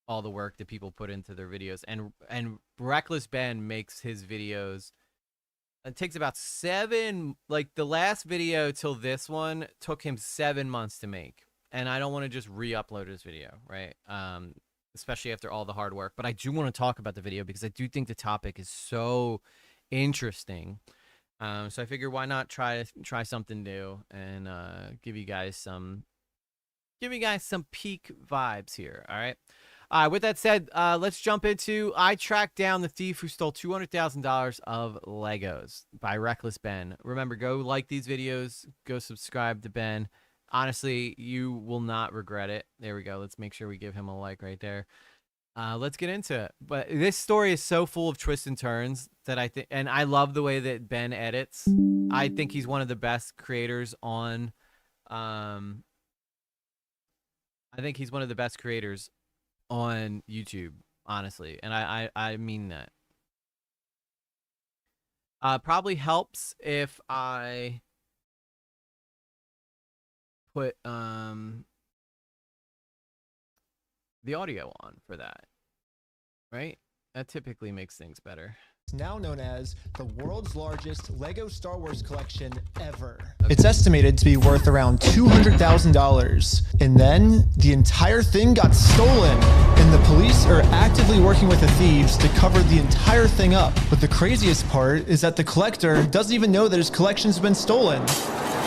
all the work that people put into their videos. And Wreckless Ben makes his videos. It takes about like the last video till this one took him 7 months to make. And I don't want to just re-upload his video, right? Especially after all the hard work. But I do want to talk about the video because I do think the topic is so interesting. So I figure why not try something new and give you guys some peak vibes here. All right. With that said, let's jump into I tracked down the thief who stole $200,000 of Legos by Wreckless Ben. Remember, go like these videos, go subscribe to Ben. Honestly, you will not regret it. There we go. Let's make sure we give him a like right there. Let's get into it. But this story is so full of twists and turns that I think, and I love the way that Ben edits. I think he's one of the best creators on, I think he's one of the best creators on YouTube, honestly. And I mean that. Probably helps if I put, the audio on for that, right? That typically makes things better. It's now known as the world's largest Lego Star Wars collection ever. Okay. It's estimated to be worth around $200,000. And then the entire thing got stolen. And the police are actively working with the thieves to cover the entire thing up. But the craziest part is that the collector doesn't even know that his collection's been stolen.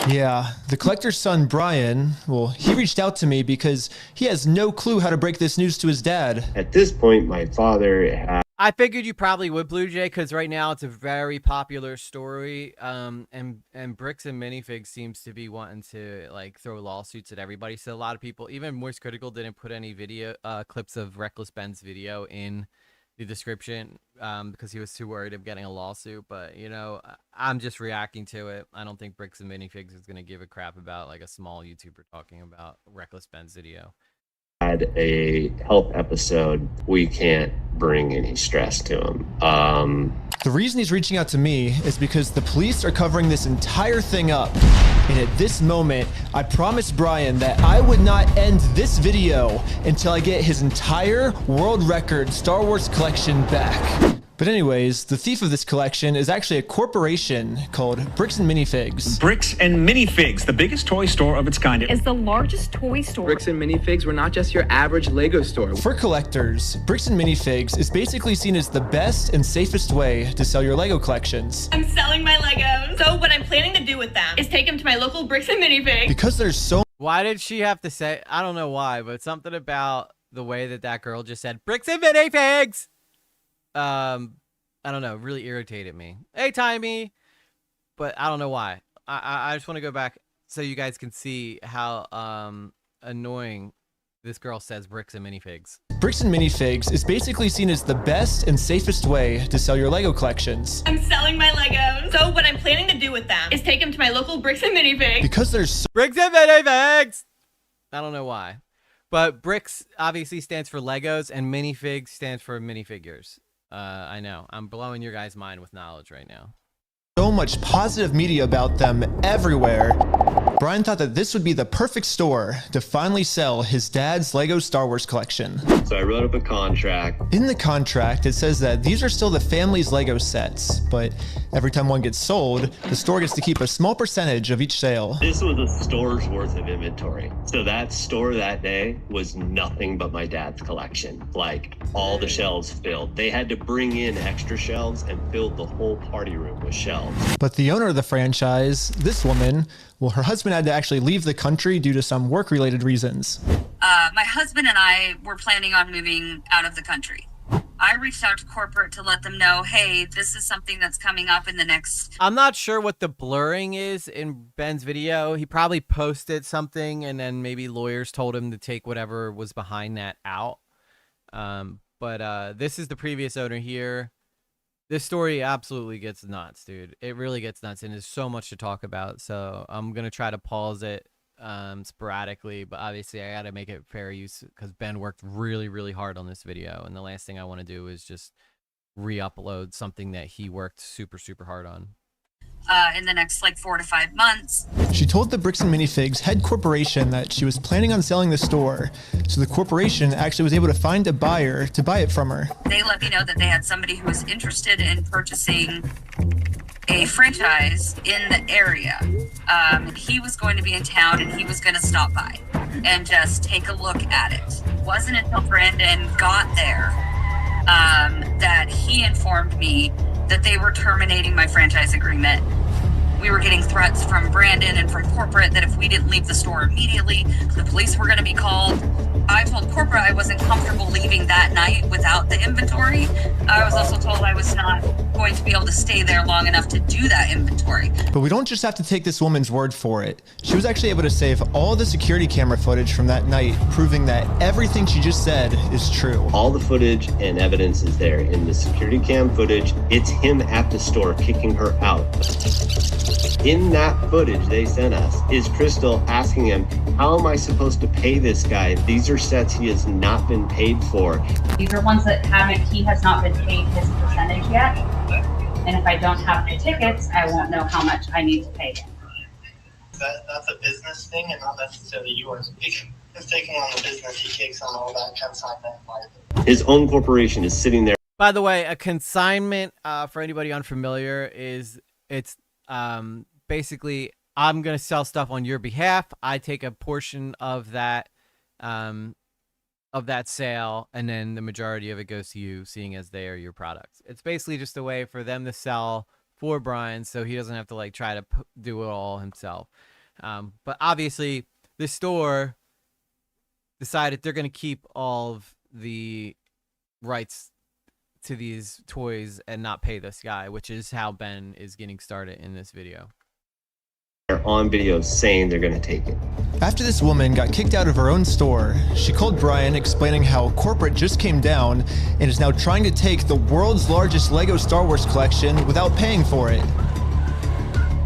Yeah, the collector's son, Brian, well, he reached out to me because he has no clue how to break this news to his dad. At this point, my father had... I figured you probably would, Blue Jay, because right now it's a very popular story, and Bricks and Minifigs seems to be wanting to, like, throw lawsuits at everybody. So a lot of people, even Moist Critical, didn't put any video clips of Wreckless Ben's video in the description because he was too worried of getting a lawsuit. But, you know, I'm just reacting to it. I don't think Bricks and Minifigs is going to give a crap about, like, a small YouTuber talking about Wreckless Ben's video. Had a health episode. We can't bring any stress to him. The reason he's reaching out to me is because the police are covering this entire thing up. And at this moment, I promised Brian that I would not end this video until I get his entire world record Star Wars collection back. But anyways, the thief of this collection is actually a corporation called Bricks and Minifigs. Bricks and Minifigs, the biggest toy store of its kind. Is the largest toy store. Bricks and Minifigs were not just your average Lego store. For collectors, Bricks and Minifigs is basically seen as the best and safest way to sell your Lego collections. I'm selling my Legos. So what I'm planning to do with them is take them to my local Bricks and Minifigs. Because there's so... Why did she have to say... I don't know why, but something about the way that girl just said, Bricks and Minifigs! I don't know, really irritated me. Hey, Timey! But I don't know why. I just want to go back so you guys can see how annoying this girl says Bricks and Minifigs. Bricks and Minifigs is basically seen as the best and safest way to sell your Lego collections. I'm selling my Legos. So what I'm planning to do with them is take them to my local Bricks and Minifigs. Because there's so... Bricks and Minifigs! I don't know why. But Bricks obviously stands for Legos and Minifigs stands for minifigures. I know. I'm blowing your guys' mind with knowledge right now. So much positive media about them everywhere. Brian thought that this would be the perfect store to finally sell his dad's Lego Star Wars collection. So I wrote up a contract. In the contract, it says that these are still the family's Lego sets, but every time one gets sold, the store gets to keep a small percentage of each sale. This was a store's worth of inventory. So that store that day was nothing but my dad's collection. Like, all the shelves filled. They had to bring in extra shelves and filled the whole party room with shelves. But the owner of the franchise, this woman, well, her husband had to actually leave the country due to some work-related reasons. My husband and I were planning on moving out of the country. I reached out to corporate to let them know, hey, this is something that's coming up in the next... I'm not sure what the blurring is in Ben's video. He probably posted something and then maybe lawyers told him to take whatever was behind that out. But this is the previous owner here. This story absolutely gets nuts, dude. It really gets nuts, and there's so much to talk about. So I'm going to try to pause it sporadically, but obviously I got to make it fair use because Ben worked really, really hard on this video, and the last thing I want to do is just re-upload something that he worked super, super hard on. in the next like 4 to 5 months. She told the Bricks and Minifigs head corporation that she was planning on selling the store, so the corporation actually was able to find a buyer to buy it from her. They let me know that they had somebody who was interested in purchasing a franchise in the area. He was going to be in town and he was going to stop by and just take a look at it. It wasn't until Brandon got there that he informed me that they were terminating my franchise agreement. We were getting threats from Brandon and from corporate that if we didn't leave the store immediately, the police were going to be called. I told corporate I wasn't comfortable leaving that night without the inventory. I was also told I was not going to be able to stay there long enough to do that inventory. But we don't just have to take this woman's word for it. She was actually able to save all the security camera footage from that night, proving that everything she just said is true. All the footage and evidence is there in the security cam footage. It's him at the store kicking her out. In that footage they sent us is Crystal asking him, how am I supposed to pay this guy? These are sets he has not been paid for. These are ones that he has not been paid his percentage yet. And if I don't have the tickets, I won't know how much I need to pay him. That's a business thing and not necessarily yours. He's taking on the business, he takes on all that consignment. His own corporation is sitting there. By the way, a consignment, for anybody unfamiliar, it's basically I'm gonna sell stuff on your behalf. I take a portion of that sale, and then the majority of it goes to you, seeing as they are your products. It's basically just a way for them to sell for Brian, so he doesn't have to like try to do it all himself. But obviously, the store decided they're gonna keep all of the rights to these toys and not pay this guy, which is how Ben is getting started in this video. On video saying they're going to take it. After this woman got kicked out of her own store, she called Brian explaining how corporate just came down and is now trying to take the world's largest Lego Star Wars collection without paying for it.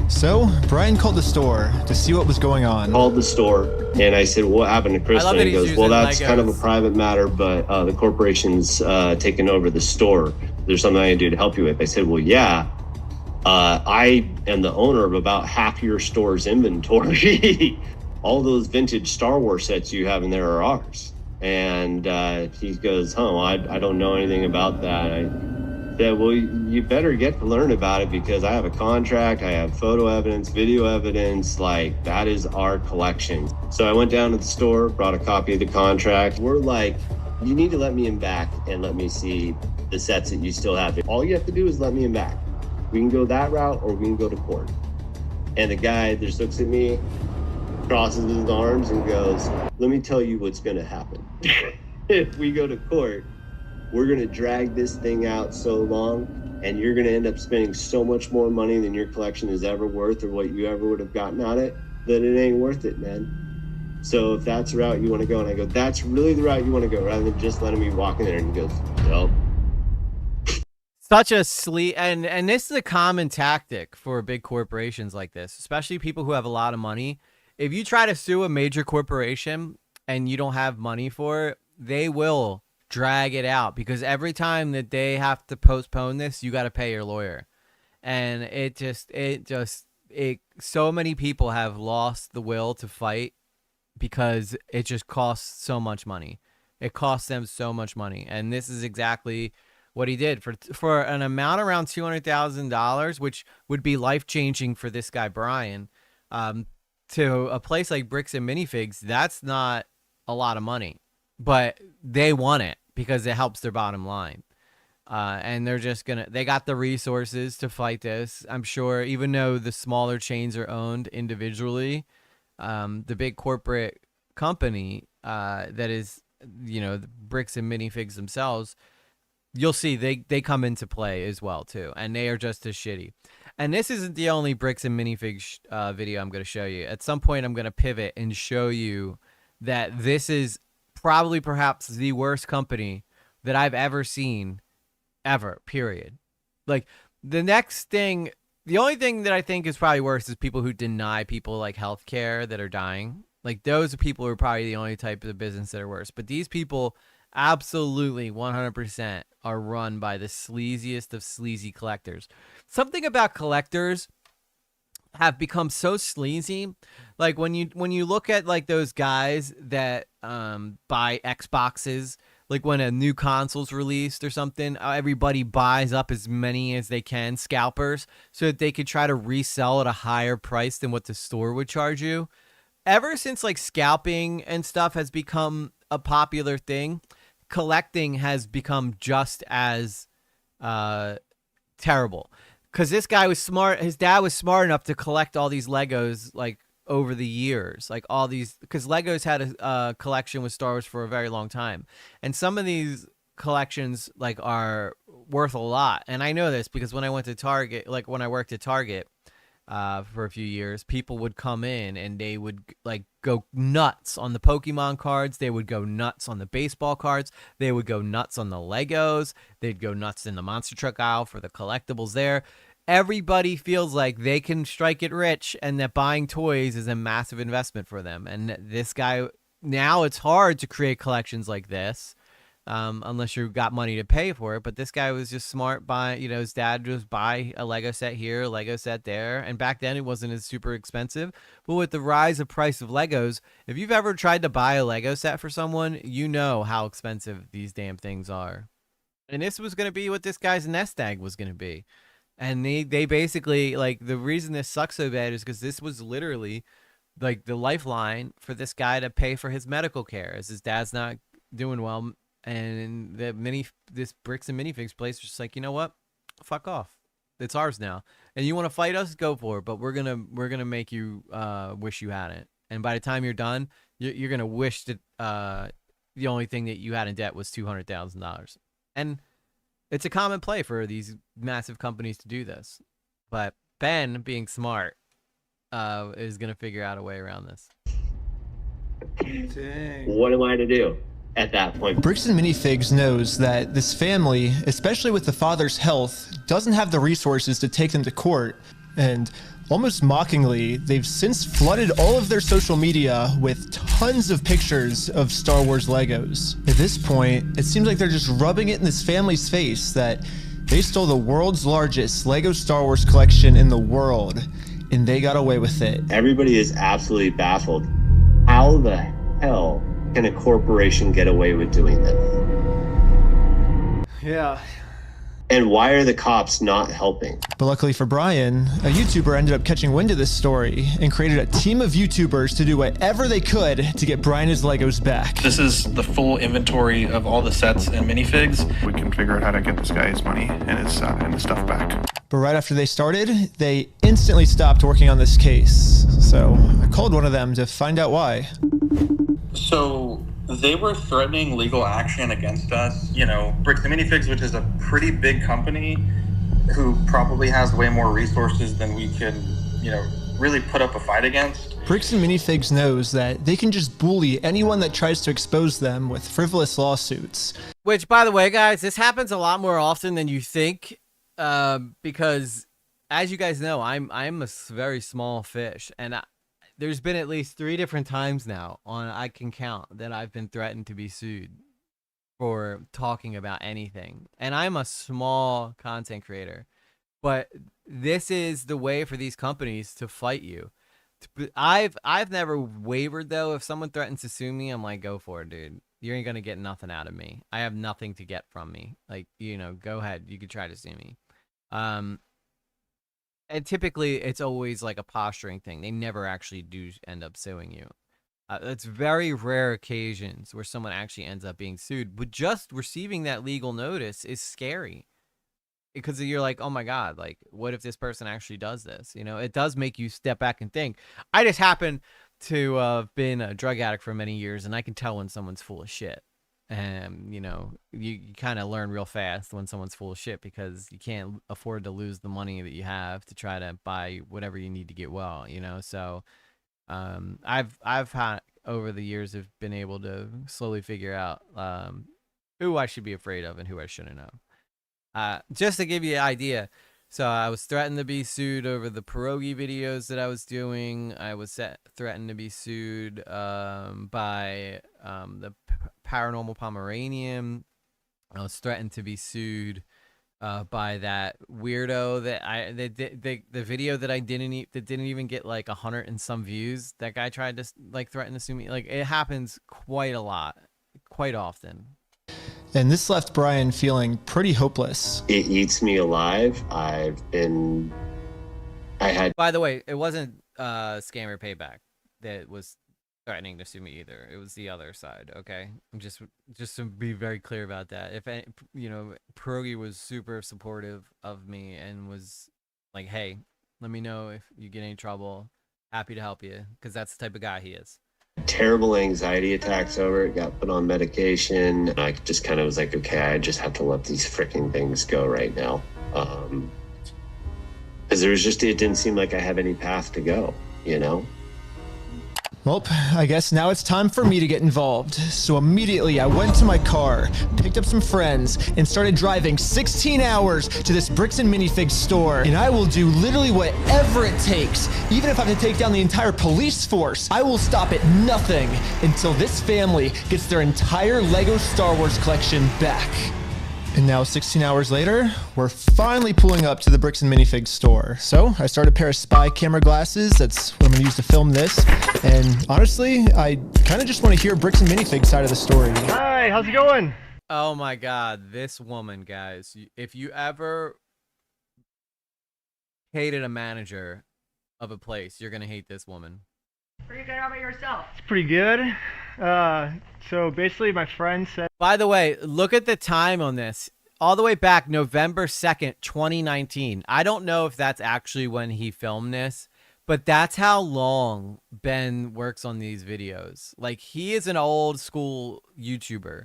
So Brian called the store to see what was going on. Called the store and I said, what happened to Crystal? And he goes, well, that's kind of a private matter, but the corporation's taken over the store. There's something I can do to help you with. I said, well, yeah. I am the owner of about half your store's inventory. All those vintage Star Wars sets you have in there are ours. And he goes, I don't know anything about that. I said, well, you better get to learn about it because I have a contract, I have photo evidence, video evidence, like that is our collection. So I went down to the store, brought a copy of the contract. We're like, you need to let me in back and let me see the sets that you still have. All you have to do is let me in back. We can go that route or we can go to court. And the guy just looks at me, crosses his arms and goes, let me tell you what's gonna happen. If we go to court, we're gonna drag this thing out so long and you're gonna end up spending so much more money than your collection is ever worth or what you ever would have gotten out of it, that it ain't worth it, man. So if that's the route you wanna go, and I go, that's really the route you wanna go, rather than just letting me walk in there. And he goes, nope. Such a and this is a common tactic for big corporations like this, especially people who have a lot of money. If you try to sue a major corporation and you don't have money for it, they will drag it out because every time that they have to postpone this, you got to pay your lawyer. And so many people have lost the will to fight because it just costs so much money. It costs them so much money. And this is exactly what he did for an amount around $200,000, which would be life-changing for this guy, Brian, to a place like Bricks and Minifigs. That's not a lot of money, but they want it because it helps their bottom line. And they got the resources to fight this. I'm sure, even though the smaller chains are owned individually, the big corporate company, that is, the Bricks and Minifigs themselves, you'll see they come into play as well too, and they are just as shitty. And this isn't the only Bricks and Minifigs video I'm going to show you. At some point, I'm going to pivot and show you that this is perhaps the worst company that I've ever seen, ever, period. Like, the only thing that I think is probably worse is people who deny people like healthcare that are dying. Like, those people are probably the only type of business that are worse. But these people absolutely 100% are run by the sleaziest of sleazy collectors. Something about collectors have become so sleazy. Like when you look at like those guys that buy Xboxes, like when a new console's released or something, everybody buys up as many as they can, scalpers, so that they could try to resell at a higher price than what the store would charge you. Ever since like scalping and stuff has become a popular thing, collecting has become just as terrible. Because this guy was smart. His dad was smart enough to collect all these Legos like over the years, like all these. Because Legos had a collection with Star Wars for a very long time, and some of these collections like are worth a lot. And I know this because when I went to Target, like when I worked at Target for a few years, people would come in and they would like go nuts on the Pokemon cards. They would go nuts on the baseball cards. They would go nuts on the Legos. They'd go nuts in the monster truck aisle for the collectibles there. Everybody feels like they can strike it rich and that buying toys is a massive investment for them. And this guy, now it's hard to create collections like this unless you've got money to pay for it. But this guy was just smart by, his dad just buy a Lego set here, a Lego set there. And back then it wasn't as super expensive. But with the rise of price of Legos, if you've ever tried to buy a Lego set for someone, you know how expensive these damn things are. And this was going to be what this guy's nest egg was going to be. And they basically, like, the reason this sucks so bad is because this was literally, like, the lifeline for this guy to pay for his medical care, as his dad's not doing well. And this Bricks and Minifigs place was just like, you know what? Fuck off. It's ours now. And you want to fight us? Go for it. But we're gonna make you wish you hadn't. And by the time you're done, you're gonna wish that the only thing that you had in debt was $200,000. And it's a common play for these massive companies to do this. But Ben, being smart, is going to figure out a way around this. Dang. What am I to do at that point? Bricks and Minifigs knows that this family, especially with the father's health, doesn't have the resources to take them to court. And almost mockingly, they've since flooded all of their social media with tons of pictures of Star Wars Legos. At this point, it seems like they're just rubbing it in this family's face that they stole the world's largest Lego Star Wars collection in the world, and they got away with it. Everybody is absolutely baffled. How the hell can a corporation get away with doing this? Yeah. And why are the cops not helping? But luckily for Brian, a YouTuber ended up catching wind of this story and created a team of YouTubers to do whatever they could to get Brian his Legos back. This is the full inventory of all the sets and minifigs. We can figure out how to get this guy his money and his stuff back. But right after they started, they instantly stopped working on this case. So I called one of them to find out why. So they were threatening legal action against us. Bricks and Minifigs, which is a pretty big company who probably has way more resources than we can, really put up a fight against. Bricks and Minifigs knows that they can just bully anyone that tries to expose them with frivolous lawsuits. Which, by the way, guys, this happens a lot more often than you think, because, as you guys know, I'm a very small fish, and there's been at least 3 different times now I can count that I've been threatened to be sued for talking about anything. And I'm a small content creator, but this is the way for these companies to fight you. I've never wavered though. If someone threatens to sue me, I'm like, go for it, dude. You ain't gonna get nothing out of me. I have nothing to get from me. Like, go ahead. You could try to sue me. And typically, it's always like a posturing thing. They never actually do end up suing you. It's very rare occasions where someone actually ends up being sued. But just receiving that legal notice is scary. Because you're like, oh my God, like, what if this person actually does this? It does make you step back and think. I just happen to have been a drug addict for many years, and I can tell when someone's full of shit. And, you kind of learn real fast when someone's full of shit because you can't afford to lose the money that you have to try to buy whatever you need to get well, So I've had, over the years, have been able to slowly figure out who I should be afraid of and who I shouldn't have. Just to give you an idea, so I was threatened to be sued over the pierogi videos that I was doing. I was threatened to be sued by the Paranormal Pomeranian. I was threatened to be sued by that weirdo the video that didn't even get like 100 and some views. That guy tried to like threaten to sue me. Like, it happens quite a lot, quite often. And this left Brian feeling pretty hopeless. It eats me alive. By the way, it wasn't Scammer Payback that was threatening to sue me either. It was the other side. Okay, I'm just to be very clear about that. If any, Pierogi was super supportive of me and was like, "Hey, let me know if you get any trouble. Happy to help you," because that's the type of guy he is. Terrible anxiety attacks over it. Got put on medication. I just kind of was like, okay, I just have to let these freaking things go right now. Because it didn't seem like I have any path to go. Well, I guess now it's time for me to get involved. So immediately I went to my car, picked up some friends, and started driving 16 hours to this Bricks and Minifigs store. And I will do literally whatever it takes. Even if I have to take down the entire police force, I will stop at nothing until this family gets their entire Lego Star Wars collection back. And now 16 hours later, we're finally pulling up to the Bricks and Minifigs store. So I started a pair of spy camera glasses. That's what I'm gonna use to film this. And honestly, I kind of just want to hear Bricks and Minifigs side of the story. Hi, how's it going? Oh my God, this woman, guys. If you ever hated a manager of a place, you're gonna hate this woman. Pretty good. How about yourself? It's pretty good. So basically my friend said... By the way, look at the time on this. All the way back November 2nd, 2019. I don't know if that's actually when he filmed this, but that's how long Ben works on these videos. Like, he is an old school YouTuber.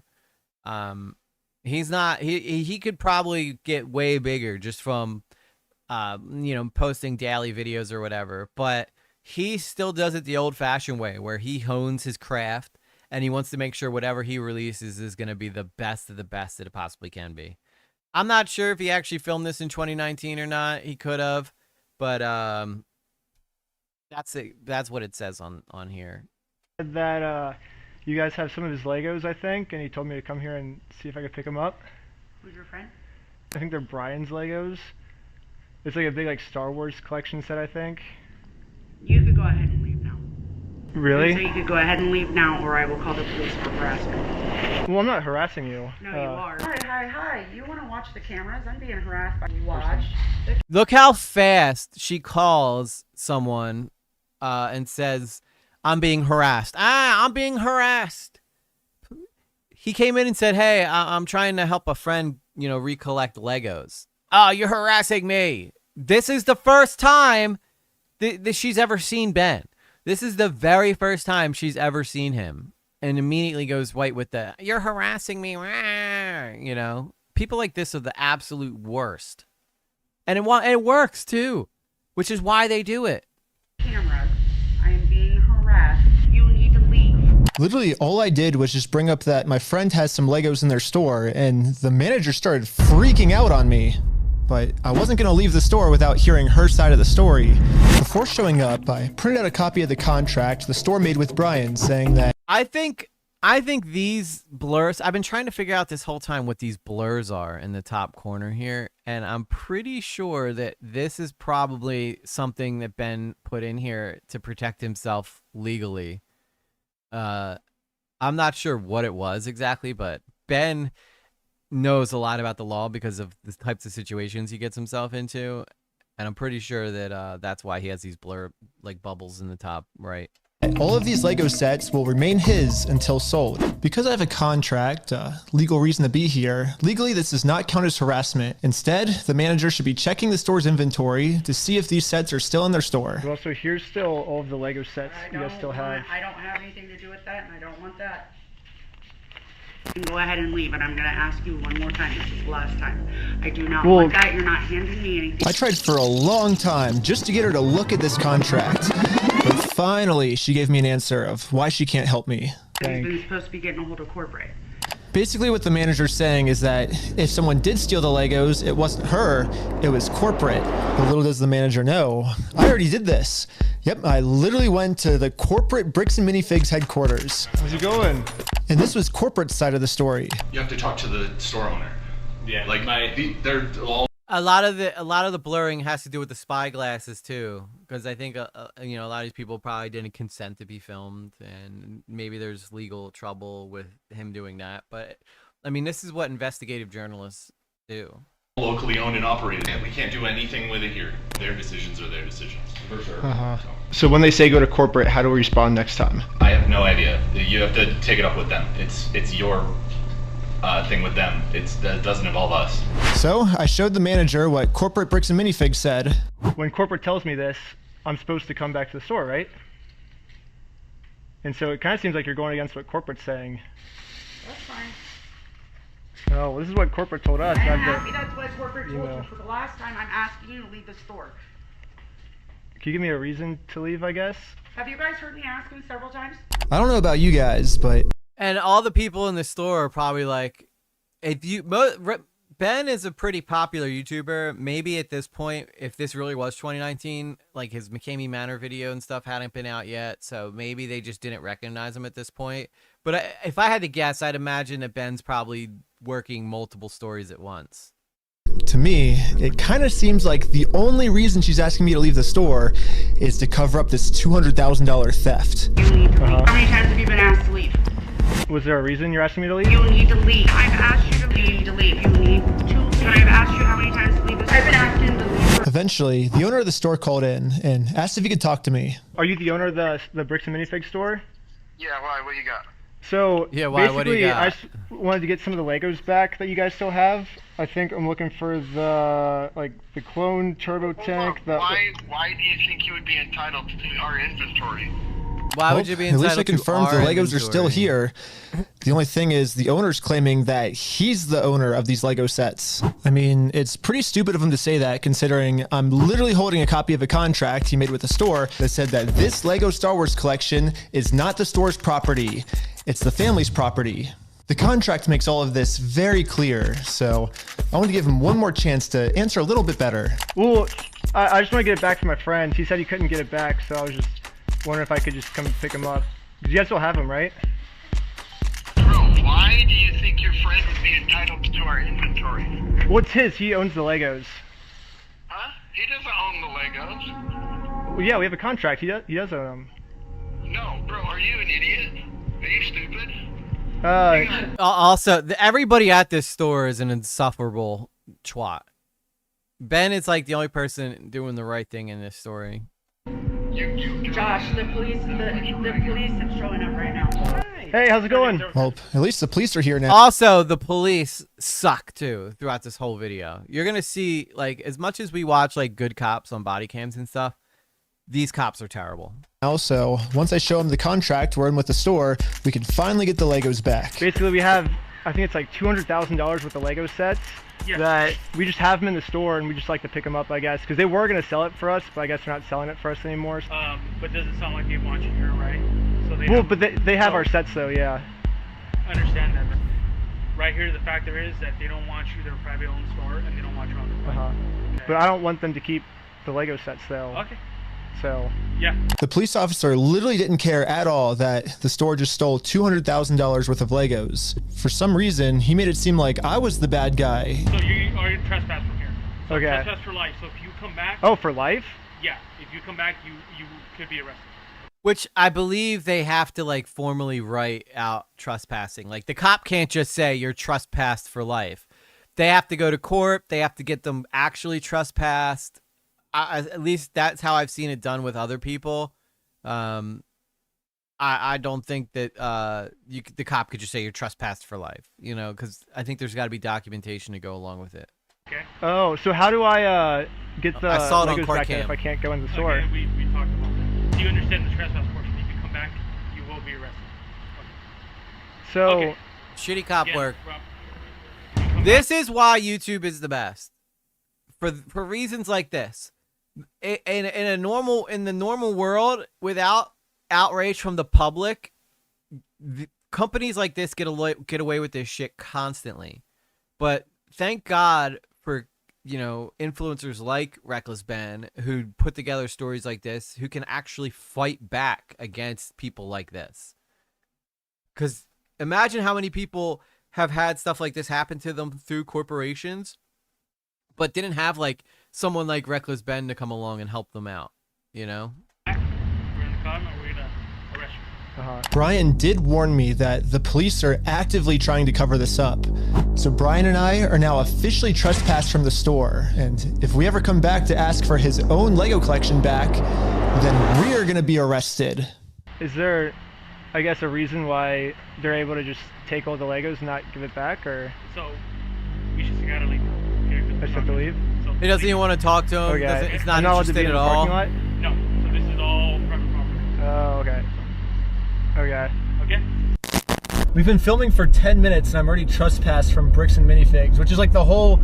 He's not... He could probably get way bigger just from, posting daily videos or whatever, but he still does it the old-fashioned way, where he hones his craft and he wants to make sure whatever he releases is going to be the best of the best that it possibly can be. I'm not sure if he actually filmed this in 2019 or not. He could have, but that's it. That's what it says on here. That you guys have some of his Legos, I think, and he told me to come here and see if I could pick them up. Who's your friend? I think they're Brian's Legos. It's like a big Star Wars collection set, I think. You could go ahead and leave now. Really? So you could go ahead and leave now, or I will call the police for harassment. Well, I'm not harassing you. No, you are. Hi. You want to watch the cameras? I'm being harassed by you. Watch. Look how fast she calls someone and says, "I'm being harassed." I'm being harassed. He came in and said, "Hey, I'm trying to help a friend, recollect Legos." "Oh, you're harassing me." This is the first time she's ever seen Ben. This is the very first time she's ever seen him, and immediately goes white with the, "You're harassing me." People like this are the absolute worst, and it works too, which is why they do it. Cameras. I am being harassed. You need to leave. Literally, all I did was just bring up that my friend has some Legos in their store, and the manager started freaking out on me. But I wasn't going to leave the store without hearing her side of the story. Before showing up, I printed out a copy of the contract the store made with Brian, saying that... I think these blurs... I've been trying to figure out this whole time what these blurs are in the top corner here, and I'm pretty sure that this is probably something that Ben put in here to protect himself legally. I'm not sure what it was exactly, but Ben knows a lot about the law because of the types of situations he gets himself into, and I'm pretty sure that that's why he has these blur bubbles in the top right. All of these Lego sets will remain his until sold. Because I have a contract, legal reason to be here, legally this does not count as harassment. Instead, the manager should be checking the store's inventory to see if these sets are still in their store. Well, so here's still all of the Lego sets you guys still have. I don't have anything to do with that, and I don't want that. You can go ahead and leave, and I'm going to ask you one more time. This is the last time. I do not want that. You're not handing me anything. I tried for a long time just to get her to look at this contract. But finally, she gave me an answer of why she can't help me. You've been supposed to be getting a hold of corporate. Basically what the manager's saying is that if someone did steal the Legos, it wasn't her, it was corporate. But little does the manager know, I already did this. Yep, I literally went to the corporate Bricks and Minifigs headquarters. How's it going? And this was corporate side of the story. You have to talk to the store owner. Yeah, like they're all. A lot of the blurring has to do with the spy glasses too, because I think you know, a lot of these people probably didn't consent to be filmed, and maybe there's legal trouble with him doing that. But I mean, this is what investigative journalists do. Locally owned and operated, and we can't do anything with it here. Their decisions are their decisions, for sure. So when they say go to corporate, how do we respond next time? I have no idea. You have to take it up with them. It's your thing with them. That doesn't involve us. So I showed the manager what corporate Bricks and Minifigs said. When corporate tells me this, I'm supposed to come back to the store, right? And so it kind of seems like you're going against what corporate's saying. That's fine. Oh, well, this is what corporate told us. I'm happy that's what corporate told you. For the last time, I'm asking you to leave the store. Can you give me a reason to leave, I guess? Have you guys heard me ask him several times? I don't know about you guys, but... And all the people in the store are probably like, if you... Ben is a pretty popular YouTuber. Maybe at this point, if this really was 2019, like his McCamey Manor video and stuff hadn't been out yet, so maybe they just didn't recognize him at this point. But if I had to guess, I'd imagine that Ben's probably working multiple stories at once. To me, it kind of seems like the only reason she's asking me to leave the store is to cover up this $200,000 theft. You need to leave. How many times have you been asked to leave? Was there a reason you're asking me to leave? You need to leave. I've asked you to leave. You need to leave. I've asked you how many times to leave this. I've been asking to leave. Eventually, the owner of the store called in and asked if he could talk to me. Are you the owner of the Bricks and Minifigs store? Yeah, why? What you got? So yeah, why? What do you got? I just wanted to get some of the Legos back that you guys still have. I think I'm looking for the the clone turbo tank. Why do you think you would be entitled to our inventory? Why would you be entitled to our At least I confirmed the Legos are still here. The only thing is the owner's claiming that he's the owner of these Lego sets. I mean, it's pretty stupid of him to say that, considering I'm literally holding a copy of a contract he made with the store that said that this Lego Star Wars collection is not the store's property. It's the family's property. The contract makes all of this very clear, so I want to give him one more chance to answer a little bit better. Well, I just want to get it back to my friend. He said he couldn't get it back, so I was just wondering if I could just come pick him up. You guys still have him, right? Bro, why do you think your friend would be entitled to our inventory? Well, it's his. He owns the Legos. Huh? He doesn't own the Legos. Well, yeah, we have a contract. He does own them. No, bro, are you an idiot? Are you stupid? Also, everybody at this store is an insufferable twat. Ben is like the only person doing the right thing in this story. Josh, the police is showing up right now. Hey, how's it going? Well, at least the police are here now. Also, the police suck too throughout this whole video. You're gonna see, like, as much as we watch like good cops on body cams and stuff, these cops are terrible. Also, once I show him the contract we're in with the store, we can finally get the Legos back. Basically, we have, I think it's like $200,000 worth of Lego sets that we just have them in the store, and we just like to pick them up, I guess, because they were going to sell it for us, but I guess they're not selling it for us anymore. But does it sound like they want you here, right? So they have our sets though, yeah. I understand that. Right here, the factor is that they don't want you. They're a privately owned store, and they don't want you on the site. Okay. But I don't want them to keep the Lego sets though. Okay. So yeah. The police officer literally didn't care at all that the store just stole $200,000 worth of Legos. For some reason, he made it seem like I was the bad guy. So you are trespass from here. So okay. Trespass for life. So if you come back. Oh, for life? Yeah. If you come back, you could be arrested. Which I believe they have to like formally write out trespassing. Like the cop can't just say you're trespassed for life. They have to go to court. They have to get them actually trespassed. At least that's how I've seen it done with other people. I don't think that the cop could just say you're trespassed for life, you know, because I think there's got to be documentation to go along with it. Okay. Oh, so how do I get the Legos back cam. if I can't go in the store? Okay, we talked about that. Do you understand the trespass portion? If you come back, you will be arrested. Okay. So okay. Shitty cop work. This is why YouTube is the best. For reasons like this. In the normal world, without outrage from the public, companies like this get away with this shit constantly. But thank God for, you know, influencers like Wreckless Ben who put together stories like this, who can actually fight back against people like this. Because imagine how many people have had stuff like this happen to them through corporations, but didn't have like someone like Wreckless Ben to come along and help them out, you know? Brian did warn me that the police are actively trying to cover this up. So Brian and I are now officially trespassed from the store, and if we ever come back to ask for his own Lego collection back, then we are going to be arrested. Is there, I guess, a reason why they're able to just take all the Legos and not give it back, or? So, you just gotta leave. I just have to leave? So, He doesn't even want to talk to him. Okay. It's not I'm not allowed to be interested in at the all. parking lot? No, so this is all private property. Oh, okay. Okay. Okay? We've been filming for 10 minutes and I'm already trespassed from Bricks and Minifigs, which is like the whole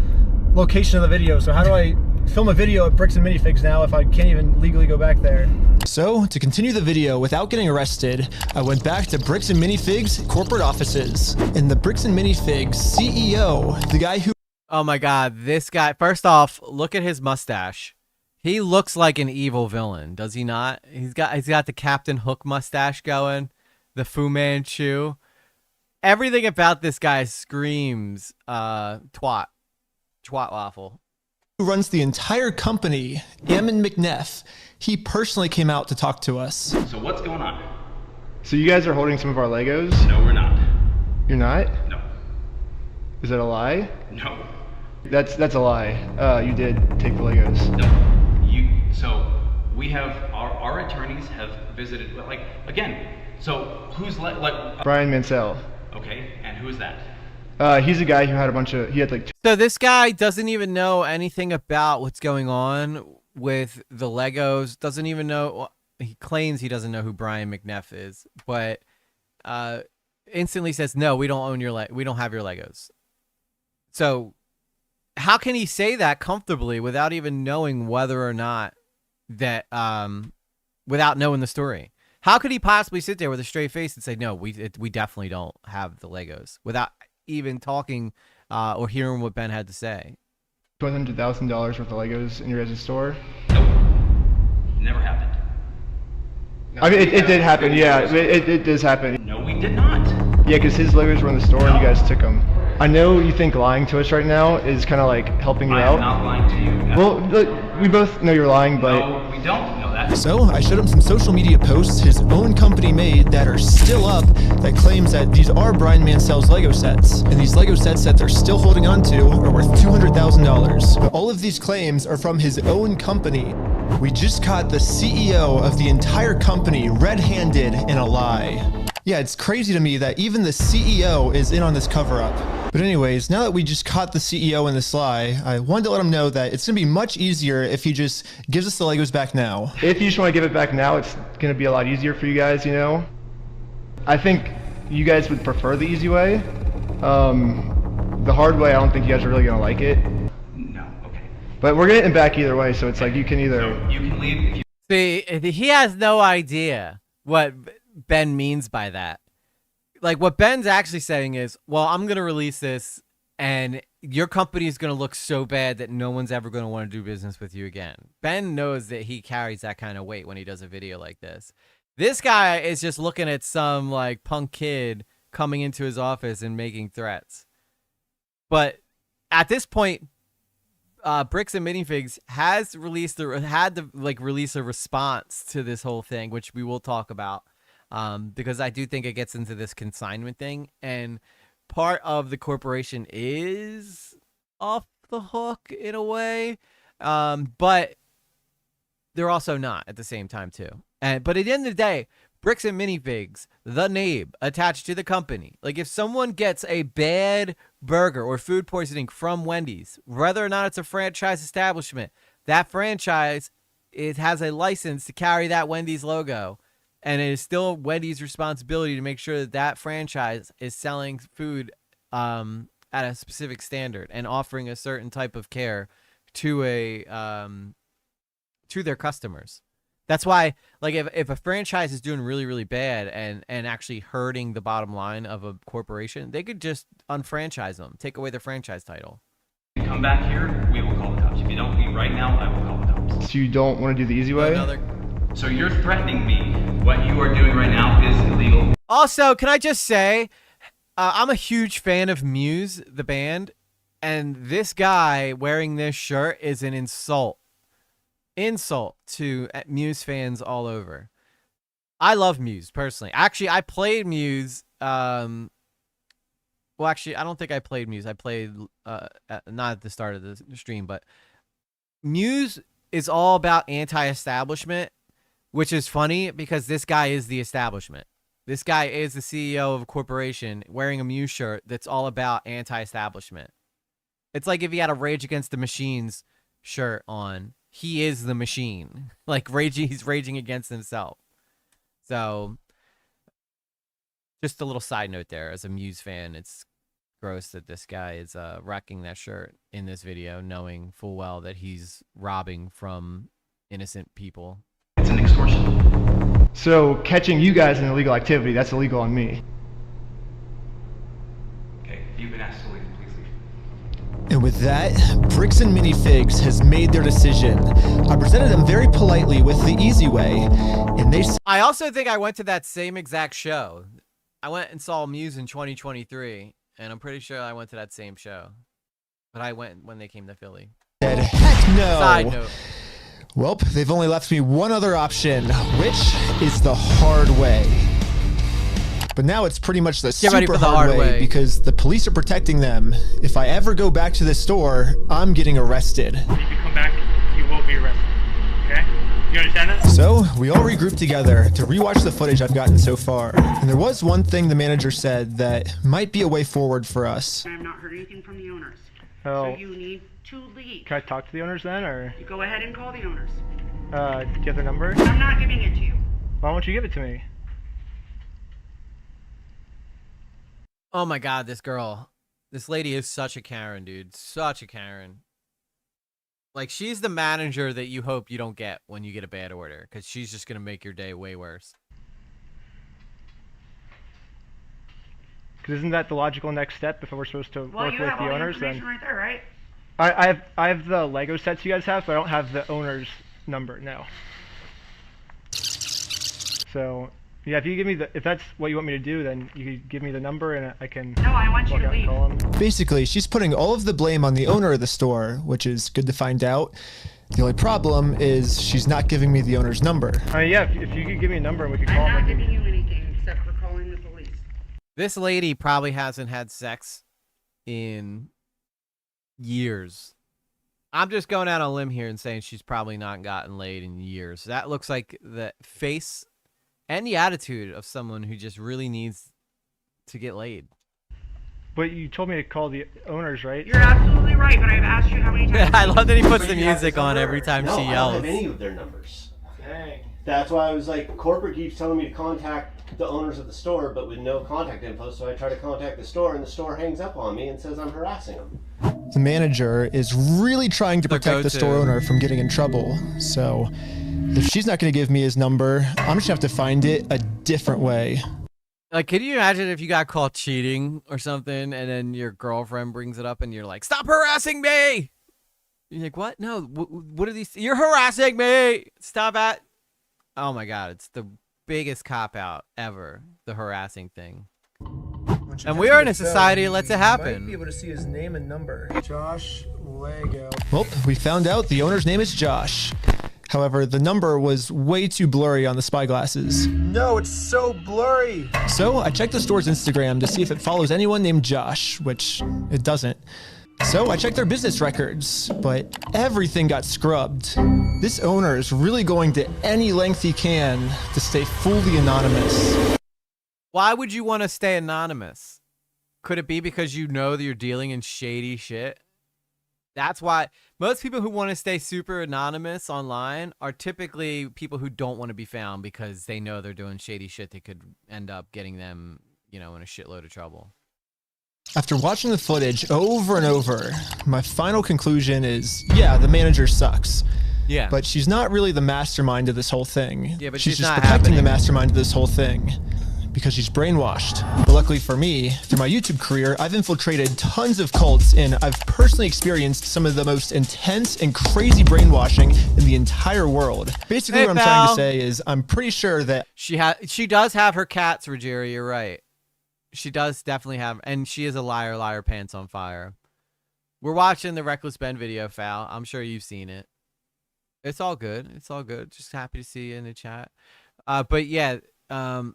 location of the video. So how do I film a video at Bricks and Minifigs now if I can't even legally go back there? So to continue the video without getting arrested, I went back to Bricks and Minifigs corporate offices. And the Bricks and Minifigs CEO, the guy who... Oh my God, this guy, first off, look at his mustache. He looks like an evil villain, does he not? He's got the Captain Hook mustache going, the Fu Manchu. Everything about this guy screams twat waffle. Who runs the entire company, Ammon McNeff. He personally came out to talk to us. So what's going on? So you guys are holding some of our Legos? No, we're not. You're not? No. Is that a lie? No. That's a lie. You did take the Legos. No. So we have our attorneys have visited. Like again. So who's Brian Mansell. Okay, and who is that? He's a guy who had a bunch of. He had like. So this guy doesn't even know anything about what's going on with the Legos. Doesn't even know. He claims he doesn't know who Brian McNeff is, but instantly says, "No, we don't own your we don't have your Legos." So how can he say that comfortably without even knowing whether or not that without knowing the story? How could he possibly sit there with a straight face and say, "No, we definitely don't have the Legos," without even talking or hearing what Ben had to say? $200,000 worth of Legos in your guys' store? Nope. Never happened. No, I mean, it did happen. Yeah, it does happen. No, we did not. Yeah, because his Legos were in the store and you guys took them. I know you think lying to us right now is kind of like helping you out. I'm not lying to you. Well, look, we both know you're lying, but... No, we don't know that. So I showed him some social media posts his own company made that are still up that claims that these are Brian Mansell's Lego sets. And these Lego sets that they're still holding on to are worth $200,000. But all of these claims are from his own company. We just caught the CEO of the entire company red-handed in a lie. Yeah, it's crazy to me that even the CEO is in on this cover-up. But anyways, now that we just caught the CEO in this lie, I wanted to let him know that it's going to be much easier if he just gives us the Legos back now. If you just want to give it back now, it's going to be a lot easier for you guys, you know? I think you guys would prefer the easy way. The hard way, I don't think you guys are really going to like it. No, okay. But we're getting it back either way, so it's like you can either... So you can leave if you... See, he has no idea what Ben means by that. Like, what Ben's actually saying is, well, I'm going to release this and your company is going to look so bad that no one's ever going to want to do business with you again. Ben knows that he carries that kind of weight when he does a video like this. This guy is just looking at some like punk kid coming into his office and making threats. But at this point, Bricks and Minifigs has released had to release a response to this whole thing, which we will talk about. Because I do think it gets into this consignment thing, and part of the corporation is off the hook in a way, but they're also not at the same time too. But at the end of the day, Bricks and Minifigs, the name attached to the company. Like if someone gets a bad burger or food poisoning from Wendy's, whether or not it's a franchise establishment, that franchise has a license to carry that Wendy's logo. And it is still Wendy's responsibility to make sure that that franchise is selling food at a specific standard and offering a certain type of care to their customers. That's why, like, if a franchise is doing really, really bad and actually hurting the bottom line of a corporation, they could just unfranchise them, take away their franchise title. If you come back here, we will call the cops. If you don't leave right now, I will call the cops. So you don't want to do the easy way? So you're threatening me. What you are doing right now is illegal. Also, can I just say, I'm a huge fan of Muse, the band, and this guy wearing this shirt is an insult to Muse fans all over. I love Muse personally. Actually, I played Muse. Well, actually, I don't think I played Muse. I played not at the start of the stream, but Muse is all about anti-establishment, which is funny because this guy is the establishment. This guy is the CEO of a corporation wearing a Muse shirt that's all about anti-establishment. It's like if he had a Rage Against the Machines shirt on. He is the machine. Like he's raging against himself. So, just a little side note there. As a Muse fan, it's gross that this guy is rocking that shirt in this video, knowing full well that he's robbing from innocent people. It's an extortion. So catching you guys in illegal activity, that's illegal on me. Okay, you've been asked to leave. Please leave. And with that, Bricks and Minifigs has made their decision. I presented them very politely with the easy way, and they... I also think I went to that same exact show. I went and saw Muse in 2023, and I'm pretty sure I went to that same show. But I went when they came to Philly. Said, heck no! Side note. Well, they've only left me one other option, which is the hard way. But now it's pretty much the super hard way because the police are protecting them. If I ever go back to this store, I'm getting arrested. If you come back, you will be arrested. Okay? You understand that? So we all regrouped together to rewatch the footage I've gotten so far. And there was one thing the manager said that might be a way forward for us. I have not heard anything from the owners. Oh. So you need to leave. Can I talk to the owners then, or? You go ahead and call the owners. Do you have their number? I'm not giving it to you. Why won't you give it to me? Oh my god, this girl. This lady is such a Karen, dude. Such a Karen. Like, she's the manager that you hope you don't get when you get a bad order, because she's just going to make your day way worse. Because isn't that the logical next step if we're supposed to work with the owners? Well, you have all the information right there, right? I have the Lego sets you guys have, but I don't have the owner's number now. So, yeah, if you give me if that's what you want me to do, then you could give me the number and I can. No, I want you to leave. Basically, she's putting all of the blame on the owner of the store, which is good to find out. The only problem is she's not giving me the owner's number. Yeah, if you could give me a number and we could call I'm him. not giving you anything except for calling the police. This lady probably hasn't had sex in years. I'm just going out on a limb here and saying she's probably not gotten laid in years. That looks like the face and the attitude of someone who just really needs to get laid. But you told me to call the owners, right? You're absolutely right, but I've asked you how many times. I love that he puts the music on every time No, she I yells. don't have any of their numbers. Dang. That's why I was like, corporate keeps telling me to contact the owners of the store, but with no contact info. So I try to contact the store, and the store hangs up on me and says I'm harassing them. The manager is really trying to protect the store owner from getting in trouble. So if she's not going to give me his number, I'm just going to have to find it a different way. Like, can you imagine if you got caught cheating or something, and then your girlfriend brings it up, and you're like, "Stop harassing me!" You're like, "What? No, what are these? You're harassing me! Stop at!" Oh my god, it's the biggest cop out ever. The harassing thing. And we are in a society that lets it happen. Might be able to see his name and number. Josh Lego. Well, we found out the owner's name is Josh. However, the number was way too blurry on the spyglasses. No, it's so blurry. So I checked the store's Instagram to see if it follows anyone named Josh, which it doesn't. So I checked their business records, but everything got scrubbed. This owner is really going to any length he can to stay fully anonymous. Why would you want to stay anonymous? Could it be because you know that you're dealing in shady shit? That's why most people who want to stay super anonymous online are typically people who don't want to be found because they know they're doing shady shit that could end up getting them, you know, in a shitload of trouble. After watching the footage over and over, my final conclusion is, yeah, the manager sucks. Yeah. But she's not really the mastermind of this whole thing. Yeah, but she's just not protecting happening. the mastermind of this whole thing. Because she's brainwashed. But luckily for me, through my YouTube career, I've infiltrated tons of cults and I've personally experienced some of the most intense and crazy brainwashing in the entire world. Basically, Hey, what I'm trying to pal. say is I'm pretty sure that She does have her cats, Rogeri, you're right. She does definitely have, and she is a liar, liar, pants on fire. We're watching the Wreckless Ben video, Fal. I'm sure you've seen it. It's all good. It's all good. Just happy to see you in the chat. But yeah, that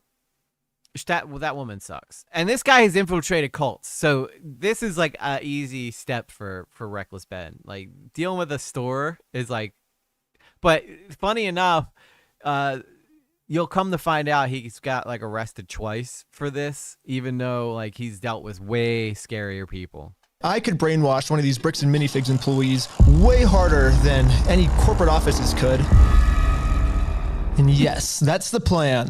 woman sucks. And this guy has infiltrated cults. So this is like a easy step for Wreckless Ben. Like dealing with a store is like, but funny enough, you'll come to find out he's got like arrested twice for this, even though like he's dealt with way scarier people. I could brainwash one of these Bricks and Minifigs employees way harder than any corporate offices could. And yes, that's the plan.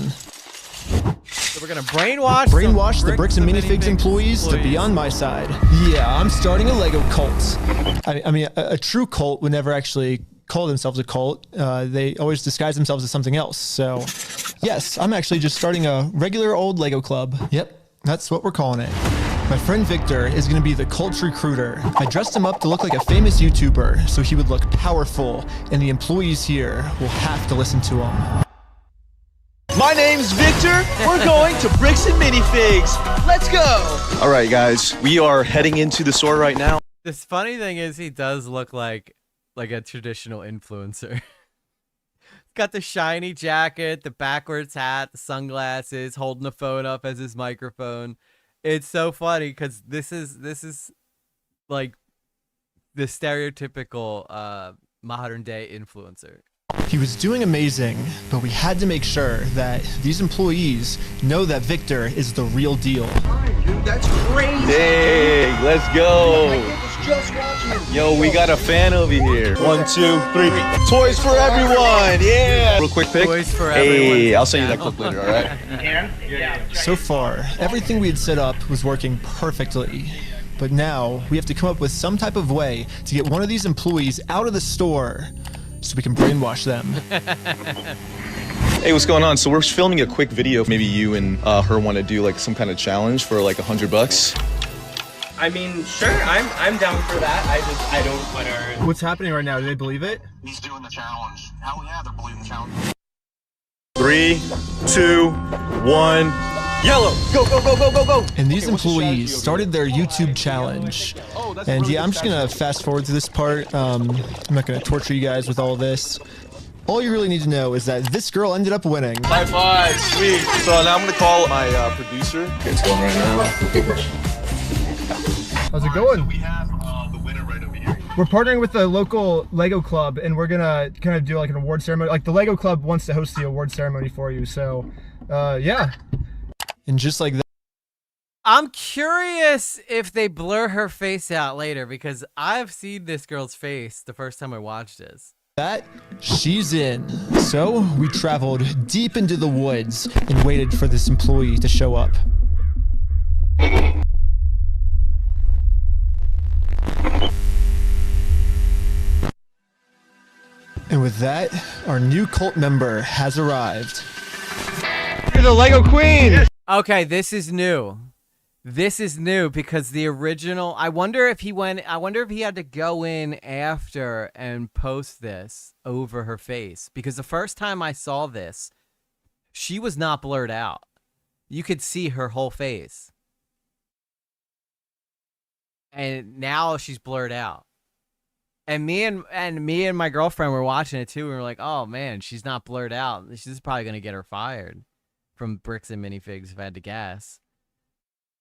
So we're gonna brainwash the Bricks and Minifigs employees to be on my side. Yeah, I'm starting a Lego cult. I mean, a true cult would never actually call themselves a cult. They always disguise themselves as something else. So yes, I'm actually just starting a regular old Lego club. Yep, that's what we're calling it. My friend Victor is going to be the cult recruiter. I dressed him up to look like a famous YouTuber so he would look powerful, and the employees here will have to listen to him. My name's Victor. We're going to Bricks and Minifigs. Let's go. All right, guys, we are heading into the store right now. This funny thing is he does look like a traditional influencer. Got the shiny jacket, the backwards hat, the sunglasses, holding the phone up as his microphone. It's so funny because this is like the stereotypical modern day influencer. He was doing amazing, but we had to make sure that these employees know that Victor is the real deal. Dude, that's crazy. Dang, let's go. Yo, we got a fan over here. 1, 2, 3. Toys for everyone. Yeah. Real quick pic. Toys for hey, everyone. I'll send you that clip later, all right? Yeah. So far, everything we had set up was working perfectly. But now we have to come up with some type of way to get one of these employees out of the store so we can brainwash them. Hey, what's going on? So we're filming a quick video. Maybe you and her want to do like some kind of challenge for like $100. I mean, sure, I'm down for that. I don't put her. What's happening right now? Do they believe it? He's doing the challenge. Hell yeah, they're believing the challenge. 3, 2, 1. Yellow! Go, go, go, go, go, go! And these employees started their YouTube challenge. And yeah, I'm just gonna fast forward to this part. I'm not gonna torture you guys with all this. All you really need to know is that this girl ended up winning. High five, sweet. So now I'm gonna call my producer. Okay, it's going right now. How's it going? We have the winner right over here. We're partnering with the local Lego club, and we're gonna kind of do like an award ceremony. Like the Lego club wants to host the award ceremony for you, so yeah. And just like that. I'm curious if they blur her face out later because I've seen this girl's face the first time I watched this. She's in. So we traveled deep into the woods and waited for this employee to show up. And with that, our new cult member has arrived. You're the Lego Queen! Okay, this is new. This is new because the original, I wonder if he had to go in after and post this over her face because the first time I saw this, she was not blurred out. You could see her whole face. And now she's blurred out. And me and my girlfriend were watching it too. And we were like, "Oh man, she's not blurred out. This is probably going to get her fired from Bricks and Minifigs if I had to guess."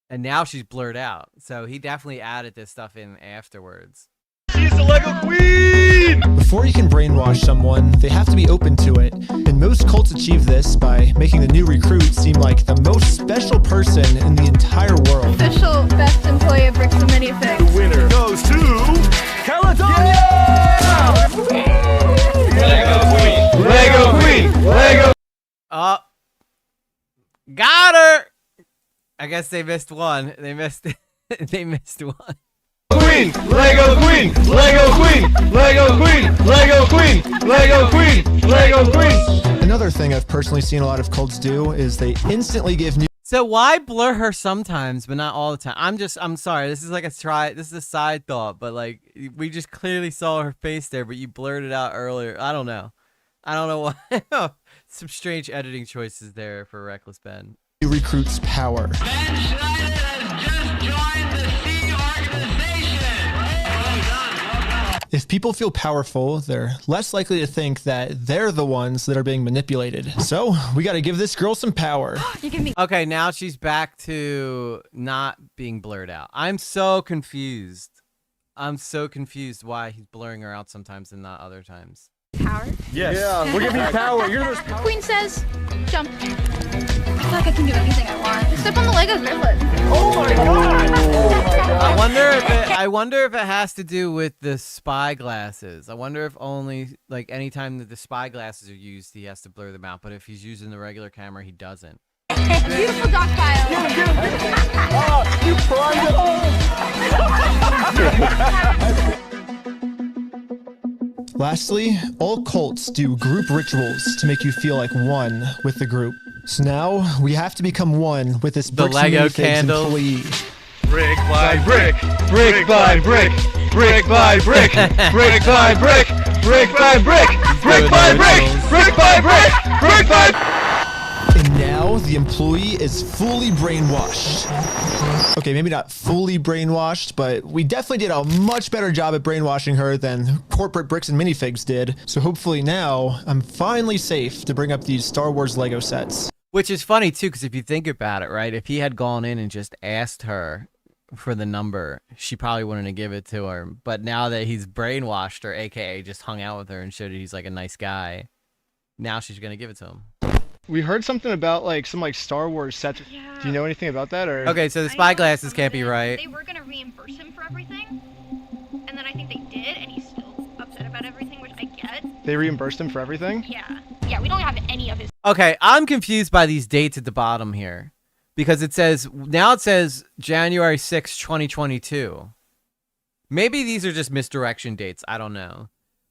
And now she's blurred out. So he definitely added this stuff in afterwards. She's the Lego Queen! Before you can brainwash someone, they have to be open to it. And most cults achieve this by making the new recruit seem like the most special person in the entire world. Official best employee of Bricks and Minifigs. The winner goes to Caledonia! Lego Queen! Lego Queen! Lego! Got her! I guess they missed one. They missed one. Queen! Lego Queen! Lego Queen! Lego Queen! Lego Queen! Lego Queen! Lego Queen! Another thing I've personally seen a lot of cults do is they instantly give new. So why blur her sometimes, but not all the time? I'm sorry. This is like this is a side thought, but like we just clearly saw her face there, but you blurred it out earlier. I don't know why. Some strange editing choices there for Wreckless Ben. recruits power. If people feel powerful, they're less likely to think that they're the ones that are being manipulated. So we got to give this girl some power. Okay, now she's back to not being blurred out. I'm so confused. I'm so confused why he's blurring her out sometimes and not other times. Power? Yes. Yeah, we're giving you power. You're the most powerful. Queen says, jump. I feel like I can do anything I want. Step on the Legos, Brickless. Oh my god! Oh my god! I wonder if it has to do with the spy glasses. I wonder if only like anytime that the spy glasses are used, he has to blur them out. But if he's using the regular camera, he doesn't. Beautiful dog pile. Oh, you primed it. Lastly, all cults do group rituals to make you feel like one with the group. So now we have to become one with this Bricks and Lego Minifigs candle. employee. Brick by brick, brick by brick, brick by brick, brick by brick, brick by brick, brick by brick, brick by brick, brick by. And now the employee is fully brainwashed. Okay, maybe not fully brainwashed, but we definitely did a much better job at brainwashing her than corporate Bricks and Minifigs did. So hopefully now I'm finally safe to bring up these Star Wars Lego sets. Which is funny too, because if you think about it, right? If he had gone in and just asked her for the number, she probably wouldn't have given it to her. But now that he's brainwashed her, aka just hung out with her and showed that he's like a nice guy, now she's gonna give it to him. We heard something about like some like Star Wars sets. Yeah. Do you know anything about that? Or Okay, so the spy glasses can't be right. They were gonna reimburse him for everything, and then I think they did, and he's still upset about everything, which I get. they reimbursed him for everything? Yeah. Yeah, we don't have any of his. Okay, I'm confused by these dates at the bottom here. Because it says January 6, 2022. Maybe these are just misdirection dates. I don't know.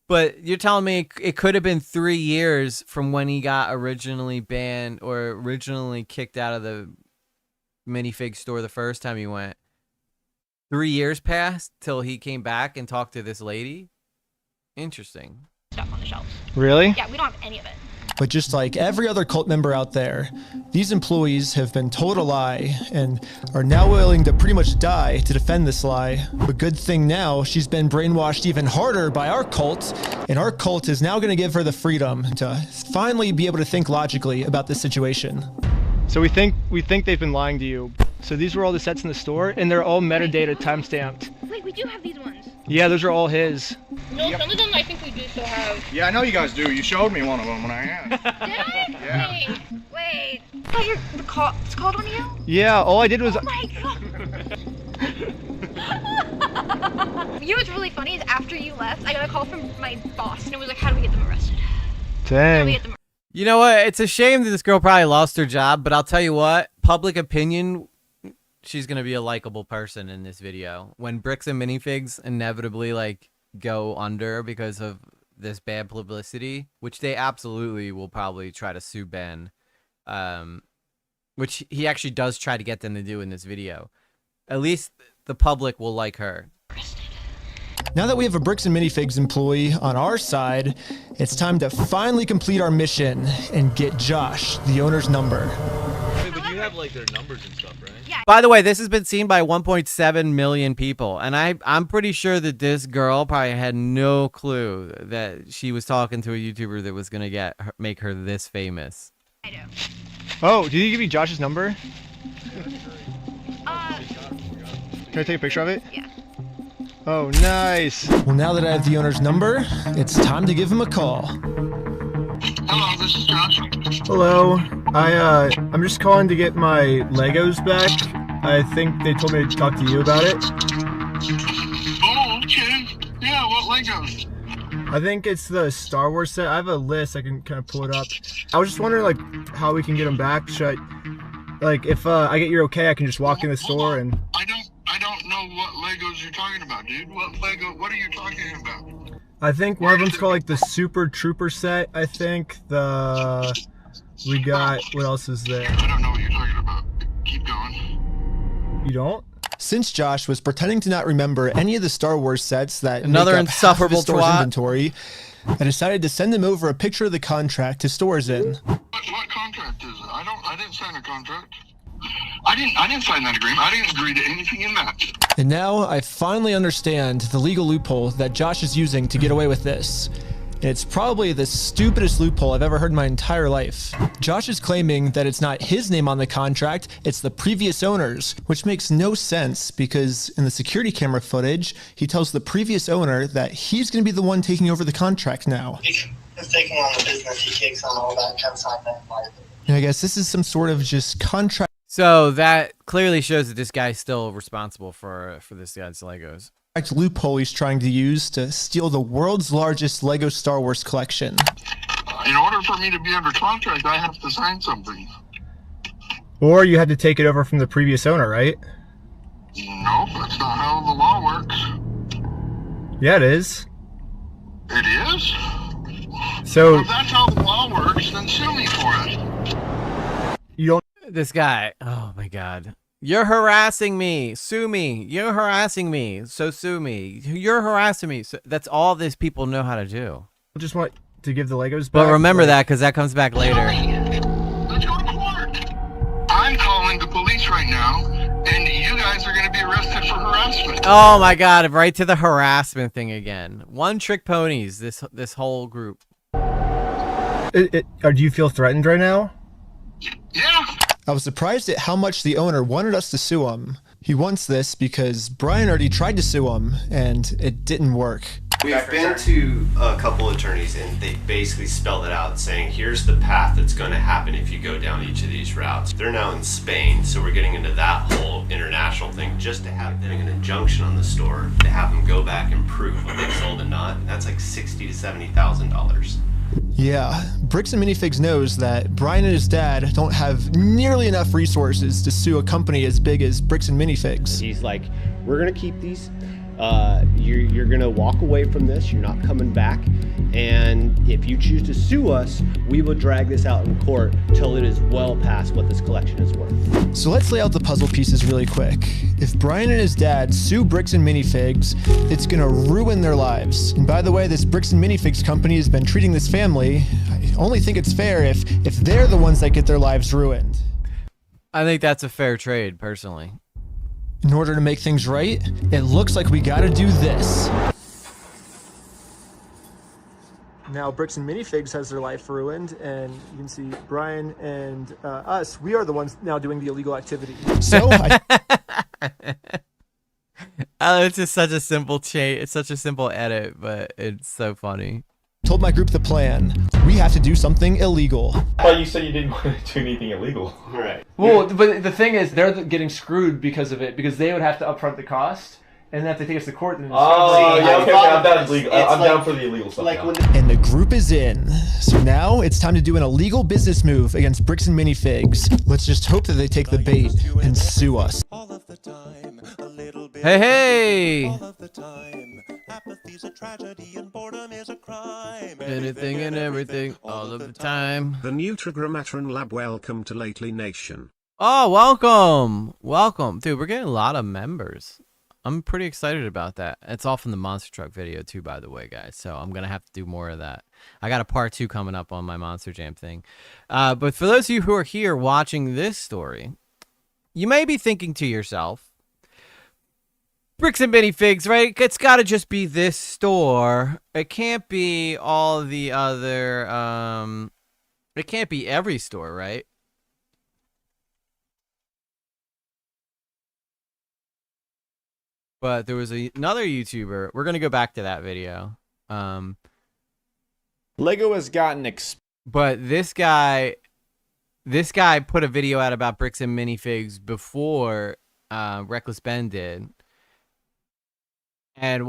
But you're telling me it could have been 3 years from when he got originally banned or originally kicked out of the minifig store the first time he went. 3 years passed till he came back and talked to this lady? Interesting. Stuff on the shelves. Really? Yeah, we don't have any of it. But just like every other cult member out there, these employees have been told a lie and are now willing to pretty much die to defend this lie. But good thing now, she's been brainwashed even harder by our cult, and our cult is now going to give her the freedom to finally be able to think logically about this situation. So we think they've been lying to you. So these were all the sets in the store, and they're all metadata time-stamped. Wait, we do have these ones. Yeah, those are all his. No, some of them I think we do still have. Yeah, I know you guys do. You showed me one of them when I asked. Did I? Yeah. Wait. I thought it's called one of you? Yeah, all I did was... Oh my god. You know what's really funny is after you left, I got a call from my boss, and it was like, how do we get them arrested? How do we Dang. get them You know what? It's a shame that this girl probably lost her job, but I'll tell you what, public opinion, she's going to be a likable person in this video. When Bricks and Minifigs inevitably like go under because of this bad publicity, which they absolutely will probably try to sue Ben, which he actually does try to get them to do in this video. At least the public will like her. Now that we have a Bricks and Minifigs employee on our side, it's time to finally complete our mission and get Josh, the owner's number. Wait, but you have like their numbers and stuff, right? Yeah. By the way, this has been seen by 1.7 million people, and I'm pretty sure that this girl probably had no clue that she was talking to a YouTuber that was gonna make her this famous. I do. Oh, did he give you Josh's number? Can I take a picture of it? Yeah. Oh, nice. Well, now that I have the owner's number, it's time to give him a call. Hello, this is Josh. Hello. I'm just calling to get my Legos back. I think they told me to talk to you about it. Oh, okay. Yeah, what Legos? I think it's the Star Wars set. I have a list. I can kind of pull it up. I was just wondering, like, how we can get them back. Should I, like, if I get your okay, I can just walk in the store and... I don't know what Legos you're talking about, dude. What are you talking about? I think one of them's called, like, the Super Trooper set. I think we got... What else is there? I don't know what you're talking about. Keep going. You don't? Since Josh was pretending to not remember any of the Star Wars sets that Another make up half of the insufferable store's twat. inventory, I decided to send him over a picture of the contract his store is in. What contract? contract is it? I didn't sign a contract. I didn't sign that agreement. I didn't agree to anything in that. And now I finally understand the legal loophole that Josh is using to get away with this. And it's probably the stupidest loophole I've ever heard in my entire life. Josh is claiming that it's not his name on the contract, it's the previous owner's, which makes no sense because in the security camera footage, he tells the previous owner that he's going to be the one taking over the contract now. He's taking on the business, he takes on all that, can't sign that liability. And I guess this is some sort of just contract. So that clearly shows that this guy's still responsible for this guy's Legos. Loophole he's trying to use to steal the world's largest Lego Star Wars collection. In order for me to be under contract, I have to sign something. Or you had to take it over from the previous owner, right? Nope, that's not how the law works. Yeah, it is. It is? So if that's how the law works, then sue me for it. You don't. This guy, oh my God. You're harassing me. Sue me. You're harassing me. So sue me. You're harassing me. So that's all these people know how to do. I just want to give the Legos back. But remember that because that comes back later. Let's go to court. I'm calling the police right now, and you guys are going to be arrested for harassment. Oh my God! Right to the harassment thing again. One trick ponies. This whole group. Or do you feel threatened right now? Yeah. I was surprised at how much the owner wanted us to sue him. He wants this because Brian already tried to sue him, and it didn't work. We've been to a couple attorneys, and they basically spelled it out, saying here's the path that's going to happen if you go down each of these routes. They're now in Spain, so we're getting into that whole international thing just to have them an injunction on the store to have them go back and prove what they sold and not. That's like $60,000 to $70,000. Yeah, Bricks and Minifigs knows that Brian and his dad don't have nearly enough resources to sue a company as big as Bricks and Minifigs. He's like, we're gonna keep these. You're gonna walk away from this. You're not coming back. And if you choose to sue us, we will drag this out in court till it is well past what this collection is worth. So let's lay out the puzzle pieces really quick. If Brian and his dad sue Bricks and Minifigs, it's gonna ruin their lives. And by the way, this Bricks and Minifigs company has been treating this family. I only think it's fair if they're the ones that get their lives ruined. I think that's a fair trade, personally. In order to make things right, it looks like we gotta do this. Now Bricks and Minifigs has their life ruined, and you can see Brian and us, we are the ones now doing the illegal activity. So it's just such a simple change. It's such a simple edit, but it's so funny. Told my group the plan. We have to do something illegal. I thought you said you didn't want to do anything illegal. Right. Well, but the thing is, they're getting screwed because of it, because they would have to upfront the cost, and then if they take us to court, then I'm down for the illegal stuff. And the group is in. So now it's time to do an illegal business move against Bricks and Minifigs. Let's just hope that they take the bait and sue us. Hey, hey! Apathy's a tragedy and boredom is a crime. Anything and everything, all of the time. The Nutrigrammatron Lab, welcome to Lately Nation. Oh, welcome! Welcome. Dude, we're getting a lot of members. I'm pretty excited about that. It's all from the Monster Truck video too, by the way, guys. So I'm going to have to do more of that. I got a part 2 coming up on my Monster Jam thing. But for those of you who are here watching this story, you may be thinking to yourself, Bricks and Minifigs, right? It's got to just be this store. It can't be all the other, it can't be every store, right? But there was another YouTuber. We're going to go back to that video. Lego has gotten but this guy put a video out about Bricks and Minifigs before Wreckless Ben did. And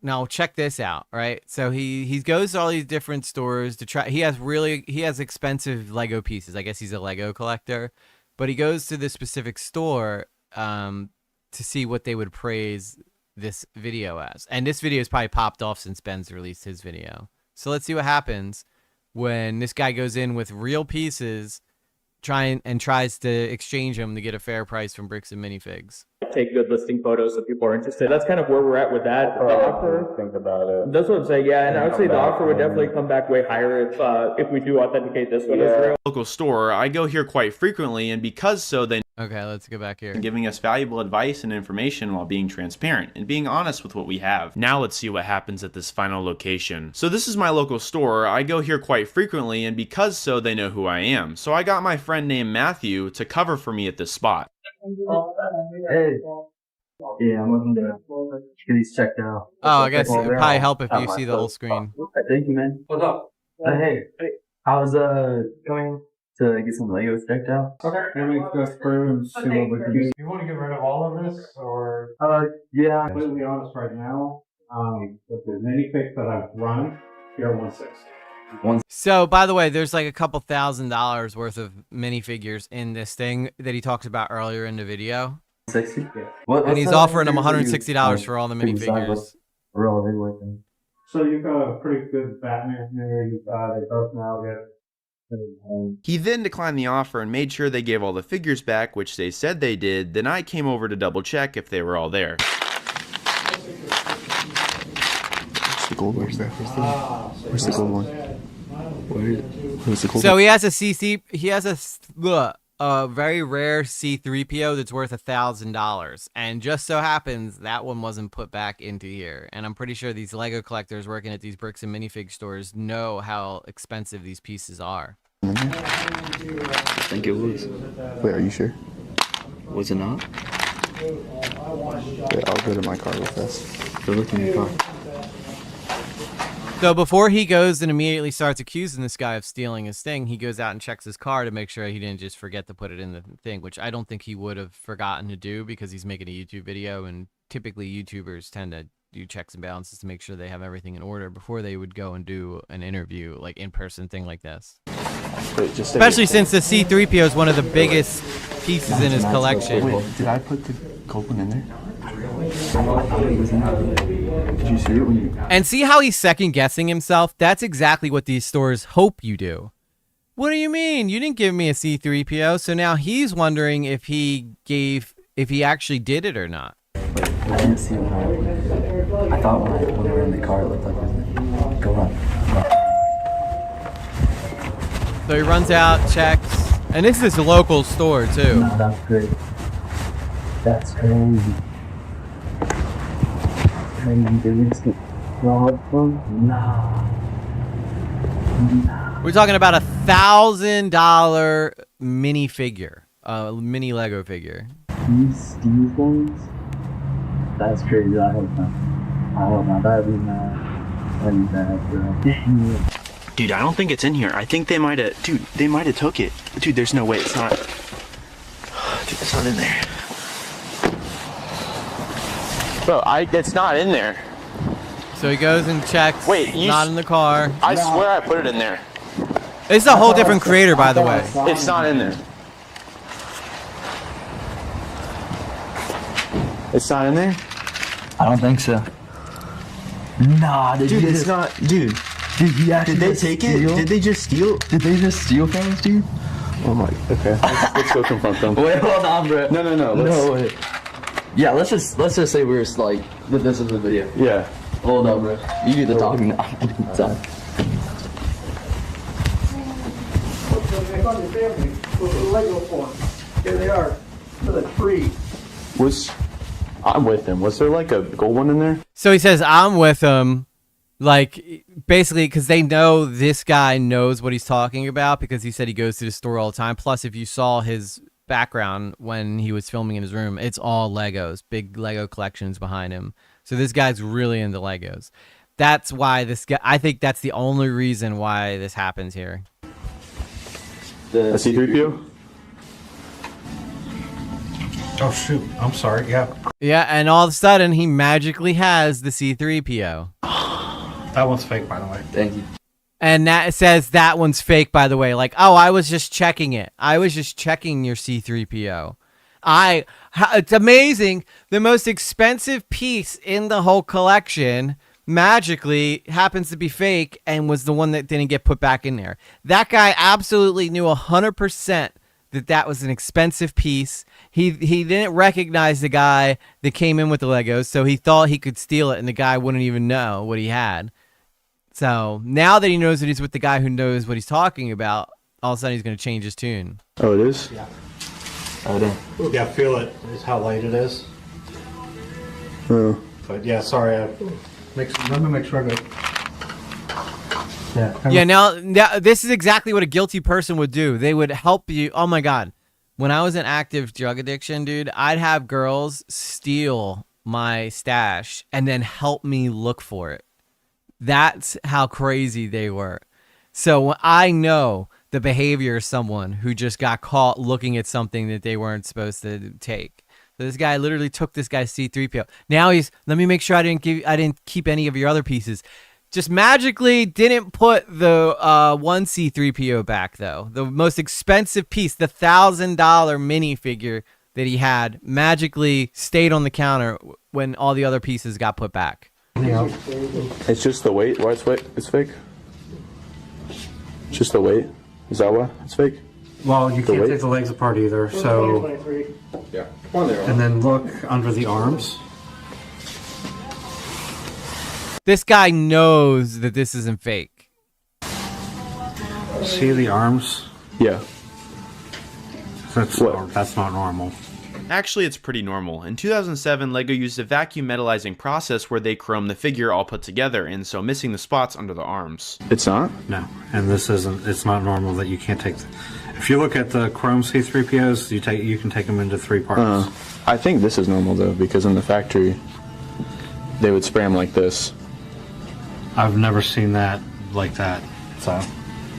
now check this out, right? So he goes to all these different stores to try. He has expensive Lego pieces. I guess he's a Lego collector, but he goes to this specific store to see what they would praise this video as. And this video has probably popped off since Ben's released his video. So let's see what happens when this guy goes in with real pieces tries to exchange them to get a fair price from Bricks and Minifigs. Take good listing photos so people are interested. That's kind of where we're at with that. The offer, think about it. that's what I'm saying. Yeah, and I would say the offer would definitely come back way higher if we do authenticate this one as real. Local store, I go here quite frequently, and because so, they Okay, let's go back here. Giving us valuable advice and information while being transparent and being honest with what we have. Now let's see what happens at this final location. So this is my local store. I go here quite frequently, and because so, they know who I am. So I got my friend named Matthew to cover for me at this spot. Hey. Yeah, I'm looking to get these checked out. Oh, I guess it'd probably help if you see the whole screen. Thank you, man. What's up? Hey. How's going to get some Legos checked out? Okay, let me go through and see what we can do. You want to get rid of all of this, or? Yeah. I'm completely honest right now. With the minifig that I've run, you're 160. So, by the way, there's like a couple $1,000s worth of minifigures in this thing that he talks about earlier in the video. 60? Yeah. And he's offering them $160 for all the minifigures. So you've got a pretty good Batman here. They both now get. He then declined the offer and made sure they gave all the figures back, which they said they did. Then I came over to double check if they were all there. Where's the gold one? Where's the gold one? Where's the gold So one? he has a very rare C3PO that's worth $1,000, and just so happens that one wasn't put back into here. And I'm pretty sure these Lego collectors working at these Bricks and Minifig stores know how expensive these pieces are. I think it was. Wait, are you sure? Was it not? Yeah, I'll go to my car real fast. Go look in your car. So before he goes and immediately starts accusing this guy of stealing his thing, he goes out and checks his car to make sure he didn't just forget to put it in the thing, which I don't think he would have forgotten to do because he's making a YouTube video, and typically YouTubers tend to do checks and balances to make sure they have everything in order before they would go and do an interview, like in-person thing like this. Wait, Especially since the C3PO is one of the biggest pieces in his collection. Wait, did I put the gold one in there? Did you see it when you... And see how he's second guessing himself? That's exactly what these stores hope you do. What do you mean? You didn't give me a C3PO, so now he's wondering if he actually did it or not. Wait, I didn't see it when I thought when we were in the car it looked like it was... Go on. So he runs out, checks, and this is a local store too. No, that's great. That's crazy. We're talking about $1,000 minifigure, mini Lego figure. These ones? That's crazy. I hope not. That'd be bad, bro. Dude, I don't think it's in here. I think they might have... Dude, they might have took it. Dude, there's no way. It's not... Dude, it's not in there. Bro, it's not in there. So he goes and checks. Wait, not in the car. I swear I put it in there. It's a whole different creator, by the way. It's not in there. It's not in there? I don't think so. Nah, dude, it's not... Dude, he actually... Did they take it? Did they just steal? Did they just steal from us, dude? Oh my... Okay, let's go confront them. Wait, hold on, bro. No. No, wait. Yeah, let's just say we're like that. This is the video. Yeah. Hold on, bro. You do the talking now. Here they are. For the tree. I'm with him. Was there like a gold one in there? So he says, I'm with him. Like, basically, because they know this guy knows what he's talking about because he said he goes to the store all the time. Plus, if you saw his background when he was filming in his room, it's all Legos, big Lego collections behind him. So this guy's really into Legos. That's why this guy, I think that's the only reason why this happens here. The C3PO? Oh shoot, I'm sorry, yeah. Yeah, and all of a sudden he magically has the C3PO. That one's fake, by the way. Thank you. And that says that one's fake, by the way. Like, oh, I was just checking it. I was just checking your C3PO. It's amazing. The most expensive piece in the whole collection magically happens to be fake and was the one that didn't get put back in there. That guy absolutely knew 100% that was an expensive piece. He didn't recognize the guy that came in with the Legos, so he thought he could steal it, and the guy wouldn't even know what he had. So now that he knows that he's with the guy who knows what he's talking about, all of a sudden he's going to change his tune. Oh, it is? Yeah. Oh, damn. Yeah, feel it. Is how light it is. Oh. But yeah, sorry. Let me make sure I go. Yeah. Yeah, now this is exactly what a guilty person would do. They would help you. Oh my God. When I was in active drug addiction, dude, I'd have girls steal my stash and then help me look for it. That's how crazy they were. So I know the behavior of someone who just got caught looking at something that they weren't supposed to take. So this guy literally took this guy's C-3PO. Now he's, let me make sure I didn't keep any of your other pieces. Just magically didn't put the one C-3PO back, though. The most expensive piece, the $1,000 minifigure that he had, magically stayed on the counter when all the other pieces got put back. Yeah. It's just the weight. Why it's fake? Just the weight. Is that why it's fake? Well, you can't take the legs apart either. So, yeah. And then look under the arms. This guy knows that this isn't fake. See the arms? Yeah. That's not normal. Actually, it's pretty normal. In 2007, LEGO used a vacuum metallizing process where they chrome the figure all put together, and so missing the spots under the arms. It's not? No, and it's not normal that you can't take. If you look at the chrome C-3POs, you can take them into 3 parts. I think this is normal though, because in the factory, they would spray them like this. I've never seen that like that, so.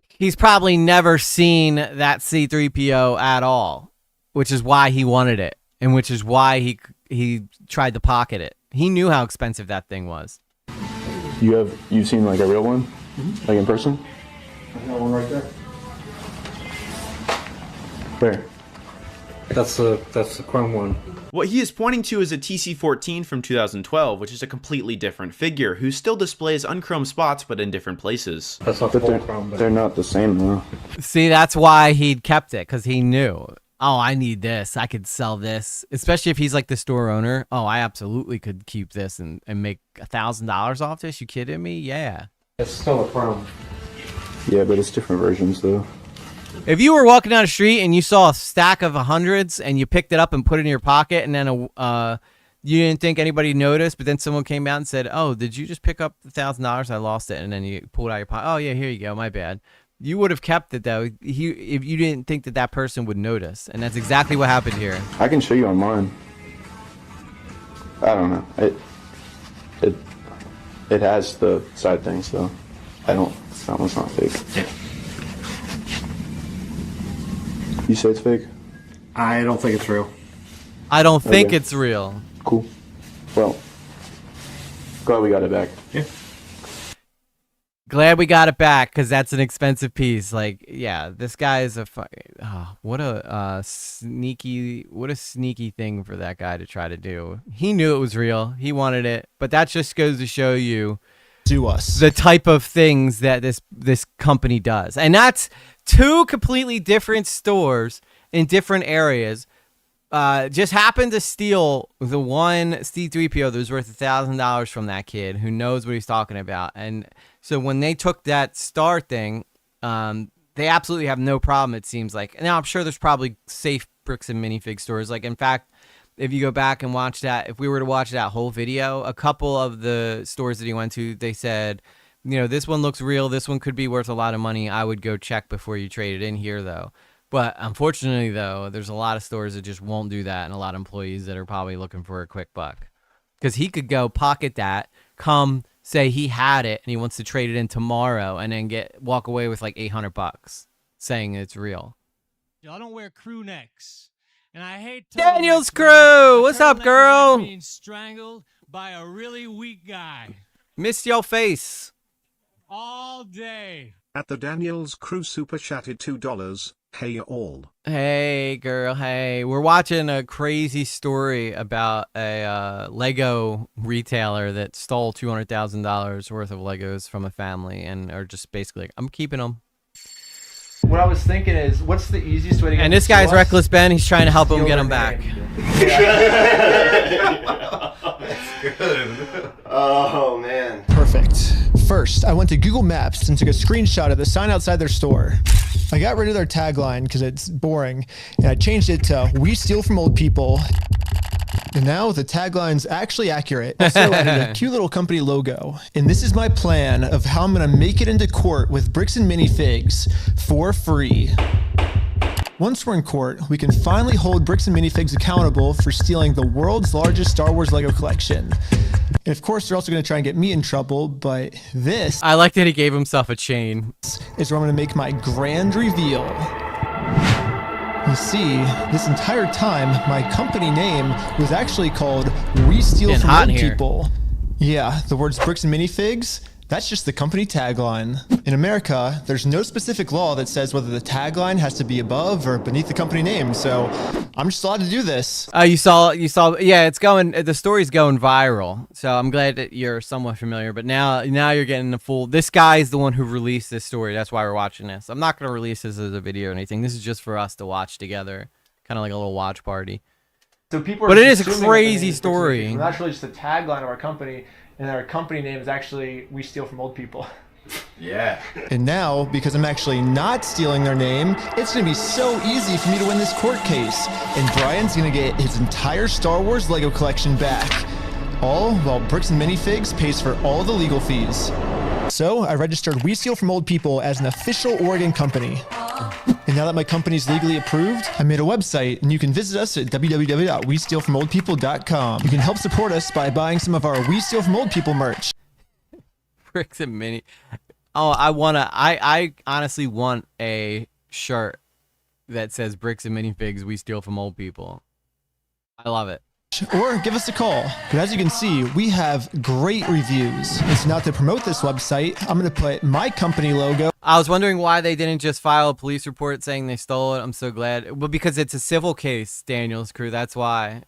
He's probably never seen that C-3PO at all, which is why he wanted it, and which is why he tried to pocket it. He knew how expensive that thing was. You've seen like a real one, like in person? I got one right there. Where? That's the chrome one. What he is pointing to is a TC-14 from 2012, which is a completely different figure, who still displays unchromed spots but in different places. That's not full chrome. They're not the same though. See, that's why he'd kept it, because he knew. Oh, I need this. I could sell this. Especially if he's like the store owner. Oh, I absolutely could keep this and make $1,000 off this. You kidding me? Yeah. It's still a chrome. Yeah, but it's different versions though. If you were walking down the street and you saw a stack of hundreds and you picked it up and put it in your pocket, and then you didn't think anybody noticed, but then someone came out and said, "Oh, did you just pick up the $1,000? I lost it," and then you pulled it out of your pocket. Oh yeah, here you go. My bad. You would have kept it though if you didn't think that person would notice, and that's exactly what happened here. I can show you on mine. I don't know. It has the side thing, so that one's not fake. Yeah. You say it's fake? I don't think it's real. I don't think it's real. Cool. Well, glad we got it back. Yeah. Glad we got it back, because that's an expensive piece. Like, yeah, this guy is what a sneaky thing for that guy to try to do. He knew it was real. He wanted it, but that just goes to show you the type of things that this company does. And that's 2 completely different stores in different areas. Just happened to steal the one C-3PO that was worth $1,000 from that kid who knows what he's talking about. And so when they took that star thing, they absolutely have no problem, it seems like. Now, I'm sure there's probably safe Bricks and Minifig stores. Like, in fact, if you go back and watch that, if we were to watch that whole video, a couple of the stores that he went to, they said, you know, this one looks real. This one could be worth a lot of money. I would go check before you trade it in here, though. But unfortunately, though, there's a lot of stores that just won't do that, and a lot of employees that are probably looking for a quick buck. Because he could go pocket that, come say he had it, and he wants to trade it in tomorrow, and then walk away with like $800 saying it's real. I don't wear crew necks. And I hate Daniel's crew. What's up, girl? Being strangled by a really weak guy Missed your face. all day. At the Daniel's crew super chatted $2. Hey all. Hey, girl. Hey, we're watching a crazy story about a Lego retailer that stole $200,000 worth of Legos from a family and are just basically like, I'm keeping them. What I was thinking is, what's the easiest way to get And this guy's Wreckless Ben. He's trying to help him get him back. Oh man. Perfect. First, I went to Google Maps and took a screenshot of the sign outside their store. I got rid of their tagline because it's boring, and I changed it to "We steal from old people." And now the tagline's actually accurate. Also added a cute little company logo. And this is my plan of how I'm gonna make it into court with Bricks and Minifigs for free. Once we're in court, we can finally hold Bricks and Minifigs accountable for stealing the world's largest Star Wars Lego collection. And of course, they're also gonna try and get me in trouble, but this... I like that he gave himself a chain. ...is where I'm gonna make my grand reveal. You see, this entire time, my company name was actually called We Steal From Old People. Yeah, the words Bricks and Minifigs, that's just the company tagline. In America, there's no specific law that says whether the tagline has to be above or beneath the company name, so I'm just allowed to do this. You saw, yeah, it's going, the story's going viral, so I'm glad that you're somewhat familiar, but now you're getting the full, this guy is the one who released this story, that's why we're watching this. I'm not going to release this as a video or anything, this is just for us to watch together, kind of like a little watch party. So people but it is a crazy story. That's really just the tagline of our company, and our company name is actually We Steal From Old People. Yeah. And now, because I'm actually not stealing their name, it's going to be so easy for me to win this court case. And Brian's going to get his entire Star Wars Lego collection back. All while Bricks and Minifigs pays for all the legal fees. So I registered We Steal From Old People as an official Oregon company. And now that my company's legally approved, I made a website, and you can visit us at www.westealfromoldpeople.com. You can help support us by buying some of our We Steal From Old People merch. Bricks and Mini. Oh, I honestly want a shirt that says Bricks and Minifigs, We Steal From Old People. I love it. Or give us a call. But as you can see, we have great reviews. And so now to promote this website, I'm going to put my company logo. I was wondering why they didn't just file a police report saying they stole it. I'm so glad. Well, because it's a civil case, Daniel's crew. That's why.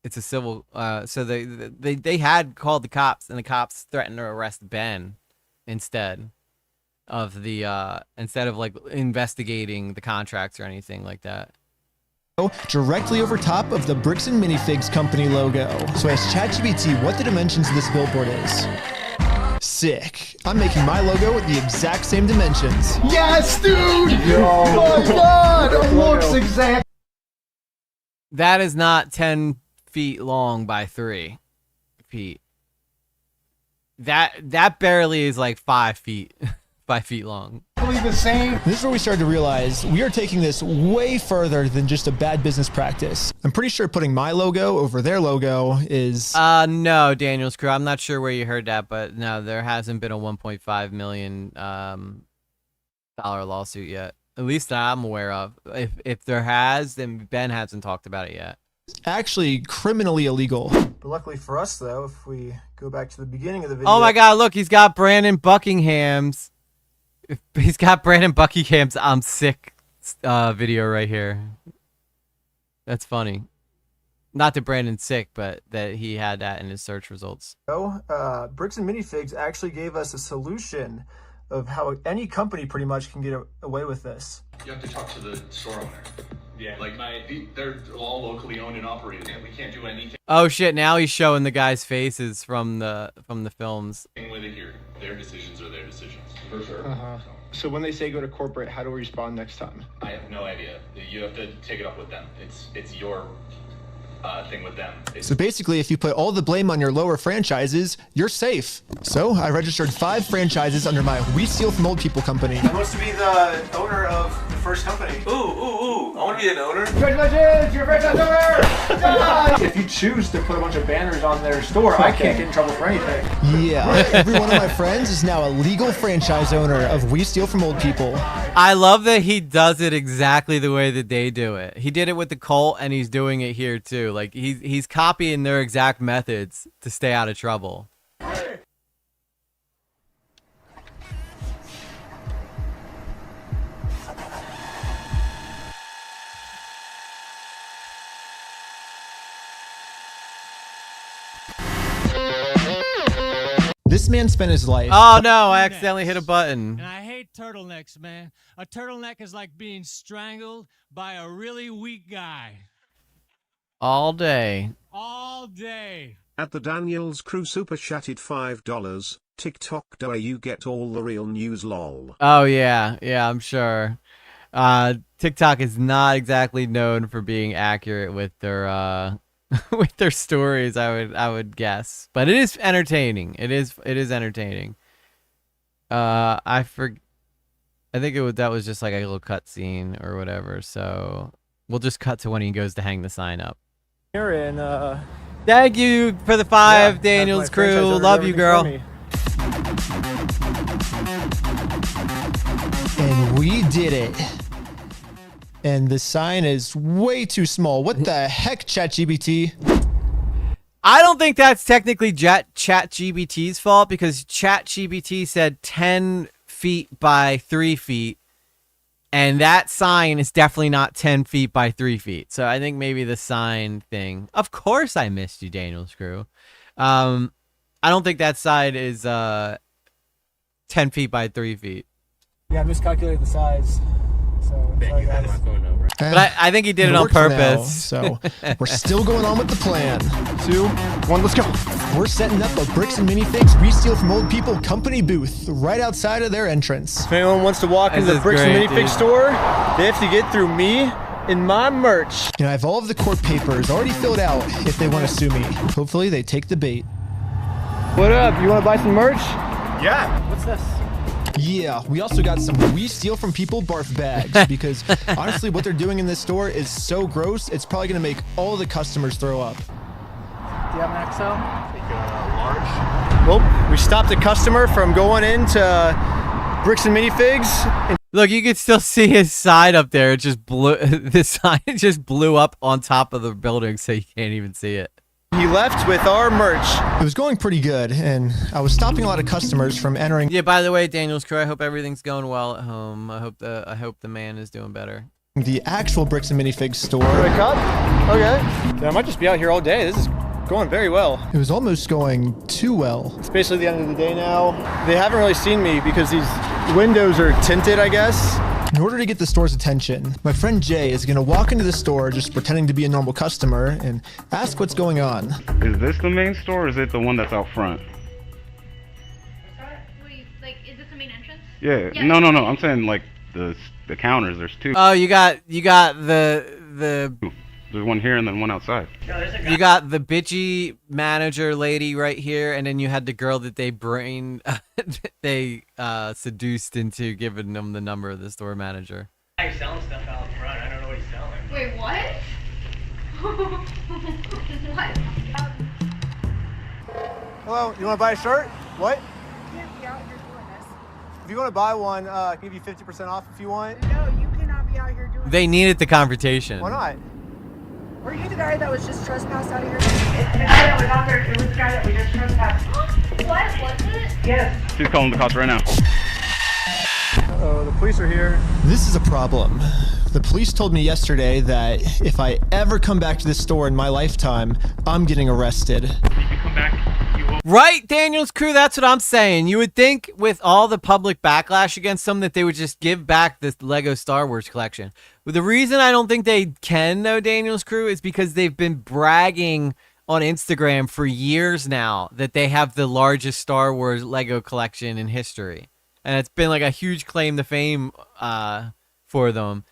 It's a civil. So they had called the cops, and the cops threatened to arrest Ben instead of like investigating the contracts or anything like that. Directly over top of the Bricks and Minifigs company logo. So I asked ChatGPT what the dimensions of this billboard is. Sick. I'm making my logo with the exact same dimensions. Yes, dude! Oh my god! It looks exact. That is not 10 feet long by 3 feet. That barely is like 5 feet. 5 feet long. The same. This is where we started to realize we are taking this way further than just a bad business practice. I'm pretty sure putting my logo over their logo is... No, Daniel's crew. I'm not sure where you heard that, but no, there hasn't been a $1.5 million lawsuit yet. At least that I'm aware of. If there has, then Ben hasn't talked about it yet. Actually criminally illegal. But luckily for us, though, if we go back to the beginning of the video... Oh my god, look, he's got Brandon Buckingham's... He's got Brandon Buckingham's I'm sick video right here. That's funny. Not that Brandon's sick, but that he had that in his search results. Bricks and Minifigs actually gave us a solution of how any company pretty much can get away with this. You have to talk to the store owner. Yeah, like they're all locally owned and operated. We can't do anything. Oh shit! Now he's showing the guys' faces from the films. With it here, their decisions are their decisions. For sure. So when they say go to corporate, how do we respond next time? I have no idea. You have to take it up with them. It's your thing with them. So basically, if you put all the blame on your lower franchises, you're safe. So I registered 5 franchises under my We Steal From Old People company. I want to be the owner of the first company. Ooh, I want to be an owner. Congratulations, you're a franchise owner! If you choose to put a bunch of banners on their store, I can't get in trouble for anything. Yeah, every one of my friends is now a legal franchise owner of We Steal From Old People. I love that he does it exactly the way that they do it. He did it with the cult, and he's doing it here too. Like he's copying their exact methods to stay out of trouble. This man spent his life. Oh no, I accidentally hit a button. And I hate turtlenecks, man. A turtleneck is like being strangled by a really weak guy. All day. All day. At the Daniels Crew Super Chatted $5. TikTok do you get all the real news lol. Oh yeah, I'm sure. TikTok is not exactly known for being accurate with their with their stories, I would guess. But it is entertaining. It is entertaining. I think that was just like a little cutscene or whatever. So we'll just cut to when he goes to hang the sign up. And thank you for the 5, Daniels Crew. Love you, girl. And we did it. And the sign is way too small. What the heck, ChatGPT? I don't think that's technically ChatGPT's fault, because ChatGPT said 10 feet by 3 feet. And that sign is definitely not 10 feet by 3 feet. So I think maybe the sign thing. Of course I missed you, Daniel's Crew. I don't think that sign is 10 feet by 3 feet. Yeah, I miscalculated the size. So, sorry, guys. But I think he did it on purpose. Now, so we're still going on with the plan. 2, 1, let's go. We're setting up a Bricks and Minifigs Re-Steal from Old People company booth right outside of their entrance. If anyone wants to walk into the Bricks and Minifigs store, they have to get through me and my merch. I have all of the court papers already filled out if they want to sue me. Hopefully they take the bait. What up? You want to buy some merch? Yeah. What's this? Yeah, we also got some We Steal From People barf bags, because honestly what they're doing in this store is so gross, it's probably going to make all the customers throw up. Do you have an XL? Large. Well, we stopped a customer from going into Bricks and Minifigs. Look, you can still see his side up there. It just blew. The sign just blew up on top of the building, so you can't even see it. He left with our merch. It was going pretty good, and I was stopping a lot of customers from entering. Yeah, by the way, Daniel's Crew, I hope everything's going well at home. I hope the man is doing better. The actual Bricks and Minifigs store. Wake up? Okay. Yeah, I might just be out here all day. This is going very well. It was almost going too well. It's basically the end of the day now. They haven't really seen me because these windows are tinted, I guess. In order to get the store's attention, my friend Jay is going to walk into the store just pretending to be a normal customer and ask what's going on. Is this the main store, or is it the one that's out front? Like, is this the main entrance? Yeah. Yeah. No. I'm saying like the counters. There's 2. Oh, you got the. There's one here and then one outside. You got the bitchy manager lady right here, and then you had the girl that they seduced into giving them the number of the store manager. He's selling stuff out front. I don't know what he's selling. Wait, what? What? Hello, you want to buy a shirt? What? If you want to buy one, I'll give you 50% off if you want. No, you cannot be out here doing They needed the confrontation. Why not? Were you the guy that was just trespassed out of here? It's the guy that was out there. It was the guy that we just trespassed. What? Was it? Yes. She's calling the cops right now. Uh-oh, the police are here. This is a problem. The police told me yesterday that if I ever come back to this store in my lifetime, I'm getting arrested. You can come back. You will. Right, Daniel's Crew? That's what I'm saying. You would think with all the public backlash against them that they would just give back this Lego Star Wars collection. But the reason I don't think they can, though, Daniel's Crew, is because they've been bragging on Instagram for years now that they have the largest Star Wars Lego collection in history. And it's been like a huge claim to fame for them.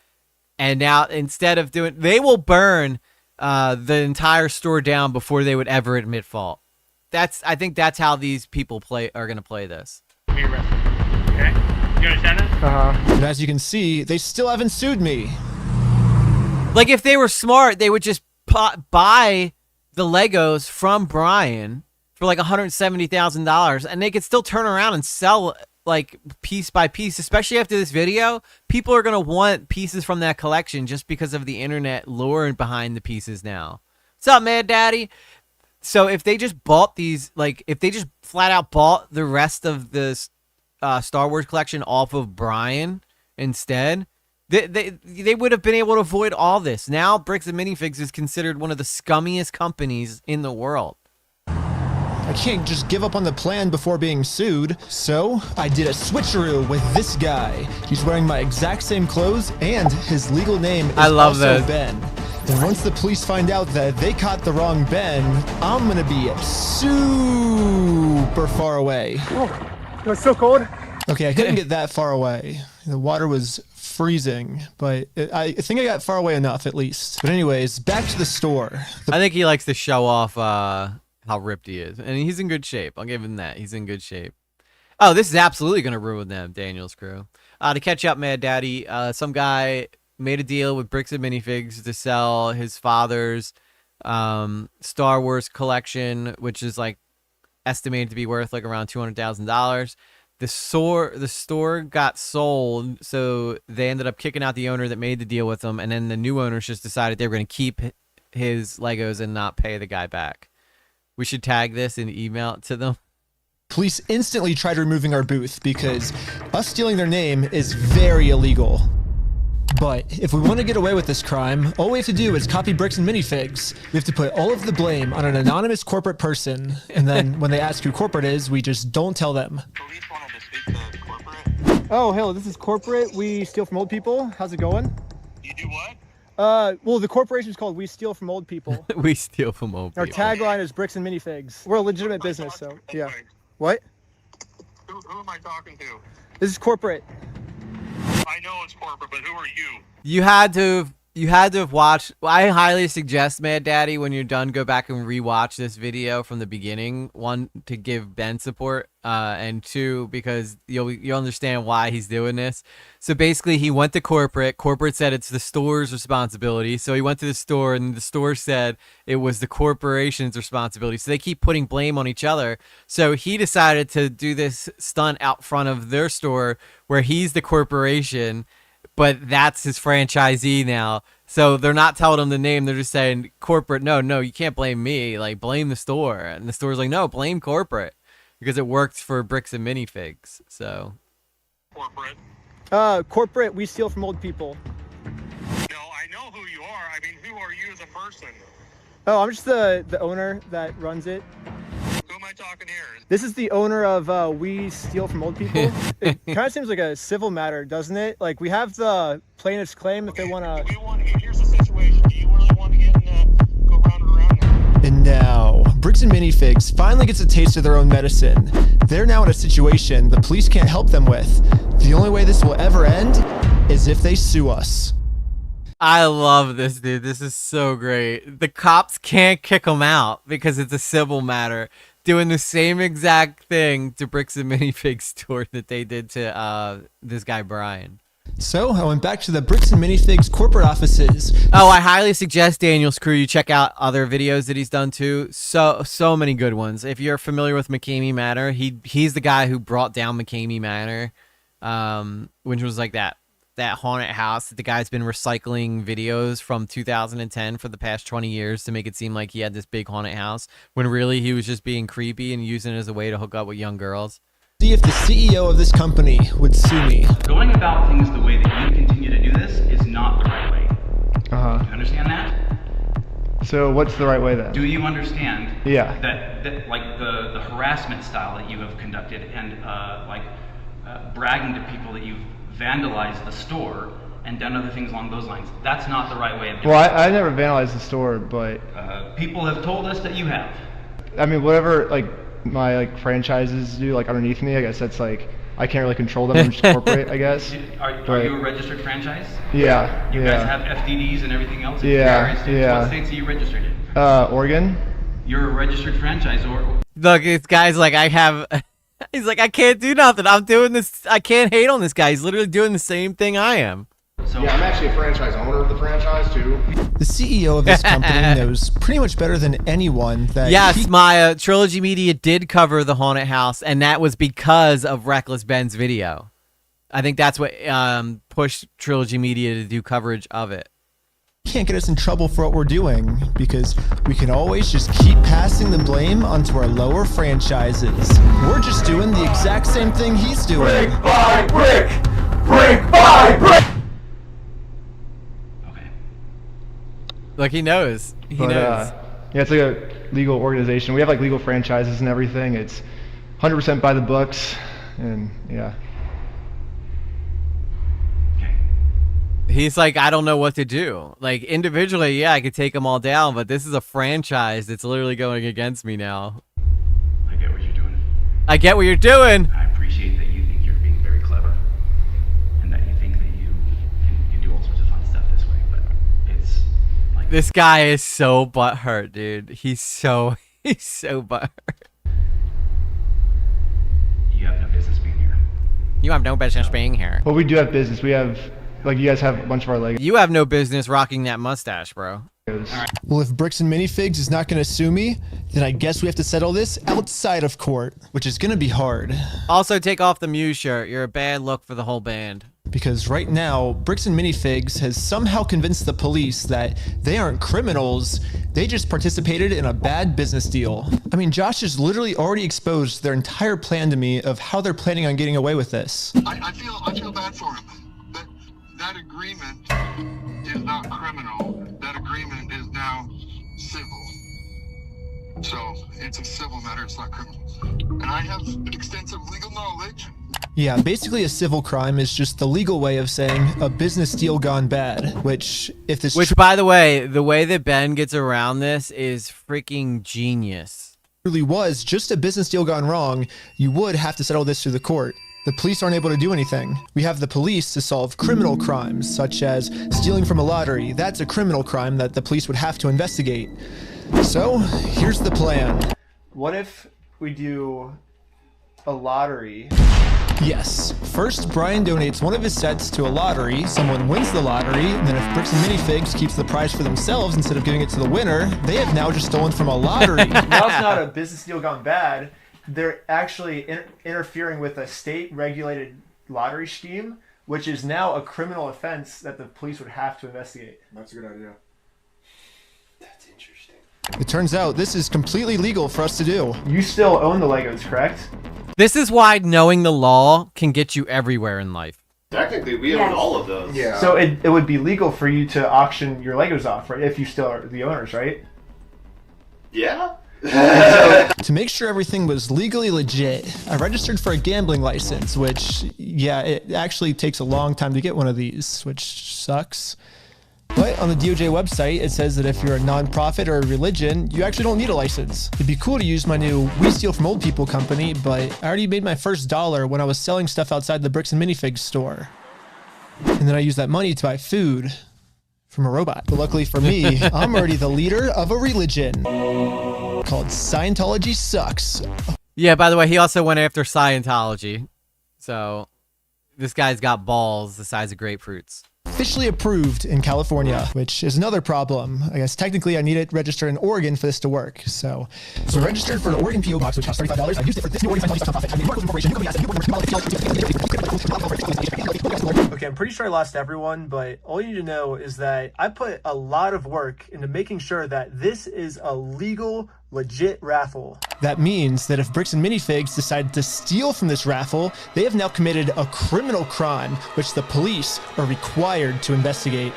And now instead of doing, they will burn the entire store down before they would ever admit fault. I think that's how these people are going to play this. Be arrested. Okay? You understand that? And as you can see, they still haven't sued me. Like if they were smart, they would just buy the Legos from Brian for like $170,000, and they could still turn around and sell like piece by piece. Especially after this video, people are gonna want pieces from that collection just because of the internet lore behind the pieces now. What's up, Mad Daddy? So if they just bought these, like if they just flat out bought the rest of this Star Wars collection off of Brian instead, they would have been able to avoid all this. Now Bricks and Minifigs is considered one of the scummiest companies in the world. I can't just give up on the plan before being sued. So I did a switcheroo with this guy. He's wearing my exact same clothes and his legal name is also Ben. And once the police find out that they caught the wrong Ben, I'm gonna be super far away. Oh, it was so cold. Okay, I couldn't get that far away. The water was freezing, but I think I got far away enough at least. But anyways, back to the store. I think he likes to show off how ripped he is. And he's in good shape. I'll give him that. He's in good shape. Oh, this is absolutely going to ruin them, Daniel's crew. To catch up, Mad Daddy, some guy made a deal with Bricks and Minifigs to sell his father's Star Wars collection, which is like estimated to be worth like around $200,000. The store got sold, so they ended up kicking out the owner that made the deal with them, and then the new owners just decided they were going to keep his Legos and not pay the guy back. We should tag this and email it to them. Police instantly tried removing our booth because us stealing their name is very illegal. But if we want to get away with this crime, all we have to do is copy Bricks and Minifigs. We have to put all of the blame on an anonymous corporate person, and then when they ask who corporate is, we just don't tell them. Oh, hello, this is corporate. We steal from old people. How's it going? You do what? Well, the corporation's called We Steal from Old People. We steal from old Our people. tagline is Bricks and Minifigs. We're a legitimate business, so yeah. What? Who am I talking to? This is corporate. I know it's corporate, but who are you? You had to have watched. I highly suggest, Mad Daddy, when you're done, go back and rewatch this video from the beginning. One, to give Ben support, and two, because you'll understand why he's doing this. So basically, he went to corporate. Corporate said it's the store's responsibility. So he went to the store, and the store said it was the corporation's responsibility. So they keep putting blame on each other. So he decided to do this stunt out front of their store, where he's the corporation, but that's his franchisee now. So they're not telling him the name. They're just saying, corporate, no, you can't blame me. Like, blame the store. And the store's like, no, blame corporate. Because it worked for Bricks and Minifigs. So. Corporate? Corporate, we steal from old people. No, I know who you are. I mean, who are you as a person? Oh, I'm just the owner that runs it. Who am I talking here? This is the owner of We Steal from Old People. It kind of seems like a civil matter, doesn't it? Like, we have the plaintiff's claim if they want to... Here's the situation. Do you really want to get go round and around now? And now, Bricks and Minifigs finally gets a taste of their own medicine. They're now in a situation the police can't help them with. The only way this will ever end is if they sue us. I love this, dude. This is so great. The cops can't kick them out because it's a civil matter. Doing the same exact thing to Bricks and Minifigs store that they did to this guy Brian. So I went back to the Bricks and Minifigs corporate offices. Oh, I highly suggest Daniel's crew you check out other videos that he's done too. So many good ones. If you're familiar with McCamey Manor, he's the guy who brought down McCamey Manor, which was like that haunted house that the guy's been recycling videos from 2010 for the past 20 years to make it seem like he had this big haunted house, when really he was just being creepy and using it as a way to hook up with young girls. See if the CEO of this company would sue me. Going about things the way that you continue to do this is not the right way. Uh-huh. Do you understand that? So what's the right way then? Do you understand Yeah. that like the harassment style that you have conducted and bragging to people that you've vandalized the store and done other things along those lines? That's not the right way of doing Well, it. I never vandalized the store, but... people have told us that you have. I mean, whatever, like, my, franchises do, underneath me, I guess that's, I can't really control them. I'm just corporate, I guess. Are you a registered franchise? Yeah. You guys have FDDs and everything else in Yeah, various states. yeah. What states are you registered in? Oregon. You're a registered franchise, or... Look, this guy's like, he's like, I can't do nothing. I'm doing this. I can't hate on this guy. He's literally doing the same thing I am. Yeah, I'm actually a franchise owner of the franchise, too. The CEO of this company knows pretty much better than anyone that... Yes, Maya, Trilogy Media did cover the haunted house, and that was because of Wreckless Ben's video. I think that's what pushed Trilogy Media to do coverage of it. Can't get us in trouble for what we're doing, because we can always just keep passing the blame onto our lower franchises. We're just doing the exact same thing he's doing. Brick by brick! Brick by brick! Look, he knows. He knows. Yeah, it's like a legal organization. We have like legal franchises and everything. It's 100% by the books, and yeah. He's like, I don't know what to do. Like, individually, yeah, I could take them all down, but this is a franchise that's literally going against me now. I get what you're doing. I get what you're doing. I appreciate that you think you're being very clever, and that you think that you can do all sorts of fun stuff this way, but it's like... This guy is so butthurt, dude. He's so butthurt. You have no business being here. You have no business being here. Well, we do have business. We have, like, you guys have a bunch of our Legos. You have no business rocking that mustache, bro. Well, if Bricks and Minifigs is not going to sue me, then I guess we have to settle this outside of court, which is going to be hard. Also, take off the Mew shirt. You're a bad look for the whole band. Because right now, Bricks and Minifigs has somehow convinced the police that they aren't criminals, they just participated in a bad business deal. I mean, Josh has literally already exposed their entire plan to me of how they're planning on getting away with this. I feel bad for him. That agreement is not criminal. That agreement is now civil. So it's a civil matter, it's not criminal. And I have extensive legal knowledge. Yeah, basically a civil crime is just the legal way of saying a business deal gone bad, which if this... Which, by the way that Ben gets around this is freaking genius. Truly was just a business deal gone wrong, you would have to settle this through the court. The police aren't able to do anything. We have the police to solve criminal crimes, such as stealing from a lottery. That's a criminal crime that the police would have to investigate. So, here's the plan. What if we do a lottery? Yes. First, Brian donates one of his sets to a lottery, someone wins the lottery, and then if Bricks and Minifigs keeps the prize for themselves instead of giving it to the winner, they have now just stolen from a lottery. Now it's not a business deal gone bad. They're actually interfering with a state-regulated lottery scheme, which is now a criminal offense that the police would have to investigate. That's a good idea. That's interesting. It turns out this is completely legal for us to do. You still own the Legos, correct? This is why knowing the law can get you everywhere in life. Technically, we own all of those. Yeah. So it would be legal for you to auction your Legos off, right? If you still are the owners, right? Yeah. To make sure everything was legally legit, I registered for a gambling license, which, yeah, it actually takes a long time to get one of these, which sucks. But on the DOJ website, it says that if you're a nonprofit or a religion, you actually don't need a license. It'd be cool to use my new We Steal From Old People company, but I already made my first $1 when I was selling stuff outside the Bricks and Minifigs store. And then I used that money to buy food from a robot. But luckily for me, I'm already the leader of a religion called Scientology Sucks. Yeah, by the way, he also went after Scientology. So this guy's got balls the size of grapefruits. Officially approved in California, which is another problem. I guess technically I need it registered in Oregon for this to work. So registered for an Oregon PO box, which costs $35. I used it for this new Oregon Scientology nonprofit. I made Marcos Corporation. Okay, I'm pretty sure I lost everyone, but all you need to know is that I put a lot of work into making sure that this is a legal, legit raffle. That means that if Bricks and Minifigs decide to steal from this raffle, they have now committed a criminal crime, which the police are required to investigate.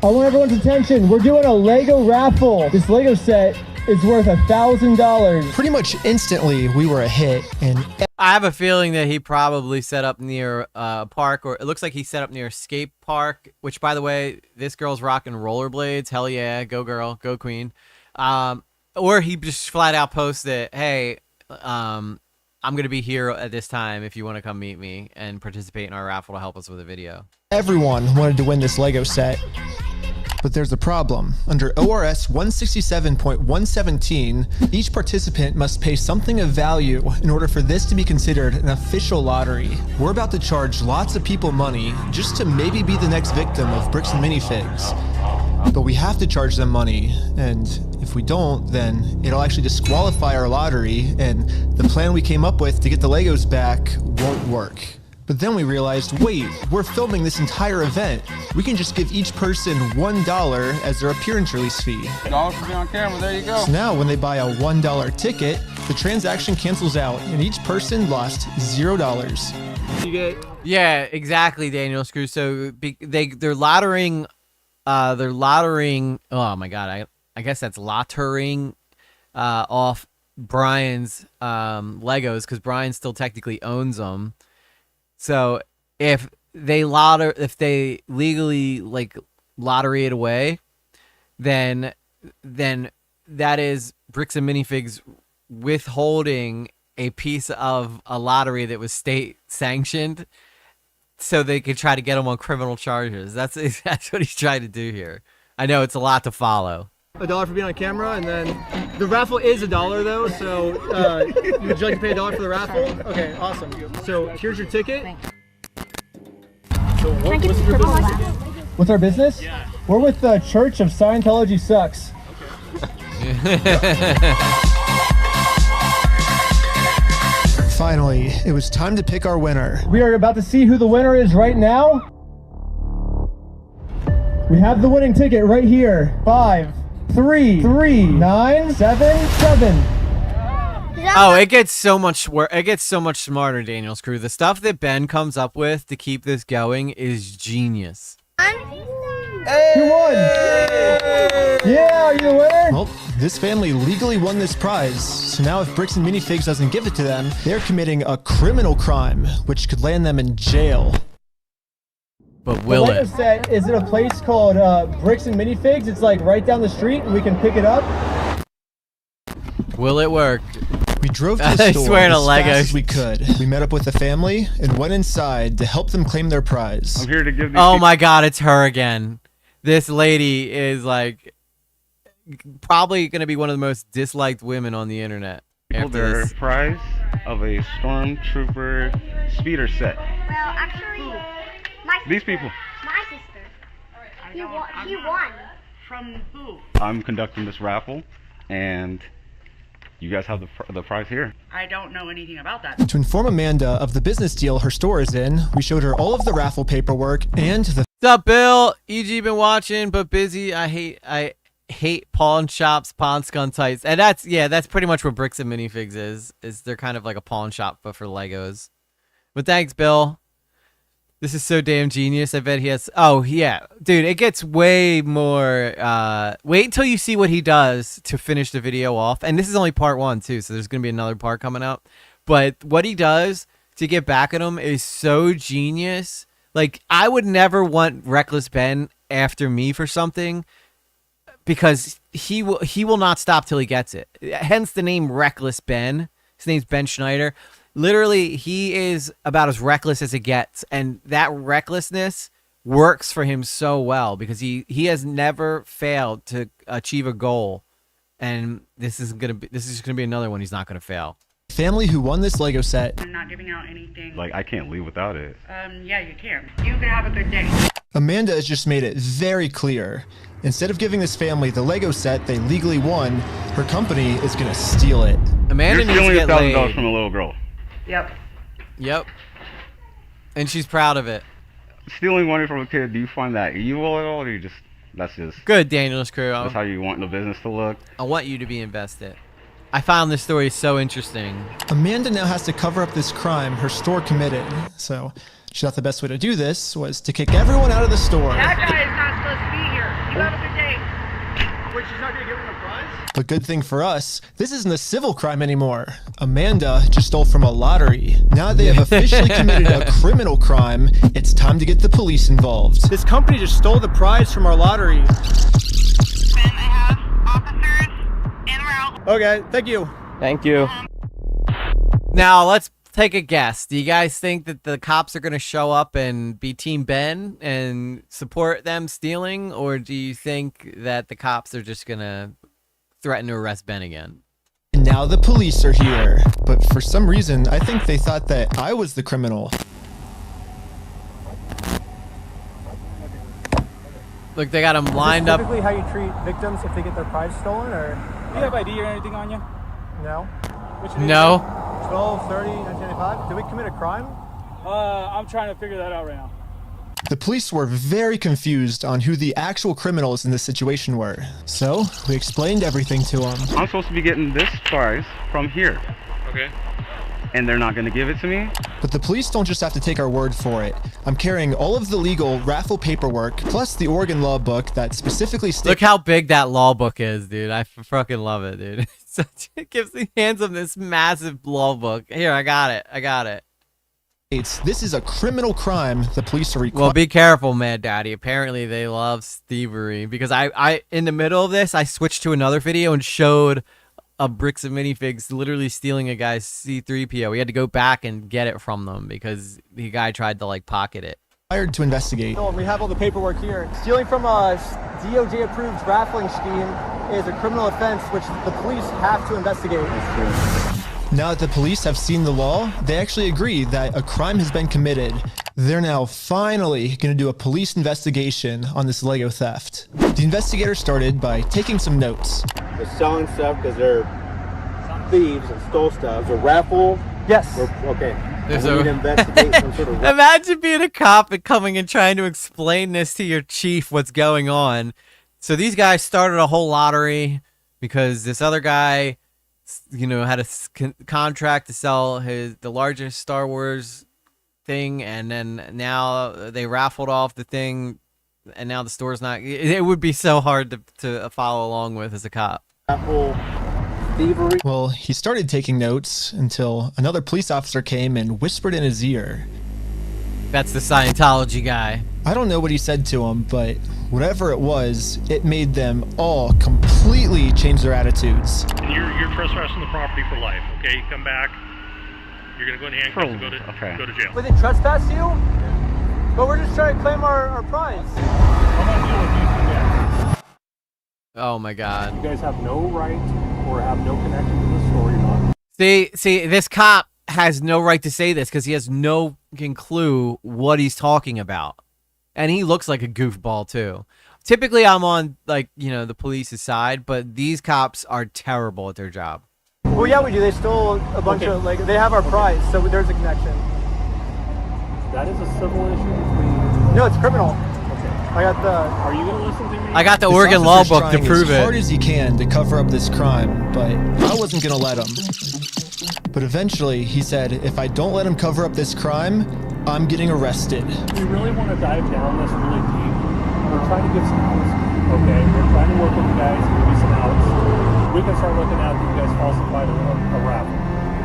I want everyone's attention. We're doing a Lego raffle. This Lego set is worth $1,000. Pretty much instantly, we were a hit. And I have a feeling that he probably set up near a park, or it looks like he set up near a skate park, which, by the way, this girl's rocking rollerblades. Hell yeah. Go girl. Go queen. Or he just flat out posted, hey, I'm going to be here at this time if you want to come meet me and participate in our raffle to help us with a video. Everyone wanted to win this Lego set. But there's a problem. Under ORS 167.117, each participant must pay something of value in order for this to be considered an official lottery. We're about to charge lots of people money just to maybe be the next victim of Bricks and Minifigs. But we have to charge them money, and if we don't, then it'll actually disqualify our lottery, and the plan we came up with to get the Legos back won't work. But then we realized, wait, we're filming this entire event. We can just give each person $1 as their appearance release fee. $1 for being on camera, there you go. So now when they buy a $1 ticket, the transaction cancels out and each person lost $0. You get yeah, exactly, Daniel Screw. So they're lottering. Oh my god, I guess that's lottering off Brian's Legos because Brian still technically owns them. So if they legally like lottery it away, then that is Bricks and Minifigs withholding a piece of a lottery that was state sanctioned, so they could try to get him on criminal charges. That's what he's trying to do here. I know it's a lot to follow. $1 for being on camera, and then the raffle is $1 though. So would you like to pay $1 for the raffle? Okay, awesome. So here's your ticket. So what's your business? What's our business? Yeah. We're with the Church of Scientology Sucks. Finally, it was time to pick our winner. We are about to see who the winner is right now. We have the winning ticket right here. 5, 3, 3, 9, 7, 7. Oh, it gets so much smarter, Daniel's crew. The stuff that Ben comes up with to keep this going is genius. Who won? Yeah, are you the winner? Well, this family legally won this prize. So now if Bricks and Minifigs doesn't give it to them, they're committing a criminal crime, which could land them in jail. But will it? Set is at a place called Bricks and Minifigs. It's like right down the street, and we can pick it up. Will it work? We drove to the store as fast as we could. We met up with the family and went inside to help them claim their prize. I'm here to give these Oh my god, it's her again. This lady is like probably going to be one of the most disliked women on the internet. people their prize of a stormtrooper speeder set. Well, actually, These people. my sister. He won. From who? I'm conducting this raffle, and you guys have the prize here. I don't know anything about that. To inform Amanda of the business deal her store is in, we showed her all of the raffle paperwork and the... What's up, Bill? EG been watching, but busy. I hate pawn shops, pawn scun tights. And that's pretty much what Bricks and Minifigs is they're kind of like a pawn shop, but for Legos. But thanks, Bill. This is so damn genius. I bet he has... Oh, yeah. Dude, it gets way more... Wait until you see what he does to finish the video off. And this is only part 1, too, so there's going to be another part coming out. But what he does to get back at him is so genius. Like, I would never want Wreckless Ben after me for something, because he will not stop till he gets it. Hence the name Wreckless Ben. His name's Ben Schneider. Literally, he is about as reckless as it gets, and that recklessness works for him so well because he has never failed to achieve a goal, and this is just gonna be another one he's not gonna fail. Family who won this Lego set. I'm not giving out anything. Like, I can't leave without it. Yeah, you can. You can have a good day. Amanda has just made it very clear. Instead of giving this family the Lego set they legally won, her company is gonna steal it. Amanda You're needs to stealing get $1,000 laid. from a little girl. Yep. And she's proud of it. Stealing money from a kid, do you find that evil at all, or that's just good, Daniel's crew? That's how you want the business to look? I want you to be invested. I found this story so interesting. Amanda now has to cover up this crime her store committed. So she thought the best way to do this was to kick everyone out of the store. That guy is not supposed to be here. You have a good day. Wait, she's not gonna give him a prize? But good thing for us, this isn't a civil crime anymore. Amanda just stole from a lottery. Now they have officially committed a criminal crime. It's time to get the police involved. This company just stole the prize from our lottery. Okay, thank you. Thank you. Now, let's take a guess. Do you guys think that the cops are going to show up and be Team Ben and support them stealing? Or do you think that the cops are just going to threaten to arrest Ben again? And now the police are here. But for some reason, I think they thought that I was the criminal. Look, they got him lined up. Typically how you treat victims if they get their prize stolen, or? Do you have ID or anything on you? No. No. 12, 30, 1995. Did we commit a crime? I'm trying to figure that out right now. The police were very confused on who the actual criminals in this situation were. So, we explained everything to them. I'm supposed to be getting this prize from here. Okay. And they're not going to give it to me? But the police don't just have to take our word for it. I'm carrying all of the legal raffle paperwork, plus the Oregon law book that specifically states— Look how big that law book is, dude. I fucking love it, dude. It gives the hands of this massive law book. Here, I got it. This is a criminal crime the police are required— Well, be careful, Mad Daddy. Apparently, they love thievery. Because I in the middle of this, I switched to another video and showed a Bricks and Minifigs literally stealing a guy's C3PO. We had to go back and get it from them because the guy tried to, like, pocket it. to investigate. We have all the paperwork here. Stealing from a DOJ-approved raffling scheme is a criminal offense which the police have to investigate. Now that the police have seen the law, they actually agree that a crime has been committed. They're now finally going to do a police investigation on this Lego theft. The investigators started by taking some notes. They're selling stuff because they're thieves and stole stuff. It's a raffle. Yes. Okay. There's We need to investigate some sort of Imagine being a cop and coming and trying to explain this to your chief, what's going on. So these guys started a whole lottery because this other guy, you know, had a contract to sell the largest Star Wars thing, and then now they raffled off the thing, and now the store's not. It would be so hard to follow along with as a cop. Thievery. Well, he started taking notes until another police officer came and whispered in his ear. That's the Scientology guy. I don't know what he said to him, but whatever it was, it made them all completely change their attitudes. And you're trespassing the property for life, okay? You come back, you're gonna go in handcuffs and go to jail. But they trespass you? But we're just trying to claim our prize. I'm gonna deal with you today. Oh my God. You guys have no right or have no connection to the store. You're not. See, this cop has no right to say this because he has no clue what he's talking about. And he looks like a goofball too. Typically I'm on, like, you know, the police's side, but these cops are terrible at their job. Well, yeah, we do. They stole a bunch of, like, they have our prize, so there's a connection. That is a civil issue between... No, it's criminal. I got the... Are you going to listen to me? I got the Oregon law book to prove as hard it. as he can to cover up this crime, but I wasn't going to let him. But eventually, he said, if I don't let him cover up this crime, I'm getting arrested. We really want to dive down this really deep. We're trying to get some outs, okay? We're trying to work with you guys to give you some outs. We can start looking at that you guys falsified a raffle.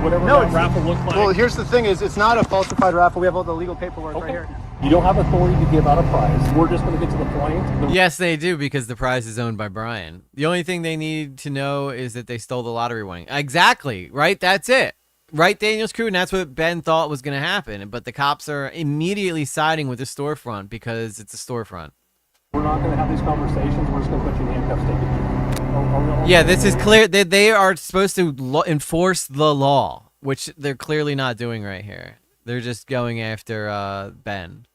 Whatever that raffle looked like. Well, here's the thing is, it's not a falsified raffle. We have all the legal paperwork right here. You don't have authority to give out a prize. We're just going to get to the point. Yes, they do, because the prize is owned by Brian. The only thing they need to know is that they stole the lottery winning. Exactly, right? That's it. Right, Daniel's crew, and that's what Ben thought was going to happen. But the cops are immediately siding with the storefront because it's a storefront. We're not going to have these conversations. We're just going to put you in handcuffs, take it. Yeah, this is clear. They are supposed to enforce the law, which they're clearly not doing right here. They're just going after Ben.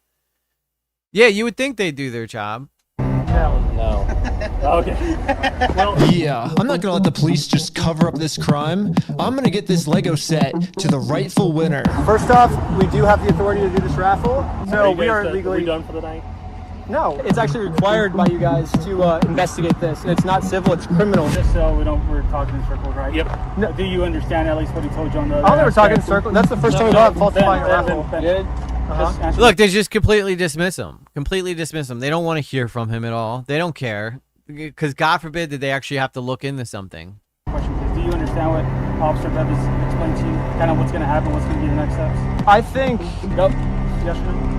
Yeah, you would think they'd do their job. No. Okay. Well, yeah, I'm not going to let the police just cover up this crime. I'm going to get this Lego set to the rightful winner. First off, we do have the authority to do this raffle, so we are legally... Are we done for the night? No, it's actually required by you guys to investigate this. And it's not civil, it's criminal. Just so we're talking in circles, right? Yep. No. Do you understand at least what he told you on the... I don't think we're talking in circles. That's the first time we've had falsifying a raffle. Good. Look, they just completely dismiss him. Completely dismiss him. They don't want to hear from him at all. They don't care. Because God forbid that they actually have to look into something. Question, do you understand what Officer Bev has explained to you? Kind of what's going to happen, what's going to be the next steps? I think... Nope. Yes or no?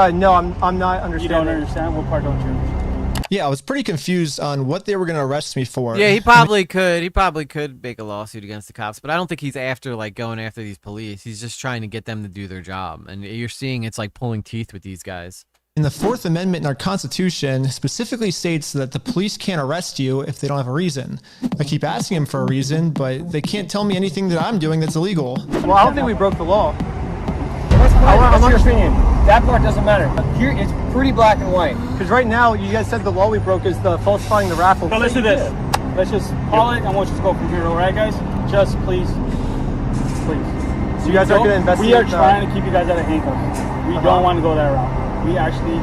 No, I'm not understanding. You don't understand? What part don't you understand? Yeah, I was pretty confused on what they were going to arrest me for. Yeah, he probably could. He probably could make a lawsuit against the cops, but I don't think he's after, like, going after these police. He's just trying to get them to do their job. And you're seeing it's like pulling teeth with these guys. And the Fourth Amendment in our Constitution specifically states that the police can't arrest you if they don't have a reason. I keep asking them for a reason, but they can't tell me anything that I'm doing that's illegal. Well, I don't think we broke the law. What's your opinion? That part doesn't matter. Here, it's pretty black and white. Because right now, you guys said the law we broke is the falsifying the raffle. So listen to this. Let's just call it, and we'll just go from here, all right, guys? Just please. So you guys are going to investigate... We are trying to keep you guys out of handcuffs. We don't want to go that route. We actually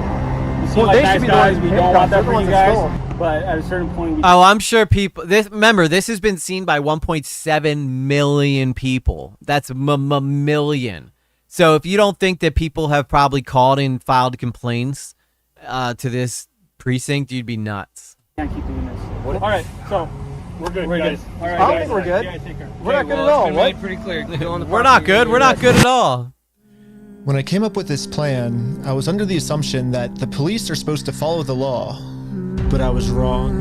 seem like nice guys. We don't want that for you guys. But at a certain point, we Oh, I'm sure people. Remember, this has been seen by 1.7 million people. That's million. So if you don't think that people have probably called and filed complaints to this precinct, you'd be nuts. can't keep doing this. All right, so we're good, guys. All right, I don't think we're good. Yeah, take care. We're not good at all. What? Pretty clear. We're not good. We're not good at all. When I came up with this plan, I was under the assumption that the police are supposed to follow the law, but I was wrong.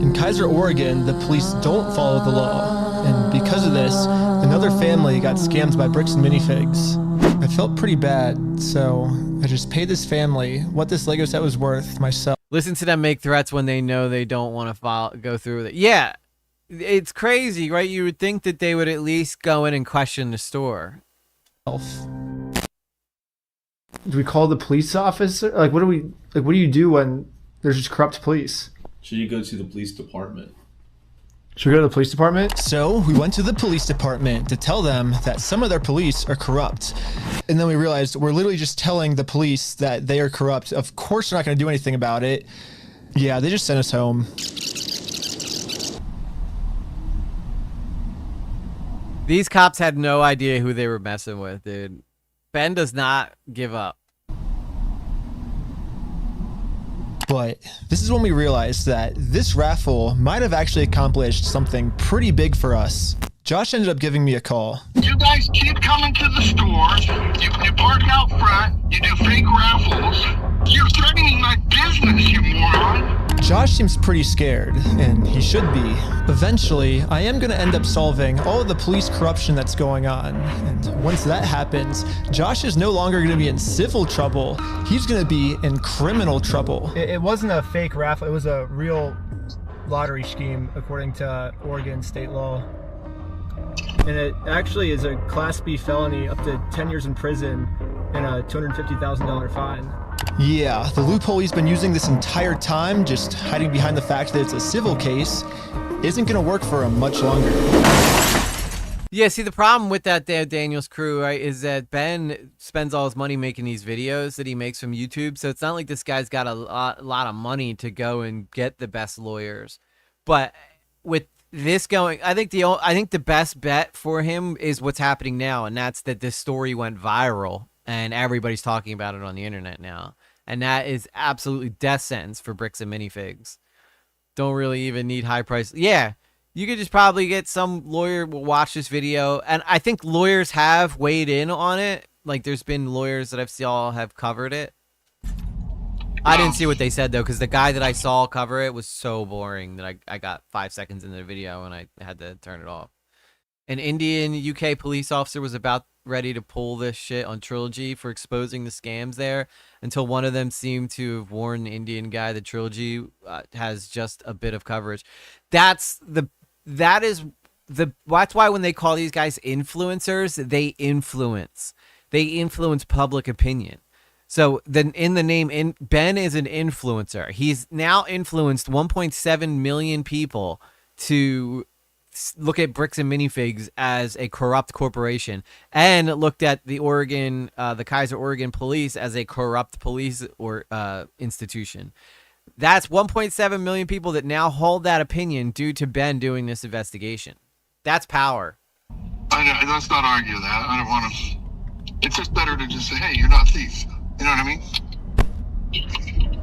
In Kaiser, Oregon, the police don't follow the law, and because of this, another family got scammed by Bricks and Minifigs. I felt pretty bad, so I just paid this family what this Lego set was worth myself. Listen to them make threats when they know they don't want to go through with it. Yeah, it's crazy, right? You would think that they would at least go in and question the store. Do we call the police officer? Like, what do you do when there's just corrupt police? Should you go to the police department? Should we go to the police department? So we went to the police department to tell them that some of their police are corrupt. And then we realized we're literally just telling the police that they are corrupt. Of course they're not going to do anything about it. Yeah, they just sent us home. These cops had no idea who they were messing with, dude. Ben does not give up. But this is when we realized that this raffle might have actually accomplished something pretty big for us. Josh ended up giving me a call. You guys keep coming to the stores. You park out front. You do fake raffles. You're threatening my business, you moron. Josh seems pretty scared, and he should be. Eventually, I am going to end up solving all of the police corruption that's going on. And once that happens, Josh is no longer going to be in civil trouble. He's going to be in criminal trouble. It wasn't a fake raffle. It was a real lottery scheme, according to Oregon state law. And it actually is a Class B felony, up to 10 years in prison and a $250,000 fine. Yeah, the loophole he's been using this entire time, just hiding behind the fact that it's a civil case, isn't going to work for him much longer. Yeah, see, the problem with that Daniel's crew, right, is that Ben spends all his money making these videos that he makes from YouTube, so it's not like this guy's got a lot of money to go and get the best lawyers. But with this going, I think the best bet for him is what's happening now, and that's that this story went viral. And everybody's talking about it on the internet now. And that is absolutely death sentence for Bricks and Minifigs. Don't really even need high price. Yeah, you could just probably get some lawyer will watch this video. And I think lawyers have weighed in on it. Like, there's been lawyers that I've seen all have covered it. I didn't see what they said, though, because the guy that I saw cover it was so boring that I got 5 seconds into the video and I had to turn it off. An Indian UK police officer was about ready to pull this shit on Trilogy for exposing the scams there until one of them seemed to have warned the Indian guy that Trilogy has just a bit of coverage. That's why when they call these guys influencers, they influence public opinion. So then in the name, Ben is an influencer. He's now influenced 1.7 million people to look at Bricks and Minifigs as a corrupt corporation, and looked at the Kaiser, Oregon police as a corrupt police or institution. That's 1.7 million people that now hold that opinion due to Ben doing this investigation. That's power. Let's not argue that. I don't want to. It's just better to just say, hey, you're not a thief. You know what I mean?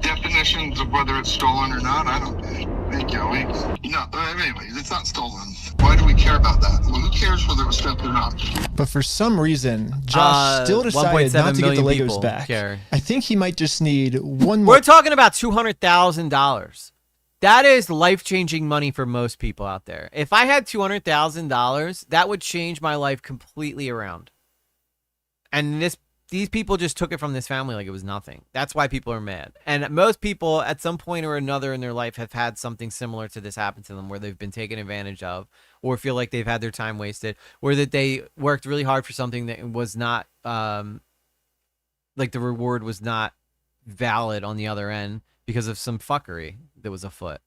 Definitions of whether it's stolen or not, I don't think, Joey. No, anyway, it's not stolen. Why do we care about that? Well, who cares whether it was stolen or not? But for some reason, Josh still decided not to get the Legos back. Care. I think he might just need one more. We're talking about $200,000. That is life-changing money for most people out there. If I had $200,000, that would change my life completely around. And these people just took it from this family like it was nothing. That's why people are mad. And most people at some point or another in their life have had something similar to this happen to them, where they've been taken advantage of, or feel like they've had their time wasted, or that they worked really hard for something that was not, like the reward was not valid on the other end because of some fuckery that was afoot.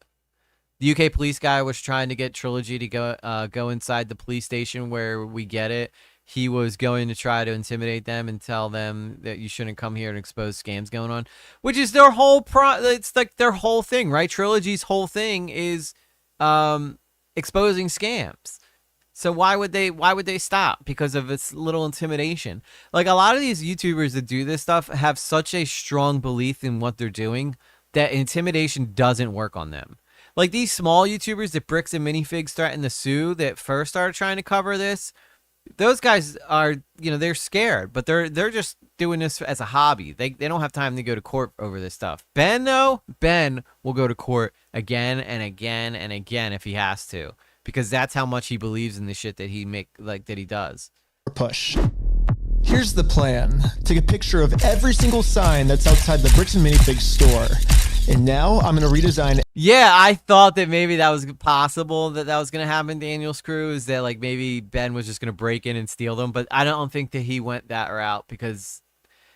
The UK police guy was trying to get Trilogy to go inside the police station where we get it. he was going to try to intimidate them and tell them that you shouldn't come here and expose scams going on, which is their whole it's like their whole thing, right? Trilogy's whole thing is exposing scams. So why would they stop? Because of its little intimidation. Like, a lot of these YouTubers that do this stuff have such a strong belief in what they're doing that intimidation doesn't work on them. Like, these small YouTubers that Bricks and Minifigs threatened to sue that first started trying to cover this, those guys are, you know, they're scared, but they're just doing this as a hobby. They don't have time to go to court over this stuff. Ben, though, Ben will go to court again and again and again if he has to, because that's how much he believes in the shit that that he does. Push. Here's the plan. Take a picture of every single sign that's outside the Bricks and Minifigs store. And now I'm going to redesign it. Yeah, I thought that maybe that was possible, that was going to happen, Daniel's crew, is that like maybe Ben was just going to break in and steal them. But I don't think that he went that route, because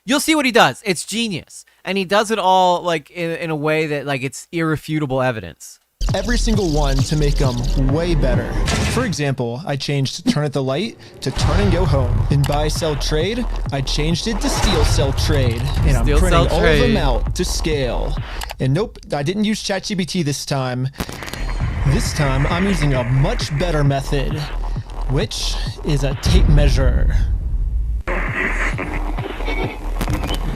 you'll see what he does. It's genius. And he does it all like in a way that like it's irrefutable evidence. Every single one to make them way better. For example, I changed turn at the light to turn and go home. In buy, sell, trade, I changed it to steal, sell, trade. And I'm printing all of them out to scale. And nope, I didn't use ChatGPT this time. This time, I'm using a much better method, which is a tape measure.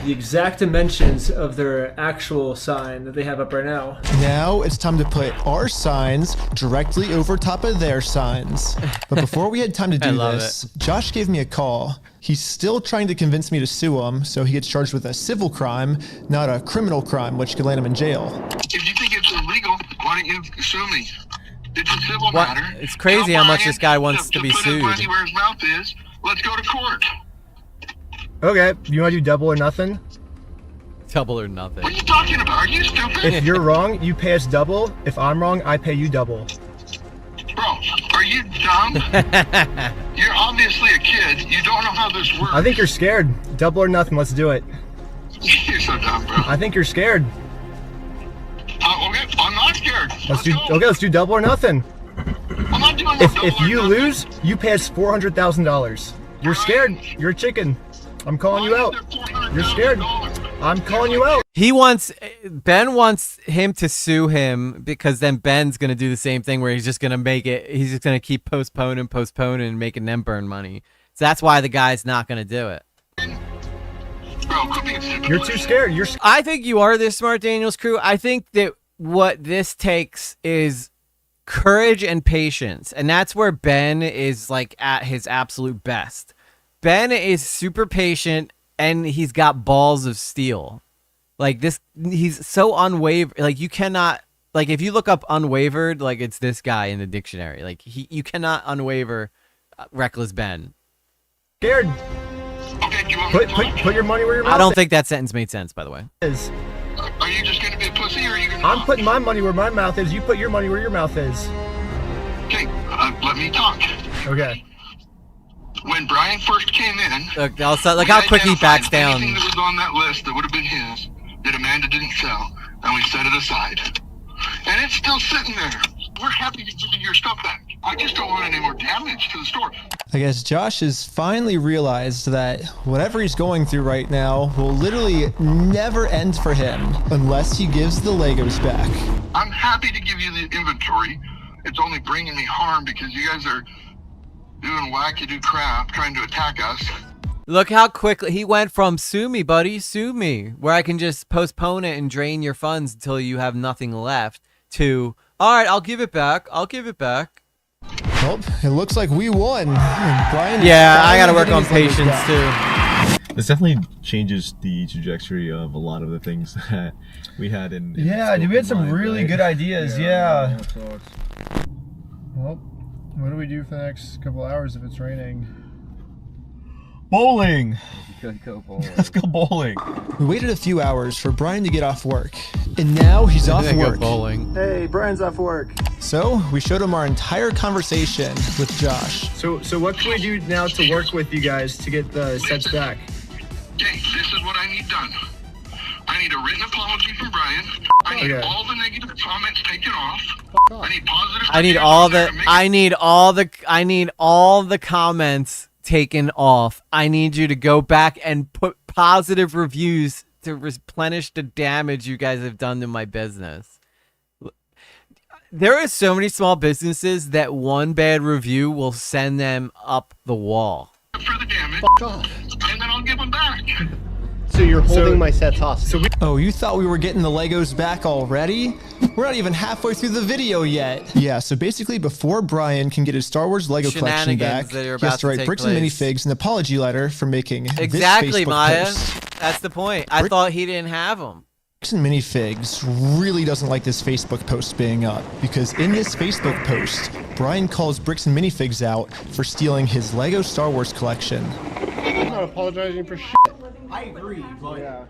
The exact dimensions of their actual sign that they have up right now. Now it's time to put our signs directly over top of their signs. But before we had time to do this, Josh gave me a call. He's still trying to convince me to sue him, so he gets charged with a civil crime, not a criminal crime, which could land him in jail. If you think it's illegal, why don't you sue me? It's a civil matter. It's crazy how much this guy wants to be sued. Put his money where his mouth is. Let's go to court. Okay, you want to do double or nothing? Double or nothing. What are you talking about? Are you stupid? If you're wrong, you pay us double. If I'm wrong, I pay you double. Bro, are you dumb? You're obviously a kid. You don't know how this works. I think you're scared. Double or nothing, let's do it. You're so dumb, bro. I think you're scared. Okay, I'm not scared. Let's do double or nothing. I'm not doing If you lose, you pay us $400,000. You're scared. You're a chicken. I'm calling you out. You're scared. I'm calling you out. Ben wants him to sue him, because then Ben's going to do the same thing where he's just going to keep postponing and making them burn money. So that's why the guy's not going to do it. You're too scared. I think you are this smart, Daniel's crew. I think that what this takes is courage and patience. And that's where Ben is like at his absolute best. Ben is super patient, and he's got balls of steel. Like this, he's so unwavered. Like you cannot, like if you look up unwavered, like it's this guy in the dictionary. Like you cannot unwaver Wreckless Ben. Scared. Put your money where your mouth is. I don't think that sentence made sense, by the way. Are you just going to be a pussy, or are you going to... I'm putting my money where my mouth is. You put your money where your mouth is. Okay, let me talk. Okay. When Brian first came in... Look how quick he backs down. Anything that was on that list that would have been his, that Amanda didn't sell, and we set it aside. And it's still sitting there. We're happy to give you your stuff back. I just don't want any more damage to the store. I guess Josh has finally realized that whatever he's going through right now will literally never end for him unless he gives the Legos back. I'm happy to give you the inventory. It's only bringing me harm because you guys are doing wackadoo crap trying to attack us. Look how quickly he went from sue me, buddy, sue me, where I can just postpone it and drain your funds until you have nothing left, to, all right, I'll give it back. I'll give it back. Well, it looks like we won. Brian, yeah, I got to work on patience too. This definitely changes the trajectory of a lot of the things that we had in yeah, dude, we had some really good ideas. Yeah. Well, what do we do for the next couple hours if it's raining? Bowling! Go bowling. Let's go bowling. We waited a few hours for Brian to get off work, and now he's off work. Bowling. Hey, Brian's off work. So we showed him our entire conversation with Josh. So what can we do now to work with you guys to get the sets back? Okay, this is what I need done. I need a written apology from Brian. I need all the negative comments taken off. I need positive. I need all the comments taken off. I need you to go back and put positive reviews to replenish the damage you guys have done to my business. There are so many small businesses that one bad review will send them up the wall. Fuck off. And then I'll give them back. So you're holding my sets hostage. Oh, you thought we were getting the Legos back already? We're not even halfway through the video yet. Yeah, so basically before Brian can get his Star Wars Lego collection back, he has to write Bricks and Minifigs an apology letter for making Exactly, this Facebook Maya. post. That's the point. I thought he didn't have them. Bricks and Minifigs really doesn't like this Facebook post being up, because in this Facebook post, Brian calls Bricks and Minifigs out for stealing his Lego Star Wars collection. I'm not apologizing for shit. I agree, but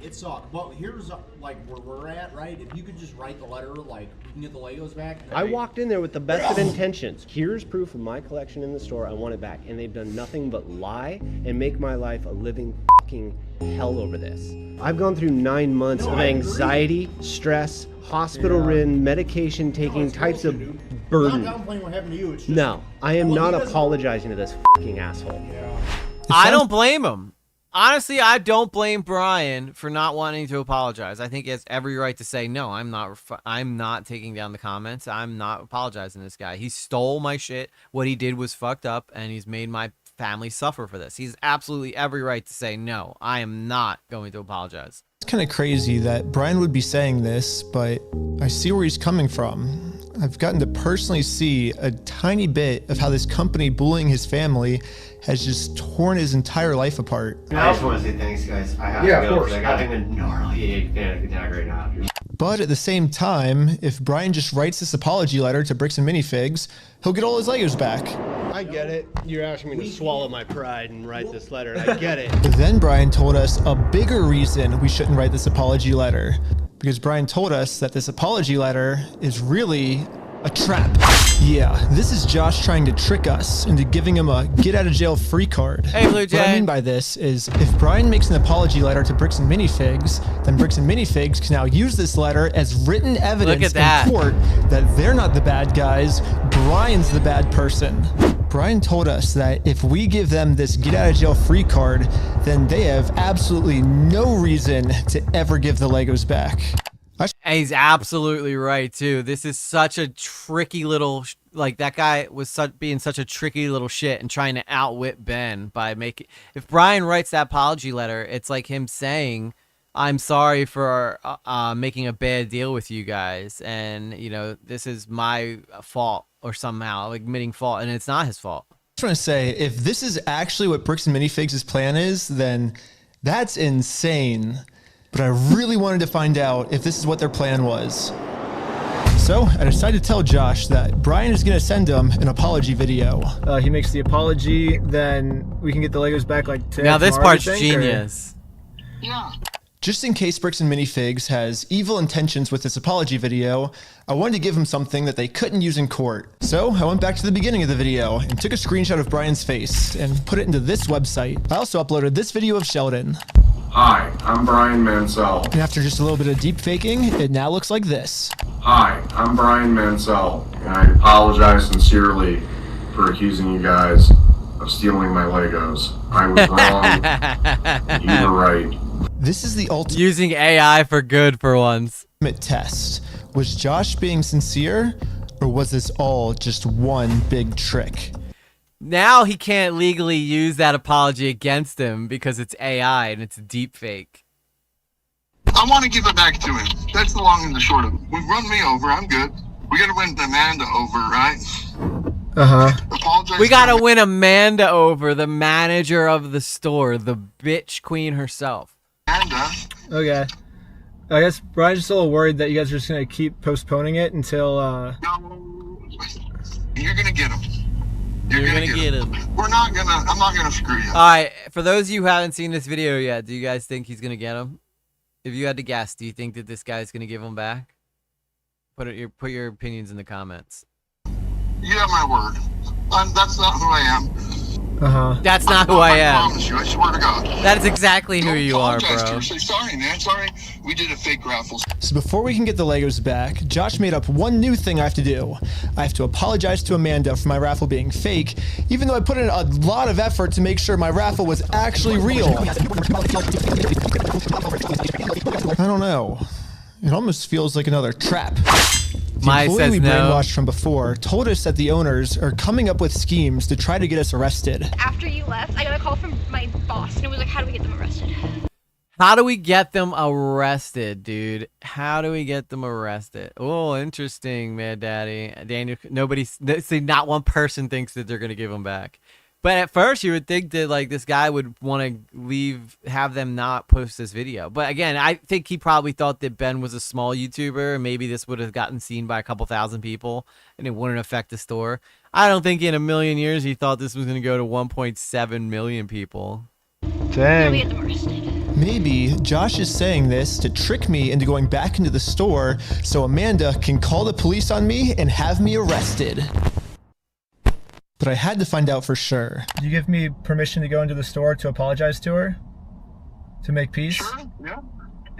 it sucks. But here's like where we're at, right? If you could just write the letter, like we can get the Legos back. I walked in there with the best of intentions. Here's proof of my collection in the store. I want it back, and they've done nothing but lie and make my life a living fucking hell over this. I've gone through 9 months of anxiety, stress, hospital-ridden, medication-taking types of burden. Not downplaying what happened to you. It's just, No, I am not apologizing to this fucking asshole. I don't blame him. Honestly, I don't blame Brian for not wanting to apologize. I think he has every right to say, no, I'm not taking down the comments. I'm not apologizing to this guy. He stole my shit. What he did was fucked up, and he's made my family suffer for this. He's absolutely every right to say, no, I am not going to apologize. It's kind of crazy that Brian would be saying this, but I see where he's coming from. I've gotten to personally see a tiny bit of how this company bullying his family has just torn his entire life apart. I just want to say thanks, guys. I have to go because I'm having a gnarly panic attack right now. But at the same time, if Brian just writes this apology letter to Bricks and Minifigs, he'll get all his Legos back. I get it. You're asking me to swallow my pride and write this letter, and I get it. But then Brian told us a bigger reason we shouldn't write this apology letter. Because Brian told us that this apology letter is really a trap. Yeah, this is Josh trying to trick us into giving him a get-out-of-jail-free card. Hey, Blue Jay. What I mean by this is, if Brian makes an apology letter to Bricks and Minifigs, then Bricks and Minifigs can now use this letter as written evidence in court that they're not the bad guys, Brian's the bad person. Brian told us that if we give them this get-out-of-jail-free card, then they have absolutely no reason to ever give the Legos back. And he's absolutely right, too. This is such a tricky little... Like, that guy was being such a tricky little shit and trying to outwit Ben by making... If Brian writes that apology letter, it's like him saying, I'm sorry for making a bad deal with you guys. And, you know, this is my fault or somehow admitting fault. And it's not his fault. I just want to say, if this is actually what Bricks and Minifigs' plan is, then that's insane. But I really wanted to find out if this is what their plan was. So I decided to tell Josh that Brian is going to send him an apology video. He makes the apology, then we can get the Legos back like today. Now this part's genius. Yeah. Just in case Bricks and Minifigs has evil intentions with this apology video, I wanted to give him something that they couldn't use in court. So I went back to the beginning of the video and took a screenshot of Brian's face and put it into this website. I also uploaded this video of Sheldon. Hi, I'm Brian Mansell. And after just a little bit of deep faking, it now looks like this. Hi, I'm Brian Mansell, and I apologize sincerely for accusing you guys of stealing my Legos. I was wrong. You were right. This is the ultimate using AI for good for once. Test. Was Josh being sincere, or was this all just one big trick? Now he can't legally use that apology against him because it's AI and it's deep fake. I want to give it back to him. That's the long and the short of it. We've run me over. I'm good. We got to win Amanda over, right? Apologize. We got to win Amanda over, the manager of the store, the bitch queen herself. Amanda. Okay. I guess Brian's just a little worried that you guys are just going to keep postponing it until... You're going to get him. You're gonna get him. I'm not gonna screw you. Alright, for those of you who haven't seen this video yet, do you guys think he's gonna get him? If you had to guess, do you think that this guy's gonna give him back? Put your opinions in the comments. You have my word. That's not who I am. That's not who I am. I promise you, I swear to God. That is exactly who you are, Apologize to bro. her. Say sorry, man. Sorry. We did a fake raffle. So before we can get the Legos back, Josh made up one new thing I have to do. I have to apologize to Amanda for my raffle being fake, even though I put in a lot of effort to make sure my raffle was actually real. I don't know. It almost feels like another trap. The employee we brainwashed from before told us that the owners are coming up with schemes to try to get us arrested. After you left, I got a call from my boss, and it was like, how do we get them arrested? How do we get them arrested, dude? How do we get them arrested? Oh, interesting, Mad Daddy. Daniel, see, not one person thinks that they're going to give them back. But at first, you would think that like this guy would want to have them not post this video. But again, I think he probably thought that Ben was a small YouTuber, and maybe this would have gotten seen by a couple thousand people, and it wouldn't affect the store. I don't think in a million years he thought this was going to go to 1.7 million people. Dang. Maybe Josh is saying this to trick me into going back into the store so Amanda can call the police on me and have me arrested. But I had to find out for sure. Do you give me permission to go into the store to apologize to her? To make peace? Sure, yeah.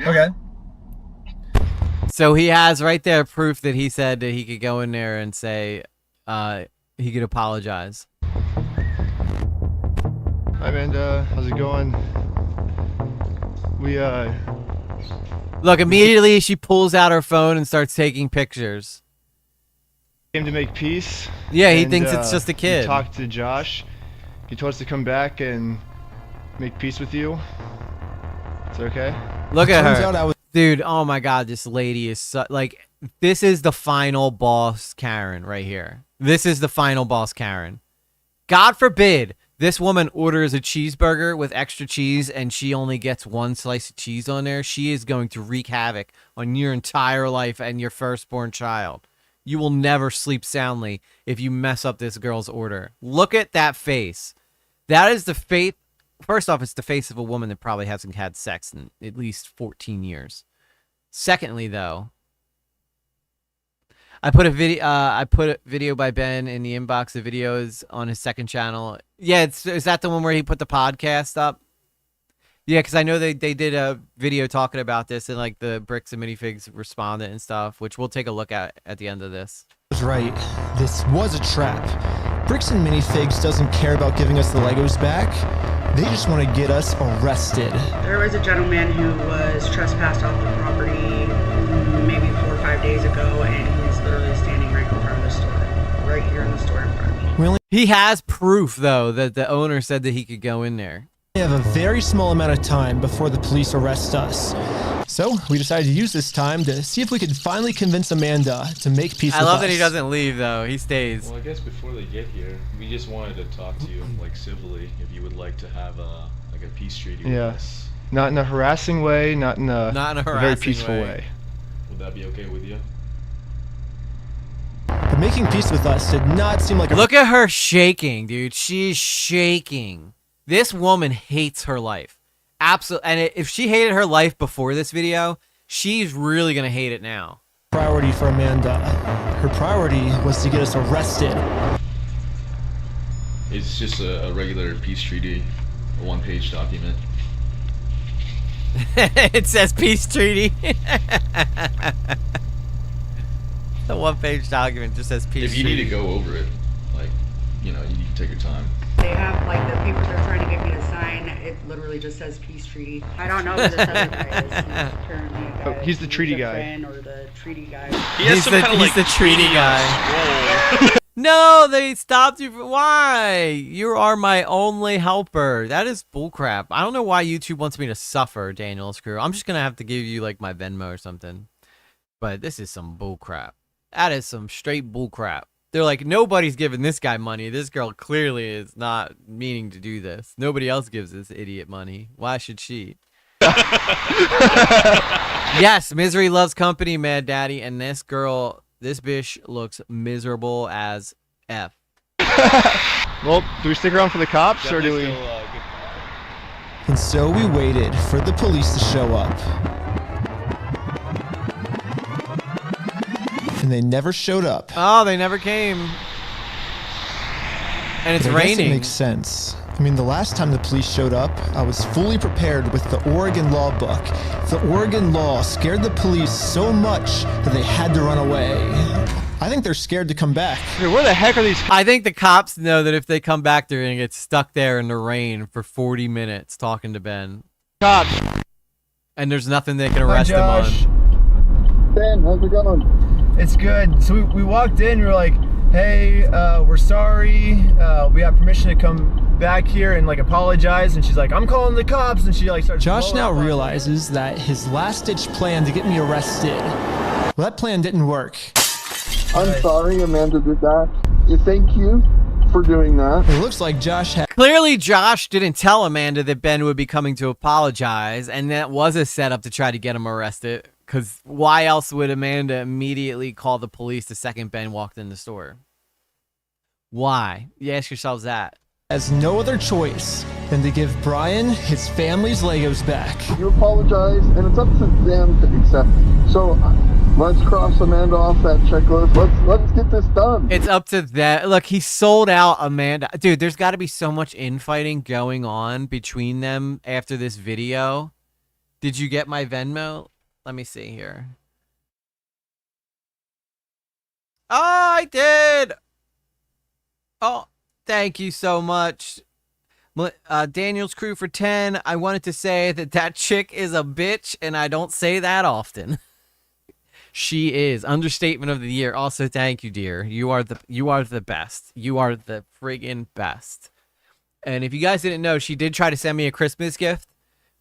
Okay. So he has right there proof that he said that he could go in there and say he could apologize. Hi Amanda, how's it going? Look, immediately she pulls out her phone and starts taking pictures. Came to make peace. Yeah, he thinks it's just a kid. We talked to Josh. He told us to come back and make peace with you. Is it okay? Look at her. Dude, oh my God, this lady is like, this is the final boss Karen right here. This is the final boss Karen. God forbid this woman orders a cheeseburger with extra cheese and she only gets one slice of cheese on there. She is going to wreak havoc on your entire life and your firstborn child. You will never sleep soundly if you mess up this girl's order. Look at that face. That is the face. First off, it's the face of a woman that probably hasn't had sex in at least 14 years. Secondly, though, I put a video by Ben in the inbox of videos on his second channel. Yeah, is that the one where he put the podcast up? Yeah, because I know they did a video talking about this, and like the Bricks and Minifigs responded and stuff, which we'll take a look at the end of this. That's right. This was a trap. Bricks and Minifigs doesn't care about giving us the Legos back. They just want to get us arrested. There was a gentleman who was trespassed off the property maybe 4 or 5 days ago, and he's literally standing right in front of the store, right here in the store in front of me. He has proof, though, that the owner said that he could go in there. We have a very small amount of time before the police arrest us. So we decided to use this time to see if we could finally convince Amanda to make peace with us. I love that he doesn't leave, though. He stays. Well, I guess before they get here, we just wanted to talk to you, like, civilly, if you would like to have a peace treaty with us. Not in a harassing way, not in a very harassing peaceful way. Would that be okay with you? But making peace with us did not seem like a... Look at her shaking, dude. She's shaking. This woman hates her life. Absolutely. And if she hated her life before this video, she's really going to hate it now. Priority for Amanda. Her priority was to get us arrested. It's just a regular peace treaty, a one-page document. It says peace treaty. The one-page document just says peace treaty. If you need to go over it, like, you know, you can take your time. They have, like, the papers they're trying to get me to sign, it literally just says peace treaty. I don't know who this other guy is. He's apparently a guy. He's the treaty guy. Or the treaty guy. He's the treaty guy. No, they stopped you. Why? You are my only helper. That is bullcrap. I don't know why YouTube wants me to suffer, Daniel's crew. I'm just going to have to give you, like, my Venmo or something. But this is some bullcrap. That is some straight bullcrap. They're like, nobody's giving this guy money. This girl clearly is not meaning to do this. Nobody else gives this idiot money. Why should she? Yes, misery loves company, Mad Daddy. And this girl, this bitch looks miserable as F. Well, do we stick around for the cops or do we... And so we waited for the police to show up. And they never showed up. Oh, they never came. And it's But I guess raining. It makes sense. I mean, the last time the police showed up, I was fully prepared with the Oregon law book. The Oregon law scared the police so much that they had to run away. I think they're scared to come back. Dude, where the heck are these? I think the cops know that if they come back, they're gonna get stuck there in the rain for 40 minutes talking to Ben. Cops. And there's nothing they can arrest him Josh. on. Ben, how's it going? It's good. So we walked in, we were like, hey, we're sorry. We got permission to come back here and like apologize. And she's like, I'm calling the cops. And she like starts. Josh now realizes that his last-ditch plan to get me arrested, well, that plan didn't work. I'm sorry Amanda did that. Thank you for doing that. It looks like Josh had. Clearly, Josh didn't tell Amanda that Ben would be coming to apologize, and that was a setup to try to get him arrested. Because why else would Amanda immediately call the police the second Ben walked in the store? Why? You ask yourselves that. Has no other choice than to give Brian his family's Legos back. You apologize, and it's up to them to accept it. So let's cross Amanda off that checklist. Let's get this done. It's up to that. Look, he sold out Amanda. Dude, there's got to be so much infighting going on between them after this video. Did you get my Venmo? Let me see here. Oh, I did. Oh, thank you so much. Daniel's crew for 10. I wanted to say that chick is a bitch, and I don't say that often. She is. Understatement of the year. Also, thank you, dear. You are the best. You are the friggin' best. And if you guys didn't know, she did try to send me a Christmas gift,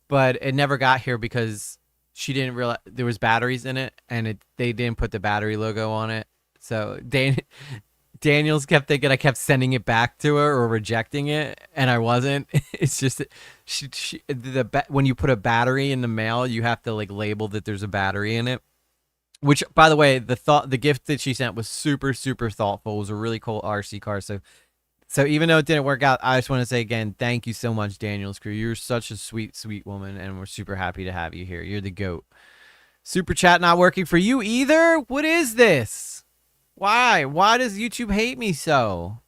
but it never got here because she didn't realize there was batteries in it, and they didn't put the battery logo on it. So Daniels kept thinking I kept sending it back to her or rejecting it, and I wasn't. It's just when you put a battery in the mail, you have to like label that there's a battery in it. Which, by the way, the gift that she sent was super, super thoughtful. It was a really cool RC car. So even though it didn't work out, I just want to say again, thank you so much, Daniel's crew. You're such a sweet, sweet woman, and we're super happy to have you here. You're the GOAT. Super chat not working for you either? What is this? Why? Why does YouTube hate me so?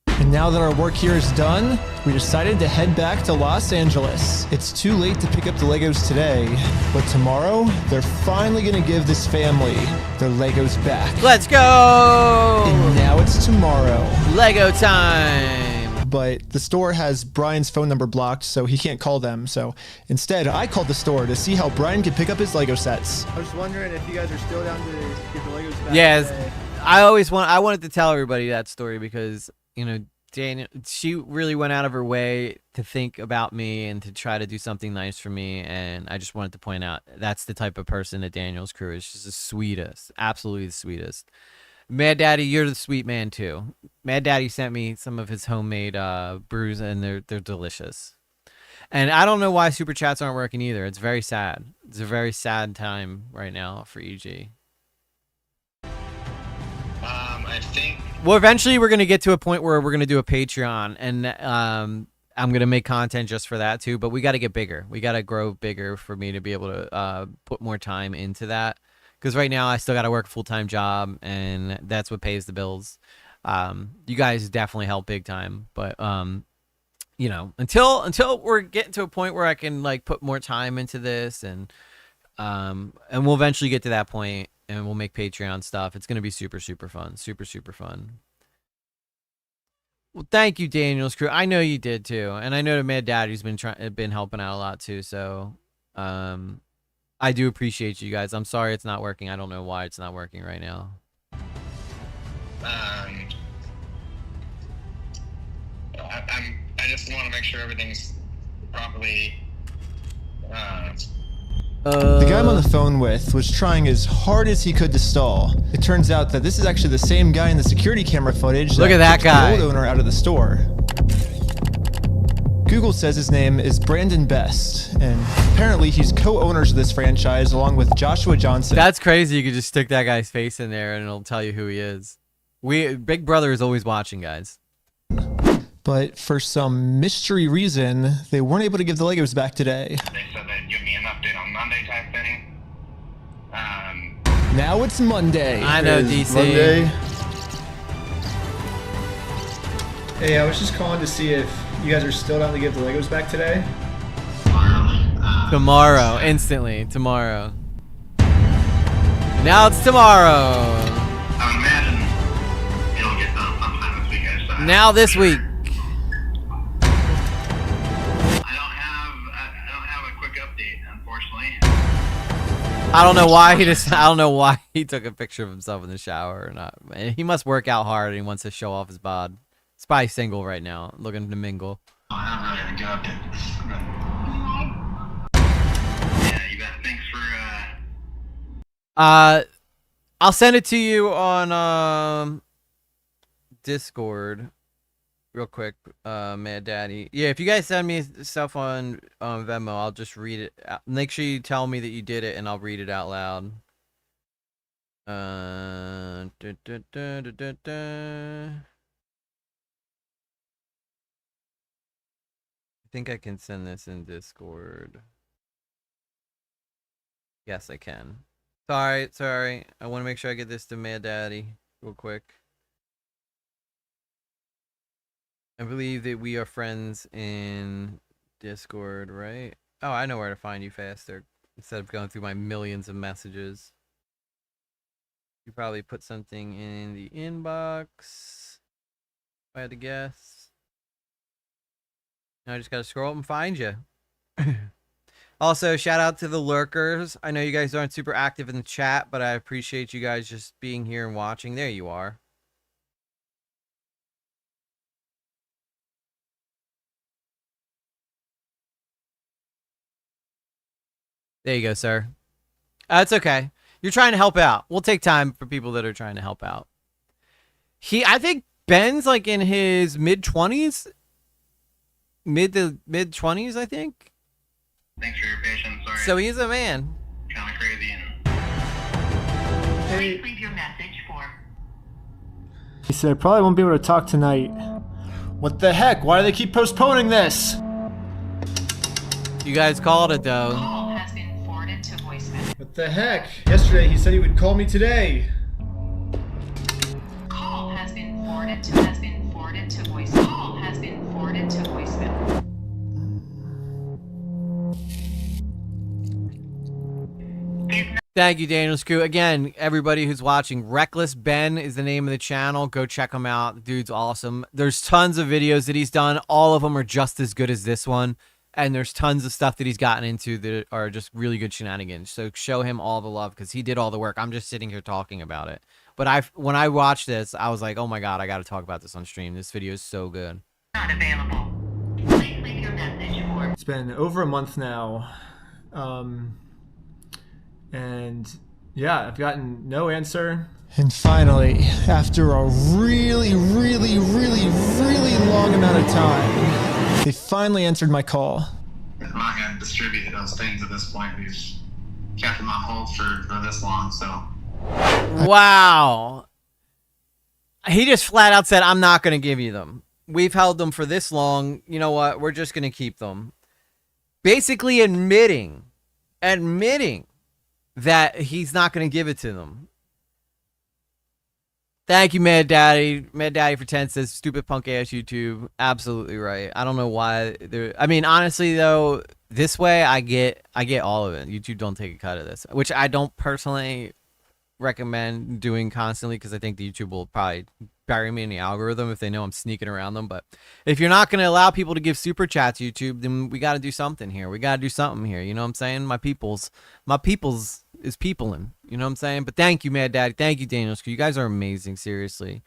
And now that our work here is done, we decided to head back to Los Angeles. It's too late to pick up the Legos today, but tomorrow, they're finally going to give this family their Legos back. Let's go! And now it's tomorrow. Lego time! But the store has Brian's phone number blocked, so he can't call them. So instead, I called the store to see how Brian could pick up his Lego sets. I was just wondering if you guys are still down to get the Legos back. Yes, today. I wanted to tell everybody that story because, you know, Daniel, she really went out of her way to think about me and to try to do something nice for me, and I just wanted to point out that's the type of person that Daniel's crew is. She's the sweetest, absolutely the sweetest. Mad Daddy, you're the sweet man too. Mad Daddy sent me some of his homemade brews, and they're delicious. And I don't know why super chats aren't working either. It's very sad. It's a very sad time right now for EG. I think. Well, eventually we're gonna get to a point where we're gonna do a Patreon, and I'm gonna make content just for that too. But we got to get bigger. We got to grow bigger for me to be able to put more time into that. Because right now I still got to work a full-time job, and that's what pays the bills. You guys definitely help big time, but you know, until we're getting to a point where I can like put more time into this, and we'll eventually get to that point, and we'll make Patreon stuff. It's gonna be super, super fun, super, super fun. Well, thank you, Daniel's crew. I know you did too, and I know that Mad Daddy's been helping out a lot too. So, I do appreciate you guys. I'm sorry it's not working. I don't know why it's not working right now. I just want to make sure everything's properly. The guy I'm on the phone with was trying as hard as he could to stall. It turns out that this is actually the same guy in the security camera footage. Look at that guy. The old owner out of the store. Google says his name is Brandon Best, and apparently he's co-owners of this franchise along with Joshua Johnson. That's crazy. You could just stick that guy's face in there and it'll tell you who he is. Big Brother is always watching, guys. But for some mystery reason, they weren't able to give the Legos back today. They said they'd give me an update on Monday type thing. Now it's Monday. I know, DC. Monday. Hey, I was just calling to see if you guys are still down to give the Legos back today. Tomorrow, instantly, tomorrow. Now it's tomorrow. I would imagine it'll get done sometime this week. Now this week. I don't have a quick update, unfortunately. I don't know why he took a picture of himself in the shower or not. He must work out hard and he wants to show off his bod. He's probably single right now, looking to mingle. I don't really have a good update. Yeah, you bet. Thanks for I'll send it to you on Discord real quick, Mad Daddy. Yeah, if you guys send me stuff on Venmo, I'll just read it out. Make sure you tell me that you did it and I'll read it out loud. I think I can send this in Discord. Yes, I can. Sorry. I want to make sure I get this to Mad Daddy real quick. I believe that we are friends in Discord, right? Oh, I know where to find you faster. Instead of going through my millions of messages. You probably put something in the inbox. If I had to guess. Now I just gotta scroll up and find you. Also, shout out to the lurkers. I know you guys aren't super active in the chat, but I appreciate you guys just being here and watching. There you are. There you go, sir. It's okay. You're trying to help out. We'll take time for people that are trying to help out. I think Ben's like in his mid-20s. Mid-20s, I think. Thanks for your patience. Sorry. So he's a man. Kind of crazy. Hey. Please leave your message for. He said I probably won't be able to talk tonight. What the heck? Why do they keep postponing this? You guys called it though. Call has been forwarded to voicemail. What the heck? Yesterday he said he would call me today. Call has been forwarded to voicemail. Call has been forwarded to voicemail. Thank you, Daniel Screw. Again, everybody who's watching, Wreckless Ben is the name of the channel. Go check him out. The dude's awesome. There's tons of videos that he's done. All of them are just as good as this one. And there's tons of stuff that he's gotten into that are just really good shenanigans. So show him all the love because he did all the work. I'm just sitting here talking about it. But when I watched this, I was like, oh my God, I got to talk about this on stream. This video is so good. Not available. Please leave your message for. It's been over a month now. And yeah, I've gotten no answer. And finally, after a really long amount of time, they finally answered my call. I'm not going to distribute those things at this point. We've kept them on hold for this long, so. Wow. He just flat out said, I'm not going to give you them. We've held them for this long. You know what? We're just going to keep them. Basically admitting that he's not going to give it to them. Thank you, Mad Daddy. Mad Daddy for 10 says, stupid punk ass YouTube. Absolutely right. I don't know why. I mean, honestly, though, this way I get all of it. YouTube don't take a cut of this, which I don't personally recommend doing constantly because I think the YouTube will probably bury me in the algorithm if they know I'm sneaking around them. But if you're not going to allow people to give super chats, YouTube, then we got to do something here. We got to do something here. You know what I'm saying? My people's is peopling. You know what I'm saying? But thank you, Mad Daddy. Thank you, Daniel. You guys are amazing. Seriously.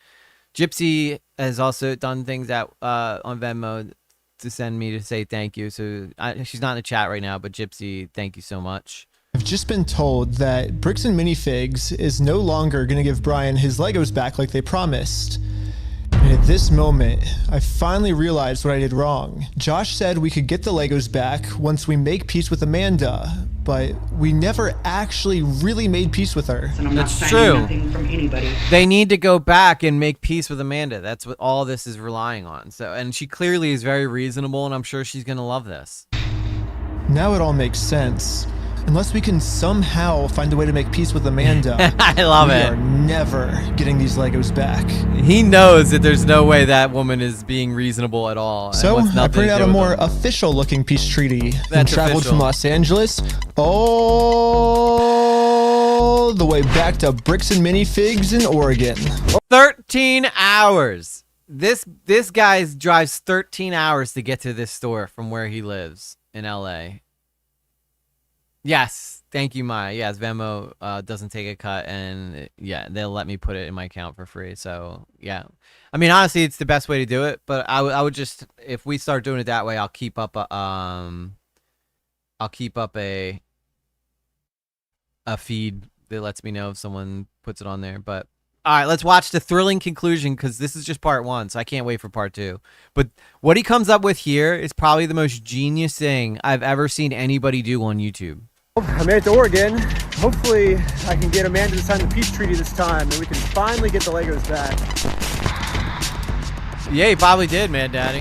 Gypsy has also done things on Venmo to send me to say thank you. So she's not in the chat right now, but Gypsy, thank you so much. I've just been told that Bricks and Minifigs is no longer going to give Brian his Legos back like they promised. And at this moment, I finally realized what I did wrong. Josh said we could get the Legos back once we make peace with Amanda, but we never actually really made peace with her. That's true. From anybody. They need to go back and make peace with Amanda. That's what all this is relying on. So, and she clearly is very reasonable, and I'm sure she's going to love this. Now it all makes sense. Unless we can somehow find a way to make peace with Amanda, I love we it. are never getting these Legos back. He knows that there's no way that woman is being reasonable at all. So I printed out a more official looking peace treaty and traveled from Los Angeles all the way back to Bricks and Minifigs in Oregon. 13 hours. This guy drives 13 hours to get to this store from where he lives in LA. Yes, thank you, Maya. Yes, Venmo doesn't take a cut, and yeah, they'll let me put it in my account for free. So yeah, I mean, honestly, it's the best way to do it. But I would just, if we start doing it that way, I'll keep up a feed that lets me know if someone puts it on there. But all right, let's watch the thrilling conclusion, because this is just part 1, so I can't wait for part 2. But what he comes up with here is probably the most genius thing I've ever seen anybody do on YouTube. I made it to Oregon. Hopefully I can get Amanda to sign the peace treaty this time and we can finally get the Legos back. Yeah, he probably did, man, Daddy.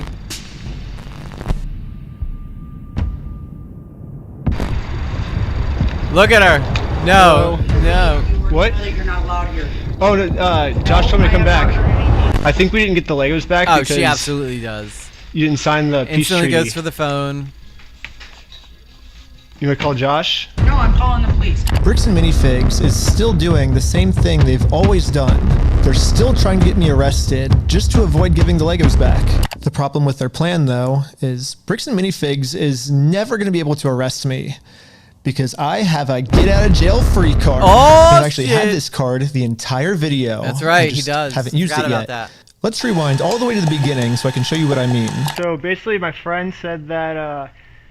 Look at her. No, no. What? You're not allowed here. Oh, no, Josh told me to come back. I think we didn't get the Legos back Oh, because she absolutely does. you didn't sign the peace Instantly treaty. goes for the phone. You want to call Josh? No, I'm calling the police. Bricks and Minifigs is still doing the same thing they've always done. They're still trying to get me arrested just to avoid giving the Legos back. The problem with their plan, though, is Bricks and Minifigs is never going to be able to arrest me because I have a get out of jail free card. Oh, I've actually had shit. this card the entire video. That's right, I he just does. haven't used Forgot it about yet. that. Let's rewind all the way to the beginning so I can show you what I mean. So basically, my friend said that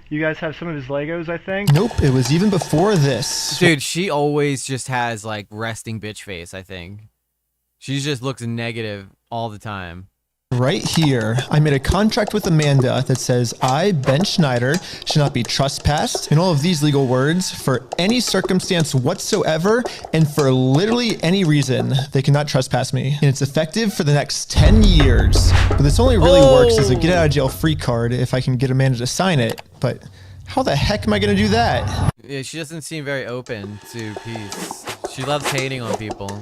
you guys have some of his Legos, I think. Nope, it was even before this. Dude, she always just has like resting bitch face, I think. She just looks negative all the time. Right here, I made a contract with Amanda that says I, Ben Schneider, should not be trespassed in all of these legal words for any circumstance whatsoever and for literally any reason. They cannot trespass me. And it's effective for the next 10 years. But this only really works as a get out of jail free card if I can get Amanda to sign it. But how the heck am I going to do that? Yeah, she doesn't seem very open to peace. She loves hating on people.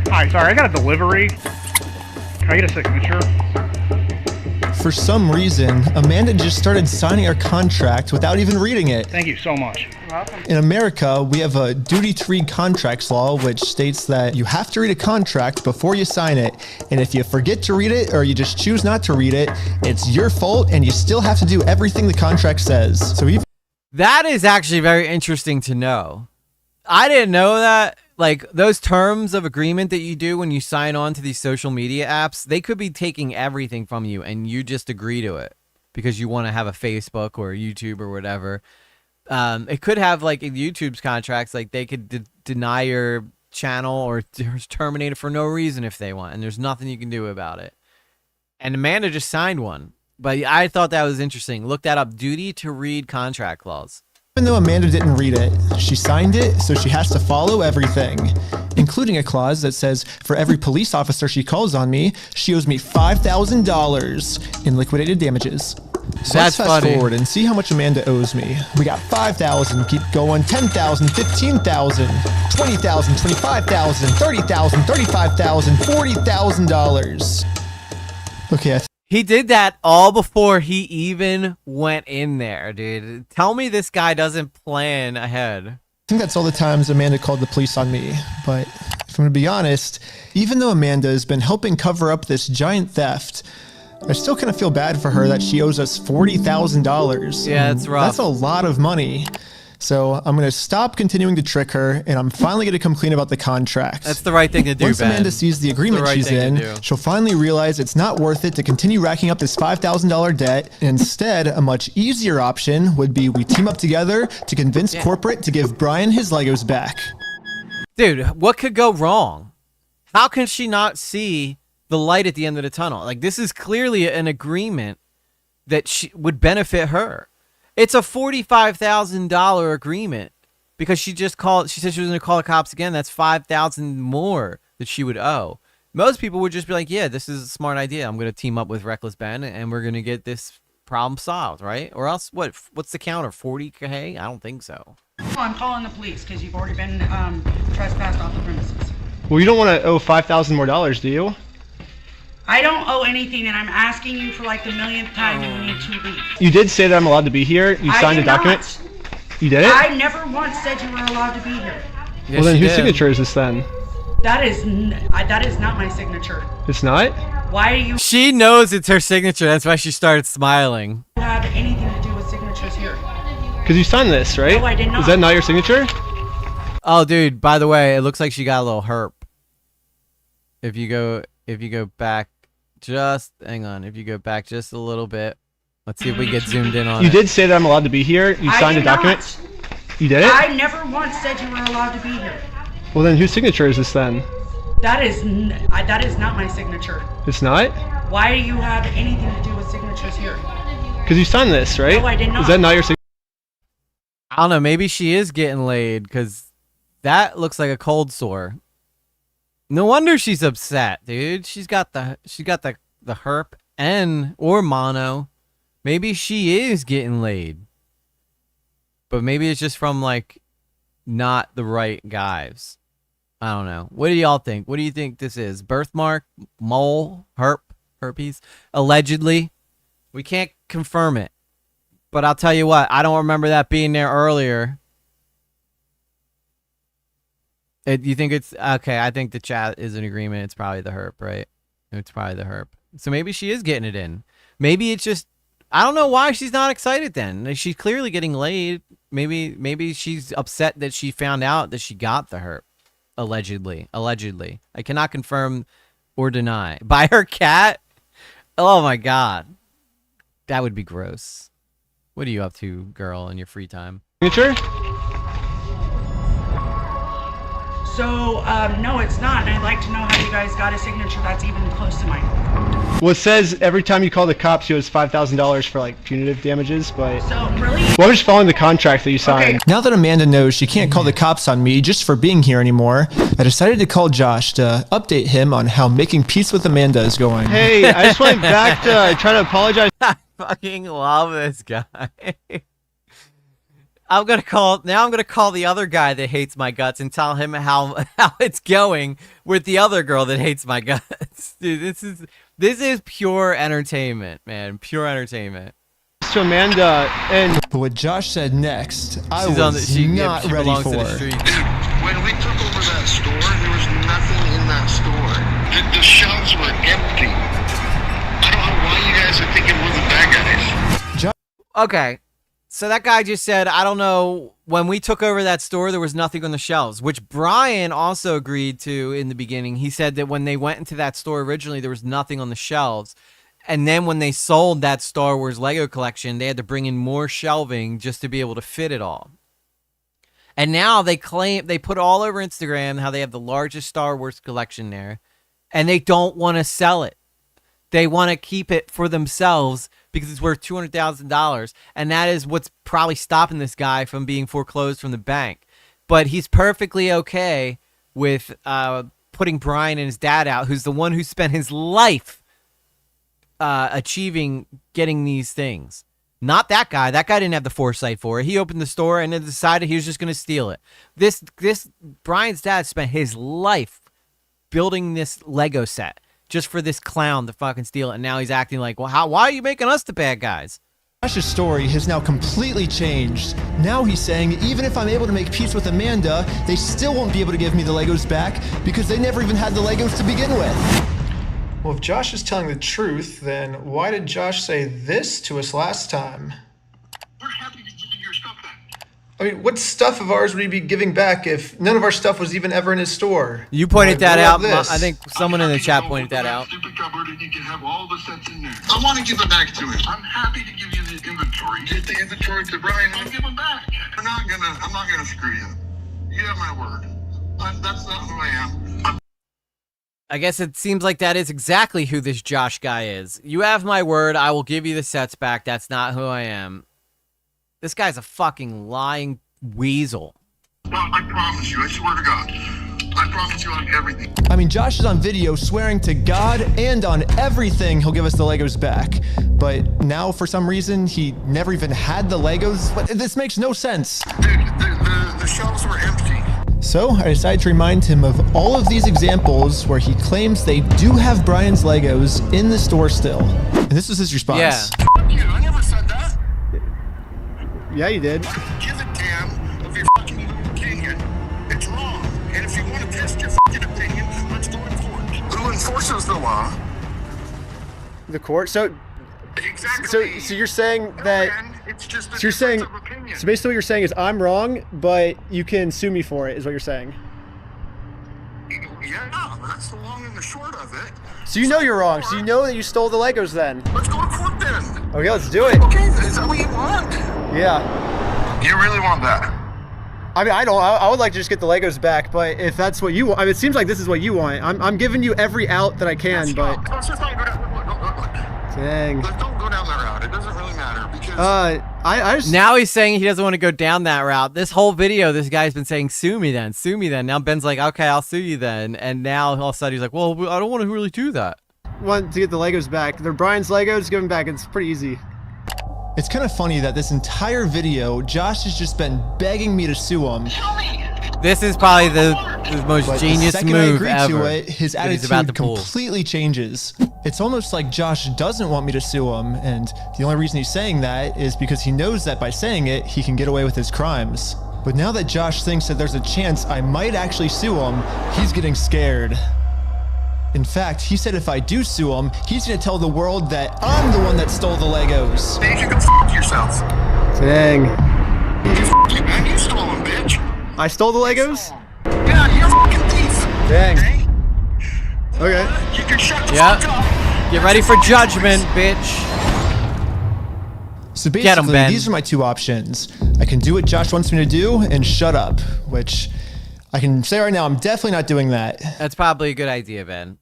Alright, sorry, I got a delivery. Can I get a signature? For some reason, Amanda just started signing our contract without even reading it. Thank you so much. You're welcome. In America, we have a duty to read contracts law, which states that you have to read a contract before you sign it. And if you forget to read it or you just choose not to read it, it's your fault and you still have to do everything the contract says. So even That is actually very interesting to know. I didn't know that. Like, those terms of agreement that you do when you sign on to these social media apps, they could be taking everything from you and you just agree to it because you want to have a Facebook or a YouTube or whatever. It could have, like, in YouTube's contracts, like, they could deny your channel or terminate it for no reason if they want, and there's nothing you can do about it. And Amanda just signed one. But I thought that was interesting. Look that up. Duty to read contract clause. even though Amanda didn't read it, she signed it, so she has to follow everything, including a clause that says for every police officer she calls on me, she owes me $5,000 in liquidated damages. So let's fast forward and see how much Amanda owes me. We got 5,000, keep going, 10,000, 15,000, 20,000, 25,000, 30,000, 35,000, $40,000. Okay, he did that all before he even went in there, dude. Tell me this guy doesn't plan ahead. I think that's all the times Amanda called the police on me. But if I'm going to be honest, even though Amanda has been helping cover up this giant theft, I still kind of feel bad for her that she owes us $40,000. Yeah, that's rough. That's a lot of money. So I'm going to stop continuing to trick her, and I'm finally going to come clean about the contract. That's the right thing to do, Once Ben. Amanda sees the agreement she's in, she'll finally realize it's not worth it to continue racking up this $5,000 debt. Instead, a much easier option would be we team up together to convince corporate to give Brian his Legos back. Dude, what could go wrong? How can she not see the light at the end of the tunnel? Like, this is clearly an agreement that would benefit her. It's a $45,000 agreement because she just called. She said she was going to call the cops again. That's $5,000 more that she would owe. Most people would just be like, "Yeah, this is a smart idea. I'm going to team up with Wreckless Ben, and we're going to get this problem solved, right? Or else, what's the counter? 40K? I don't think so. I'm calling the police because you've already been trespassed off the premises. Well, you don't want to owe $5,000 more, do you? I don't owe anything, and I'm asking you for like the millionth time, and you need to leave. You did say that I'm allowed to be here. You signed a document. You did it? I never once said you were allowed to be here. Well, then whose signature is this then? That is not my signature. It's not? Why do you She knows it's her signature. That's why she started smiling. have anything to do with signatures here? Because you signed this, right? No, I did not. Is that not your signature? Oh, dude, by the way, it looks like she got a little herp. If you go back hang on, if you go back just a little bit. Let's see if we get zoomed in on You it. did say that I'm allowed to be here. You signed a document. You did it? I never once said you were allowed to be here. Well, then whose signature is this then? That is not my signature. It's not? Why do you have anything to do with signatures here? Because you signed this, right? No, I did not. Is that not your signature? I don't know, maybe she is getting laid, because that looks like a cold sore. No wonder she's upset, dude. She's got the herp or mono. Maybe she is getting laid. But maybe it's just from like not the right guys. I don't know. What do y'all think? What do you think this is? Birthmark, mole, herpes? Allegedly. We can't confirm it. But I'll tell you what, I don't remember that being there earlier. You think it's okay? I think the chat is in agreement. It's probably the herp, right? It's probably the herp. So maybe she is getting it in. Maybe it's just, I don't know why she's not excited then. She's clearly getting laid. Maybe she's upset that she found out that she got the herp. Allegedly. I cannot confirm or deny. By her cat? Oh my God. That would be gross. What are you up to, girl, in your free time? Signature? So, no, it's not, and I'd like to know how you guys got a signature that's even close to mine. Well, it says every time you call the cops, you owe us $5,000 for like punitive damages, but... So, really? Well, I'm just following the contract that you signed. Now that Amanda knows she can't call the cops on me just for being here anymore, I decided to call Josh to update him on how making peace with Amanda is going. Hey, I just went back to try to apologize. I fucking love this guy. I'm gonna call the other guy that hates my guts and tell him how it's going with the other girl that hates my guts. Dude, this is pure entertainment, man. Pure entertainment. To Amanda, and but what Josh said next, I She's was she not ready belongs for. to the streets. When we took over that store, there was nothing in that store. The shelves were empty. I don't know why you guys are thinking we're the bad guys. Okay. So that guy just said, I don't know, when we took over that store, there was nothing on the shelves, which Brian also agreed to in the beginning. He said that when they went into that store originally, there was nothing on the shelves. And then when they sold that Star Wars Lego collection, they had to bring in more shelving just to be able to fit it all. And now they claim, they put all over Instagram how they have the largest Star Wars collection there, and they don't want to sell it. They want to keep it for themselves because it's worth $200,000, and that is what's probably stopping this guy from being foreclosed from the bank. But he's perfectly okay with putting Brian and his dad out, who's the one who spent his life getting these things. Not that guy. That guy didn't have the foresight for it. He opened the store and then decided he was just going to steal it. This Brian's dad spent his life building this Lego set just for this clown to fucking steal it, and now he's acting like, well, why are you making us the bad guys? Josh's story has now completely changed. Now he's saying even if I'm able to make peace with Amanda, they still won't be able to give me the Legos back because they never even had the Legos to begin with. Well, if Josh is telling the truth, then why did Josh say this to us last time? We're happy to give you your stuff back. I mean, what stuff of ours would he be giving back if none of our stuff was even ever in his store? You pointed that What out. about this? I think someone in the chat pointed that out. Stupid cupboard, and you can have all the sets in there. I want to give it back to him. I'm happy to give you the inventory. Give the inventory to Brian. I'll give him back. I'm not gonna screw you. You have my word. That's not who I am. I guess it seems like that is exactly who this Josh guy is. You have my word. I will give you the sets back. That's not who I am. This guy's a fucking lying weasel. Well, I promise you. I swear to God. I promise you on everything. I mean, Josh is on video swearing to God and on everything he'll give us the Legos back. But now, for some reason, he never even had the Legos. This makes no sense. The shelves were empty. So I decided to remind him of all of these examples where he claims they do have Brian's Legos in the store still. And this was his response. Yeah. Fuck you, I never said that. Yeah, you did. Give a damn of your fucking opinion. It's wrong. And if you want to test your fucking opinion, let's go to court. Who enforces the law? The court. So Exactly. So you're saying that. It's just a So you're saying. difference of opinion. So basically, what you're saying is I'm wrong, but you can sue me for it. Is what you're saying. Yeah, that's the long and the short of it. So you know you're wrong. So you know that you stole the Legos then. Let's go to court then. Okay, let's do it. Okay, is that what you want? Yeah. You really want that? I mean, I don't. I would like to just get the Legos back, but if that's what you want, I mean, it seems like this is what you want. I'm giving you every out that I can, but. Let's just not go down. Look. Dang. Don't go down that route. It doesn't really matter because. I just. Now he's saying he doesn't want to go down that route. This whole video, this guy's been saying, sue me then, sue me then. Now Ben's like, okay, I'll sue you then. And now all of a sudden he's like, well, I don't want to really do that. Want to get the Legos back. They're Brian's Legos, give them back. It's pretty easy. It's kind of funny that this entire video, Josh has just been begging me to sue him. This is probably the most But genius the second move I agree ever. to it, his that he's about attitude to pull. completely changes. It's almost like Josh doesn't want me to sue him, and the only reason he's saying that is because he knows that by saying it, he can get away with his crimes. But now that Josh thinks that there's a chance I might actually sue him, he's getting scared. In fact, he said if I do sue him, he's gonna tell the world that I'm the one that stole the Legos. You can go f*** yourself. Dang. Man, you stole them, bitch. I stole the Legos? Yeah, you're a fucking thief. Dang. Okay. You can shut the Yeah. fuck up. Get ready for judgment, bitch. So Get 'em, basically, Ben. these are my two options. I can do what Josh wants me to do and shut up, which I can say right now, I'm definitely not doing that. That's probably a good idea, Ben.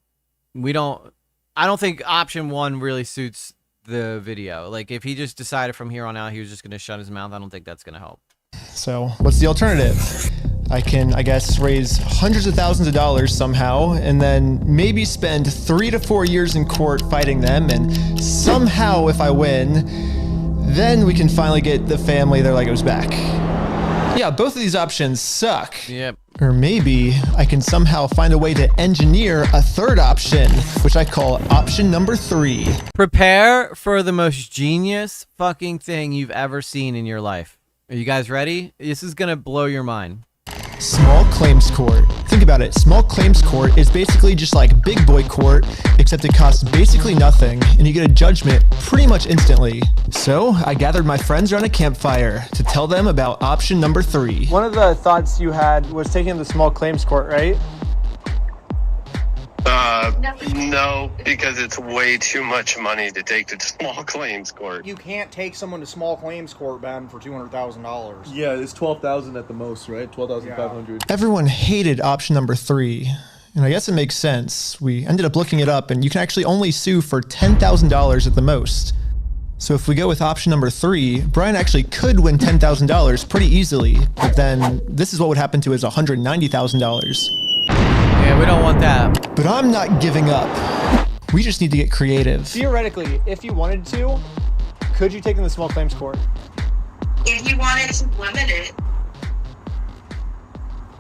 I don't think option one really suits the video. Like, if he just decided from here on out he was just going to shut his mouth, I don't think that's going to help. So what's the alternative? I can, I guess, raise hundreds of thousands of dollars somehow, and then maybe spend 3 to 4 years in court fighting them, and somehow if I win, then we can finally get the family their Legos back. Yeah, both of these options suck. Yep. Or maybe I can somehow find a way to engineer a third option, which I call option number 3. Prepare for the most genius fucking thing you've ever seen in your life. Are you guys ready? This is gonna blow your mind. Small claims court. Think about it. Small claims court is basically just like big boy court, except it costs basically nothing, and you get a judgment pretty much instantly. So I gathered my friends around a campfire to tell them about option number 3. One of the thoughts you had was taking the small claims court, right? No, because it's way too much money to take to small claims court. You can't take someone to small claims court, Ben, for $200,000. Yeah, it's 12,000 at the most, right? 12,500. Everyone hated option number 3, and I guess it makes sense. We ended up looking it up, and you can actually only sue for $10,000 at the most. So if we go with option number 3, Brian actually could win $10,000 pretty easily, but then this is what would happen to his $190,000. Yeah, we don't want that. But I'm not giving up. We just need to get creative. Theoretically, if you wanted to, could you take in the small claims court? If you wanted to limit it.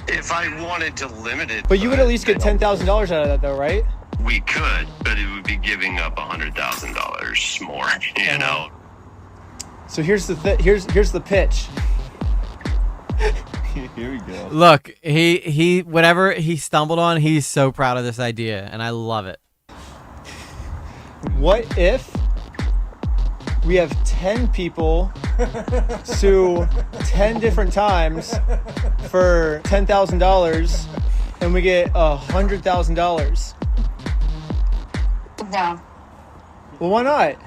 If I wanted to limit it. But you would at least get $10,000 out of that, though, right? We could, but it would be giving up $100,000 more, you know? So here's the pitch. Here we go. Look, he whatever he stumbled on, he's so proud of this idea, and I love it. What if we have 10 people sue 10 different times for $10,000 and we get $100,000? No. Well, why not?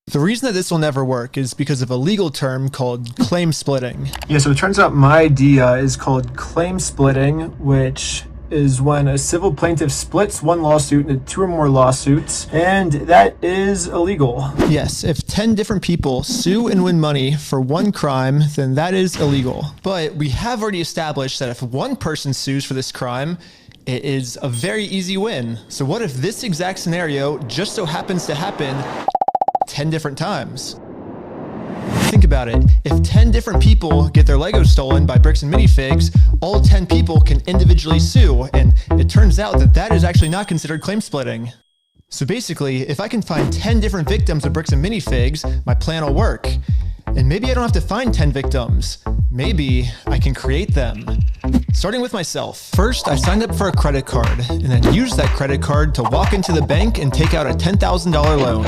The reason that this will never work is because of a legal term called claim splitting. Yeah, so it turns out my idea is called claim splitting, which is when a civil plaintiff splits one lawsuit into 2 or more lawsuits, and that is illegal. Yes, if 10 different people sue and win money for one crime, then that is illegal. But we have already established that if one person sues for this crime, it is a very easy win. So what if this exact scenario just so happens to happen 10 different times? Think about it. If 10 different people get their Legos stolen by Bricks and Minifigs, all 10 people can individually sue, and it turns out that that is actually not considered claim splitting. So basically, if I can find 10 different victims of Bricks and Minifigs, my plan will work. And maybe I don't have to find 10 victims. Maybe I can create them. Starting with myself. First, I signed up for a credit card, and then used that credit card to walk into the bank and take out a $10,000 loan.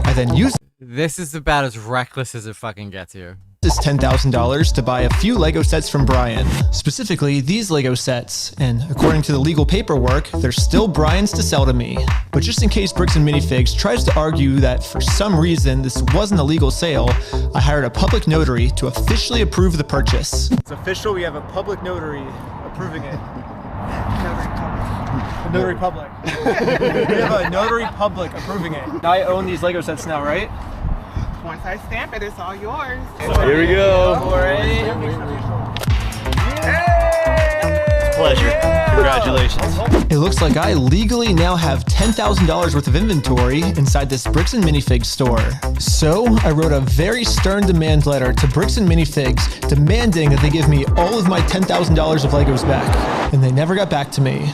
I then used This is about as reckless as it fucking gets here. this $10,000 to buy a few Lego sets from Brian. Specifically, these Lego sets, and according to the legal paperwork, they're still Brian's to sell to me. But just in case Bricks and Minifigs tries to argue that for some reason this wasn't a legal sale, I hired a public notary to officially approve the purchase. It's official, we have a public notary approving it. Notary public. We have a notary public approving it. I own these Lego sets now, right? Once I stamp it, it's all yours. Here we go. Pleasure. Congratulations. It looks like I legally now have $10,000 worth of inventory inside this Bricks and Minifigs store. So I wrote a very stern demand letter to Bricks and Minifigs demanding that they give me all of my $10,000 of Legos back. And they never got back to me.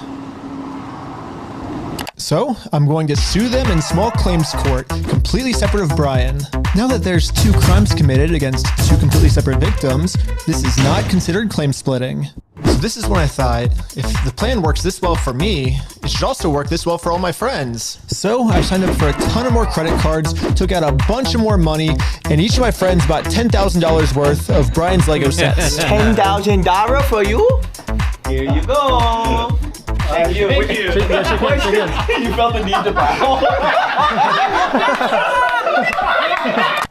So, I'm going to sue them in small claims court, completely separate of Brian. Now that there's 2 crimes committed against 2 completely separate victims, this is not considered claim splitting. So this is when I thought, if the plan works this well for me, it should also work this well for all my friends. So I signed up for a ton of more credit cards, took out a bunch of more money, and each of my friends bought $10,000 worth of Brian's Lego sets. $10,000 for you? Here you go. Thank you. You felt the need to bow.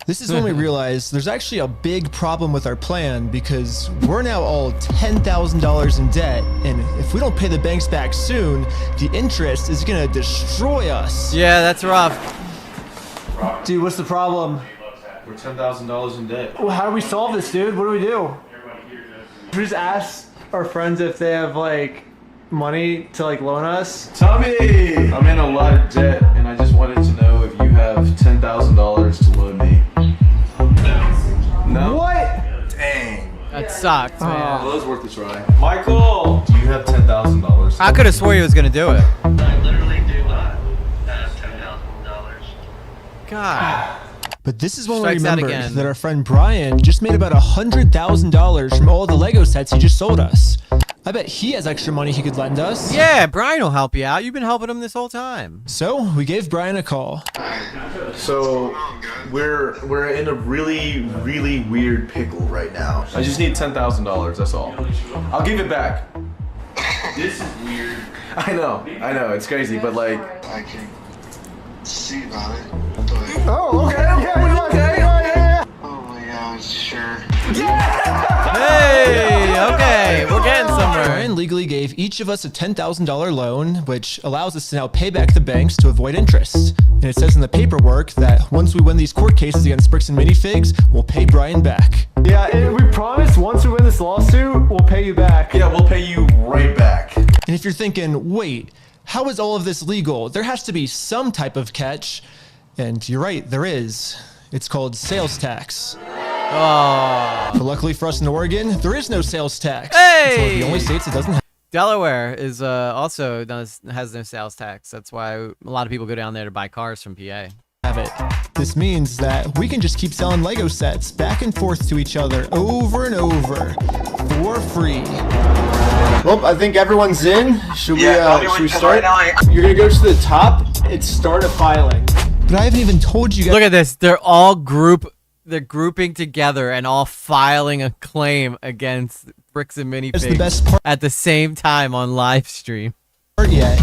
This is when we realized there's actually a big problem with our plan because we're now all $10,000 in debt, and if we don't pay the banks back soon, the interest is gonna destroy us. Yeah, that's rough. Dude, what's the problem? We're $10,000 in debt. Well, how do we solve this, dude? What do we do? We just ask our friends if they have, like, money to, like, loan us? Tommy! I'm in a lot of debt, and I just wanted to know if you have $10,000 to loan me. No? What? Dang. That sucked, man. Well, that was worth a try. Michael! Do you have $10,000? I could have swore he was gonna do it. I literally do not have $10,000. God. But this is when we Strikes out remembered again. that our friend Brian just made about $100,000 from all the Lego sets he just sold us. I bet he has extra money he could lend us. Yeah, Brian will help you out. You've been helping him this whole time. So we gave Brian a call. So, we're in a really weird pickle right now. I just need $10,000, that's all. I'll give it back. This is weird. I know, it's crazy, but like... I can see about it. Oh, okay. Yeah. Oh, yeah, sure. Hey, okay, we're getting somewhere. Brian legally gave each of us a $10,000 loan, which allows us to now pay back the banks to avoid interest. And it says in the paperwork that once we win these court cases against Bricks and Minifigs, we'll pay Brian back. Yeah, and we promise once we win this lawsuit, we'll pay you back. Yeah, we'll pay you right back. And if you're thinking, wait, how is all of this legal? There has to be some type of catch. And you're right, there is. It's called sales tax. Oh. But luckily for us in Oregon, there is no sales tax. Hey! It's one of the only states that doesn't have. Delaware is also has no sales tax. That's why a lot of people go down there to buy cars from PA. Have it. This means that we can just keep selling Lego sets back and forth to each other over and over for free. Well, I think everyone's in. Should we start? Right You're gonna go to the top and start a filing. But I haven't even told you guys. Look at this. They're grouping together and all filing a claim against Bricks and Minifigs the best part at the same time on live stream. Yet.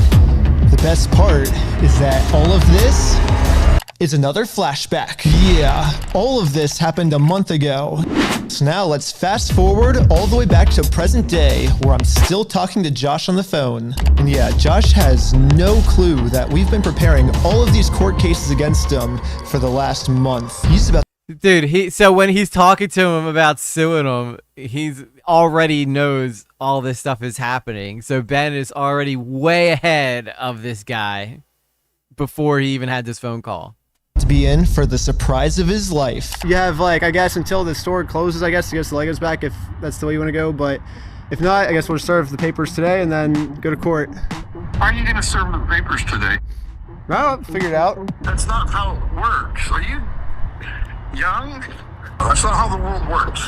The best part is that all of this is another flashback. Yeah, all of this happened a month ago. So now let's fast forward all the way back to present day, where I'm still talking to Josh on the phone. And yeah, Josh has no clue that we've been preparing all of these court cases against him for the last month. He's about Dude, so when he's talking to him about suing him, he's already knows all this stuff is happening. So Ben is already way ahead of this guy before he even had this phone call. to be in for the surprise of his life. You have, like, I guess until the store closes, I guess, to get the Legos back, if that's the way you want to go. But if not, I guess we'll serve the papers today and then go to court. How are you going to serve the papers today? Well, figure it out. That's not how it works. Are you young? That's not how the world works.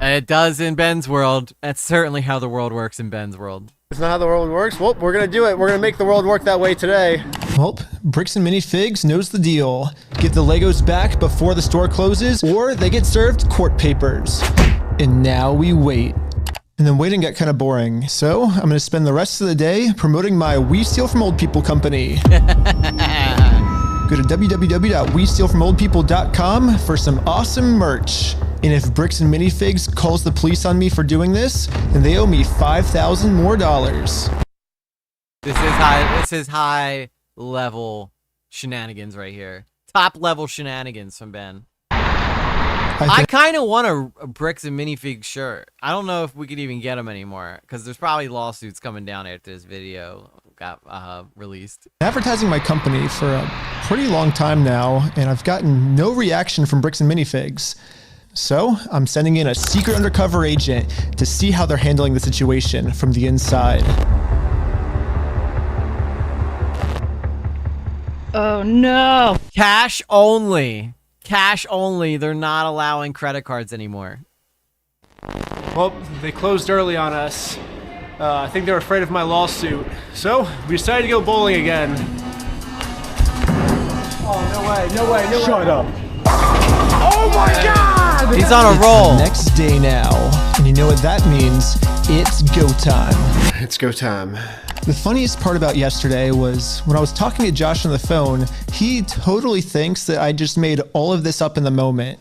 It does in Ben's world. That's certainly how the world works in Ben's world. It's not how the world works. Well, we're going to do it. We're going to make the world work that way today. Well, Bricks and Minifigs knows the deal. Get the Legos back before the store closes, or they get served court papers. And now we wait. And then waiting got kind of boring, so I'm going to spend the rest of the day promoting my We Steal From Old People company. Go to www.westealfromoldpeople.com for some awesome merch. And if Bricks and Minifigs calls the police on me for doing this, then they owe me $5,000 more. This is high level shenanigans right here. Top level shenanigans from Ben. I kind of want a Bricks and Minifigs shirt. I don't know if we could even get them anymore because there's probably lawsuits coming down after this video got released. Advertising my company for a pretty long time now, and I've gotten no reaction from Bricks and Minifigs. So I'm sending in a secret undercover agent to see how they're handling the situation from the inside. Oh no! Cash only. Cash only. They're not allowing credit cards anymore. Well, they closed early on us. I think they're afraid of my lawsuit. So, we decided to go bowling again. Oh, no way, no way, no way. Shut up. Oh my God! He's on a roll. It's the next day now, and you know what that means. It's go time. It's go time. The funniest part about yesterday was when I was talking to Josh on the phone, he totally thinks that I just made all of this up in the moment.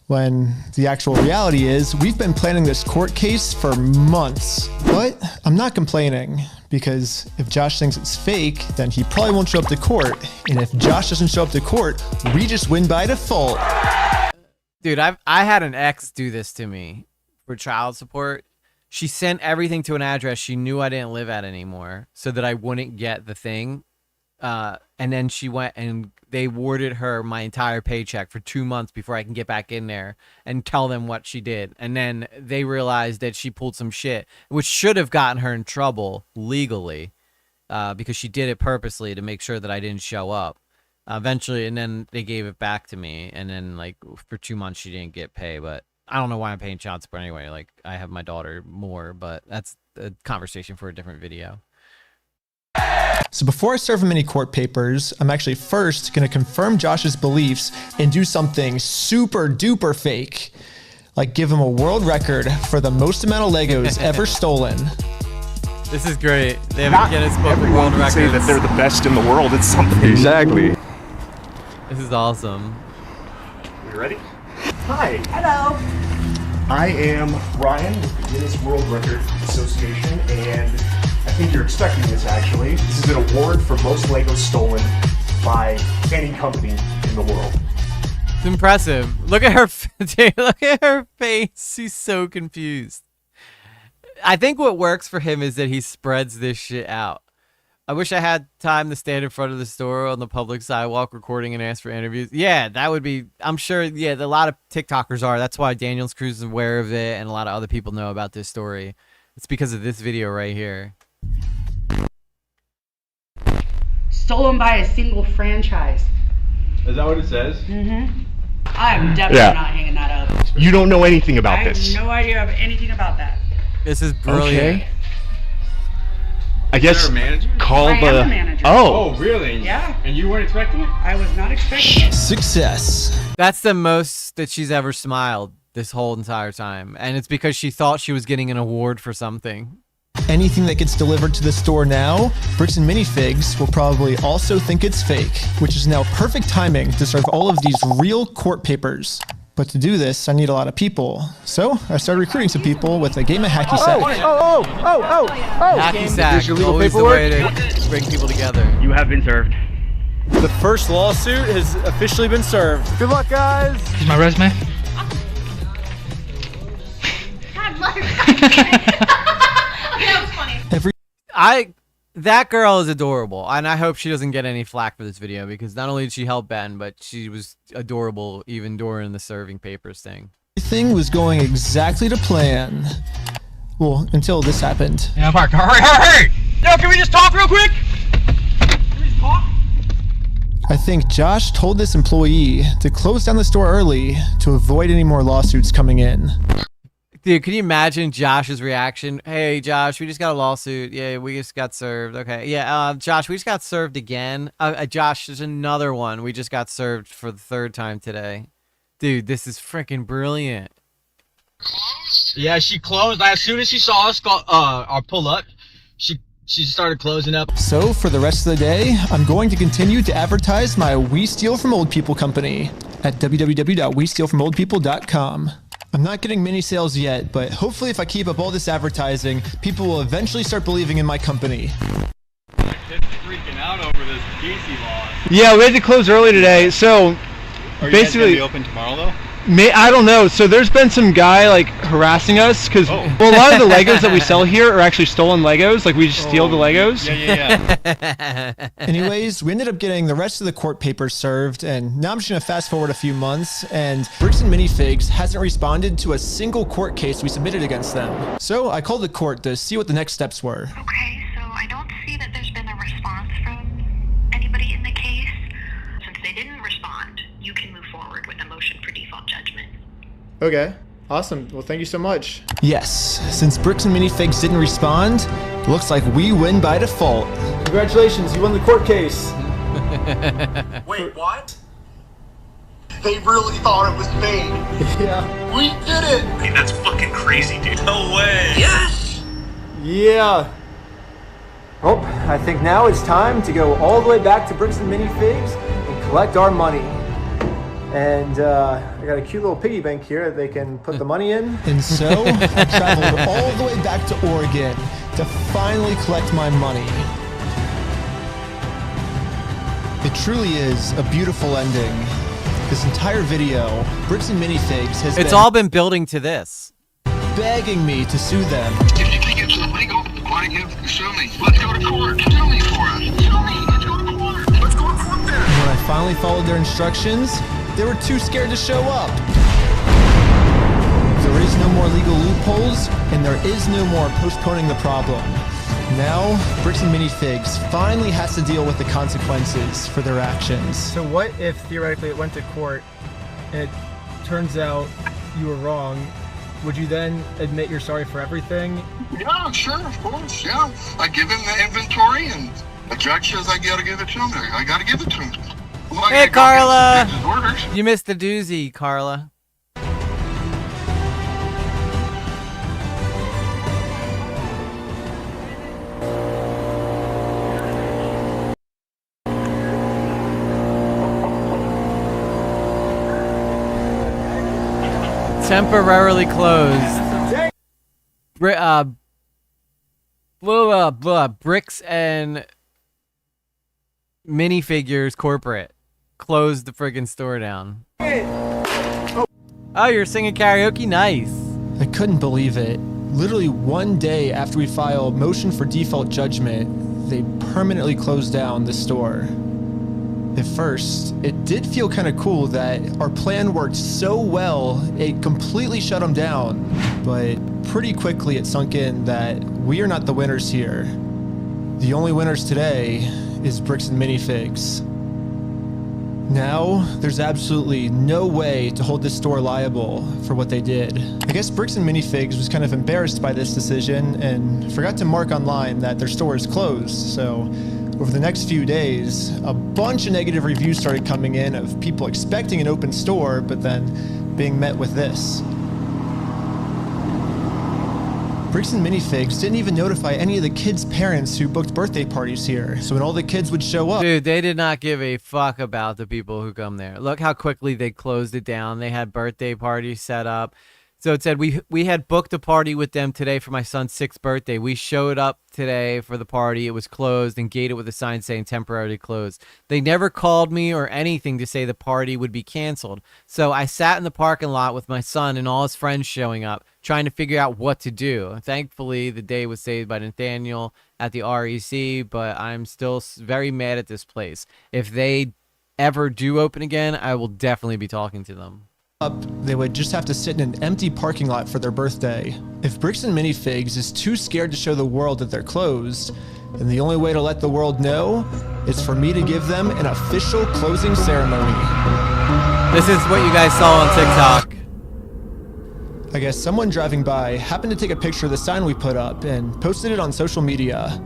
When the actual reality is, we've been planning this court case for months. But I'm not complaining, because if Josh thinks it's fake, then he probably won't show up to court. And if Josh doesn't show up to court, we just win by default. Dude, I had an ex do this to me for child support. She sent everything to an address she knew I didn't live at anymore so that I wouldn't get the thing. And then she went and they awarded her my entire paycheck for 2 months before I can get back in there and tell them what she did. And then they realized that she pulled some shit, which should have gotten her in trouble legally because she did it purposely to make sure that I didn't show up. Eventually, and then they gave it back to me. And then, like, for 2 months, she didn't get pay. But I don't know why I'm paying child support anyway. Like, I have my daughter more, but that's a conversation for a different video. So before I serve him any court papers, I'm actually first going to confirm Josh's beliefs and do something super duper fake. Like give him a world record for the most amount of Legos ever stolen. This is great. They have a Guinness Book of World Records. Say that they're the best in the world. It's something. Exactly. This is awesome. You ready? Hi. Hello. I am Ryan with the Guinness World Record Association, and I think you're expecting this actually. This is an award for most Legos stolen by any company in the world. It's impressive. Look at her. Dude, look at her face. She's so confused. I think what works for him is that he spreads this shit out. I wish I had time to stand in front of the store on the public sidewalk recording and ask for interviews. Yeah, that would be, I'm sure, yeah, a lot of TikTokers are. That's why Daniel's Cruise is aware of it, and a lot of other people know about this story. It's because of this video right here. Stolen by a single franchise. Is that what it says? Mm-hmm. I'm definitely not hanging that up. You don't know anything about this. I have no idea of anything about that. This is brilliant. Okay. I guess call I am the manager. Oh, really? Yeah. And you weren't expecting it? I was not expecting it. Success. That's the most that she's ever smiled this whole entire time. And it's because she thought she was getting an award for something. anything that gets delivered to the store now, Bricks and Minifigs will probably also think it's fake, which is now perfect timing to serve all of these real court papers. But to do this, I need a lot of people. So I started recruiting some people with a game of hacky sack. Hacky sack, always the way to bring people together. You have been served. The first lawsuit has officially been served. Good luck, guys. Here's my resume. That was funny. That girl is adorable, and I hope she doesn't get any flack for this video, because not only did she help Ben, but she was adorable even during the serving papers thing. Everything was going exactly to plan. Well, until this happened. Yeah, Mark, hurry! Yo, can we just talk real quick? I think Josh told this employee to close down the store early to avoid any more lawsuits coming in. Dude, can you imagine Josh's reaction? Hey, Josh, we just got a lawsuit. Yeah, we just got served. Okay. Yeah, Josh, we just got served again. Josh, there's another one. We just got served for the 3rd time today. Dude, this is freaking brilliant. Yeah, she closed. As soon as she saw us pull up, she started closing up. So for the rest of the day, I'm going to continue to advertise my We Steal From Old People company at www.westealfromoldpeople.com. I'm not getting many sales yet, but hopefully if I keep up all this advertising, people will eventually start believing in my company. It's freaking out over this PC loss. Yeah, we had to close early today, so Are you basically guys gonna be open tomorrow though? I don't know. So there's been some guy like harassing us because well, a lot of the Legos that we sell here are actually stolen Legos. Like we just steal the Legos. Yeah. Anyways, we ended up getting the rest of the court papers served, and now I'm just gonna fast forward a few months, and Bricks and Minifigs hasn't responded to a single court case we submitted against them. So I called the court to see what the next steps were. Okay, so I don't see that there's been a response from anybody in the case. Since they didn't respond, you can move forward with a motion for default judgment. Okay, awesome. Well, thank you so much. Yes, since Bricks and Minifigs didn't respond, it looks like we win by default. Congratulations, you won the court case. Wait, what? They really thought it was fake. Yeah. We did it! Hey, that's fucking crazy, dude. No way. Yes! Yeah. Well, I think now it's time to go all the way back to Bricks and Minifigs and collect our money. And I got a cute little piggy bank here that they can put the money in. And so I traveled all the way back to Oregon to finally collect my money. It truly is a beautiful ending. This entire video, Bricks and Minifigs has It's all been building to this. Begging me to sue them. If you think it's illegal, why sue me? Let's go to court. Sue me for us. Sue me. Let's go to court. Let's go to court then. When I finally followed their instructions, they were too scared to show up. There is no more legal loopholes, and there is no more postponing the problem. Now, Bricks and Minifigs finally has to deal with the consequences for their actions. So what if theoretically it went to court and it turns out you were wrong? Would you then admit you're sorry for everything? Yeah, sure, of course, yeah. I give him the inventory, and the judge says I gotta give it to him. I gotta give it to him. Well, Hey, Carla! You missed the doozy, Carla. Temporarily closed. Bricks and Minifigures corporate closed the friggin' store down. Oh, you're singing karaoke? Nice. I couldn't believe it. Literally one day after we filed motion for default judgment, they permanently closed down the store. At first, it did feel kind of cool that our plan worked so well, it completely shut them down. But pretty quickly it sunk in that we are not the winners here. The only winners today is Bricks and Minifigs. Now, there's absolutely no way to hold this store liable for what they did. I guess Bricks and Minifigs was kind of embarrassed by this decision and forgot to mark online that their store is closed, so over the next few days, a bunch of negative reviews started coming in of people expecting an open store, but then being met with this. Bricks and Minifigs didn't even notify any of the kids' parents who booked birthday parties here. So when all the kids would show up... Dude, they did not give a fuck about the people who come there. Look how quickly they closed it down. They had birthday parties set up. So it said we had booked a party with them today for my son's 6th birthday. We showed up today for the party. It was closed and gated with a sign saying temporarily closed. They never called me or anything to say the party would be canceled. So I sat in the parking lot with my son and all his friends showing up, trying to figure out what to do. Thankfully, the day was saved by Nathaniel at the REC, but I'm still very mad at this place. If they ever do open again, I will definitely be talking to them. They would just have to sit in an empty parking lot for their birthday. If Bricks and Minifigs is too scared to show the world that they're closed, then the only way to let the world know is for me to give them an official closing ceremony. This is what you guys saw on TikTok. I guess someone driving by happened to take a picture of the sign we put up and posted it on social media.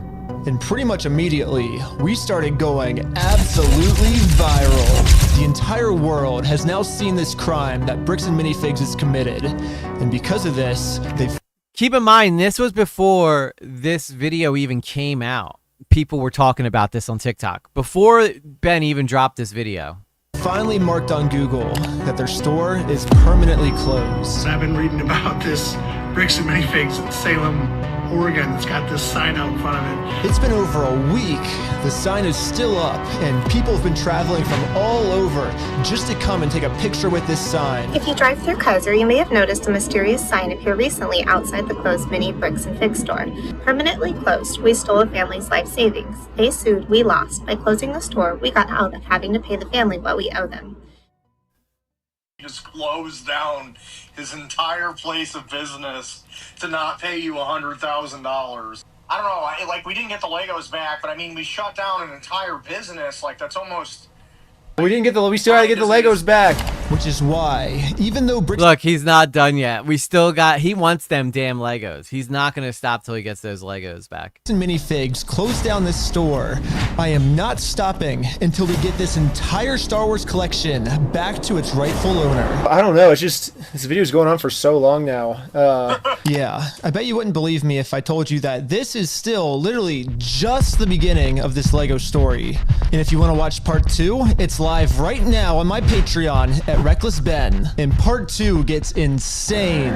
And pretty much immediately, we started going absolutely viral. The entire world has now seen this crime that Bricks and Minifigs has committed. And because of this, they've... Keep in mind, this was before this video even came out. People were talking about this on TikTok. Before Ben even dropped this video. Finally marked on Google that their store is permanently closed. I've been reading about this Bricks and Minifigs in Salem, Oregon. It's got this sign out in front of it. It's been over a week. The sign is still up, and people have been traveling from all over just to come and take a picture with this sign. If you drive through Kaiser, you may have noticed a mysterious sign appear recently outside the closed mini Bricks and Fig store. Permanently closed, we stole a family's life savings. They sued, we lost. By closing the store, we got out of having to pay the family what we owe them. Just closed down his entire place of business to not pay you $100,000. I don't know, like we didn't get the Legos back, but I mean we shut down an entire business. Like that's almost... We still had to get the Legos back. Which is why, even though Bricks... Look, he's not done yet. We still got... He wants them damn Legos. He's not going to stop till he gets those Legos back. and Minifigs closed down this store, I am not stopping until we get this entire Star Wars collection back to its rightful owner. I don't know. It's just... This video's going on for so long now. Yeah, I bet you wouldn't believe me if I told you that this is still literally just the beginning of this Lego story. And if you want to watch part 2, it's live right now on my Patreon at Wreckless Ben. And part 2 gets insane.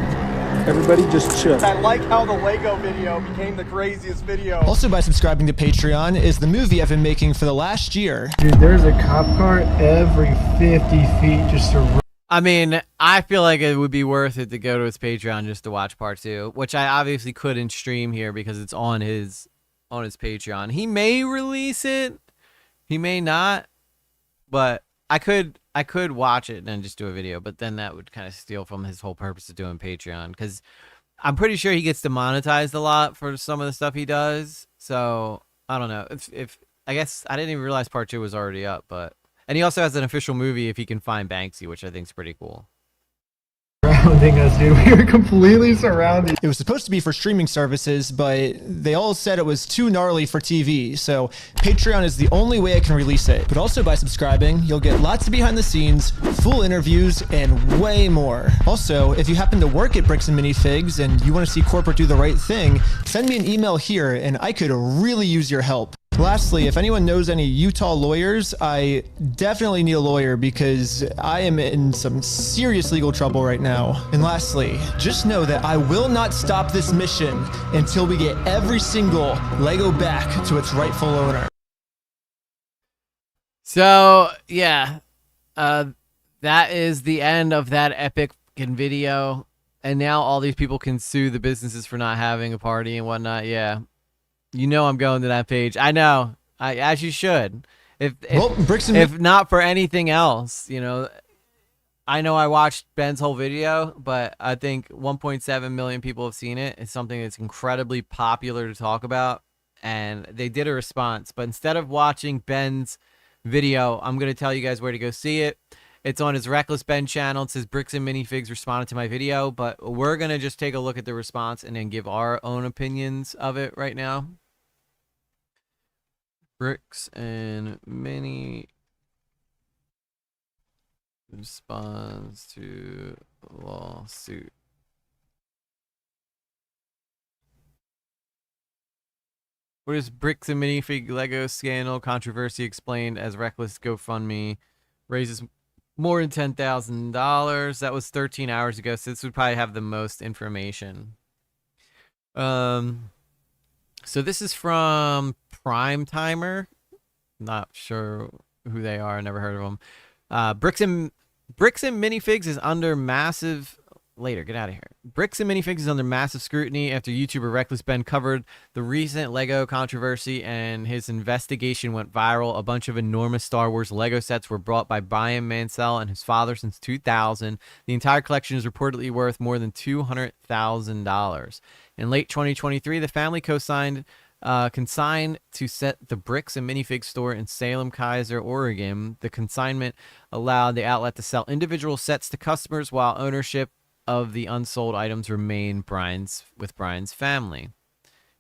Everybody just chill. I like how the Lego video became the craziest video. Also, by subscribing to Patreon is the movie I've been making for the last year. Dude, there's a cop car every 50 feet just to... I mean, I feel like it would be worth it to go to his Patreon just to watch part 2, which I obviously couldn't stream here because it's on his Patreon. He may release it, he may not, but I could watch it and then just do a video, but then that would kind of steal from his whole purpose of doing Patreon, because I'm pretty sure he gets demonetized a lot for some of the stuff he does. So I don't know if I guess I didn't even realize part 2 was already up, but. And he also has an official movie if he can find Banksy, which I think is pretty cool. Surrounding us, dude. We were completely surrounded. It was supposed to be for streaming services, but they all said it was too gnarly for TV, so Patreon is the only way I can release it. But also by subscribing, you'll get lots of behind the scenes, full interviews, and way more. Also, if you happen to work at Bricks and Minifigs and you want to see corporate do the right thing, send me an email here and I could really use your help. Lastly, if anyone knows any Utah lawyers, I definitely need a lawyer because I am in some serious legal trouble right now. And lastly, just know that I will not stop this mission until we get every single Lego back to its rightful owner. So, yeah, that is the end of that epic video. And now all these people can sue the businesses for not having a party and whatnot. Yeah. You know I'm going to that page. I know. As you should. If not for anything else, you know. I know I watched Ben's whole video, but I think 1.7 million people have seen it. It's something that's incredibly popular to talk about. And they did a response. But instead of watching Ben's video, I'm going to tell you guys where to go see it. It's on his Wreckless Ben channel. It says Bricks and Minifigs responded to my video. But we're going to just take a look at the response and then give our own opinions of it right now. Bricks and Mini responds to lawsuit. What is Bricks and Minifig Lego scandal controversy explained as Wreckless GoFundMe raises more than $10,000. That was 13 hours ago, so this would probably have the most information. So this is from Prime Timer. Not sure who they are. Never heard of them. Bricks and Minifigs is under massive. Later, get out of here. Bricks and Minifigs is under massive scrutiny after YouTuber Wreckless Ben covered the recent Lego controversy, and his investigation went viral. A bunch of enormous Star Wars Lego sets were brought by Brian Mansell and his father since 2000. The entire collection is reportedly worth more than $200,000. In late 2023, the family consigned to set the Bricks and Minifigs store in Salem, Kaiser, Oregon. The consignment allowed the outlet to sell individual sets to customers while ownership of the unsold items remain Brian's family.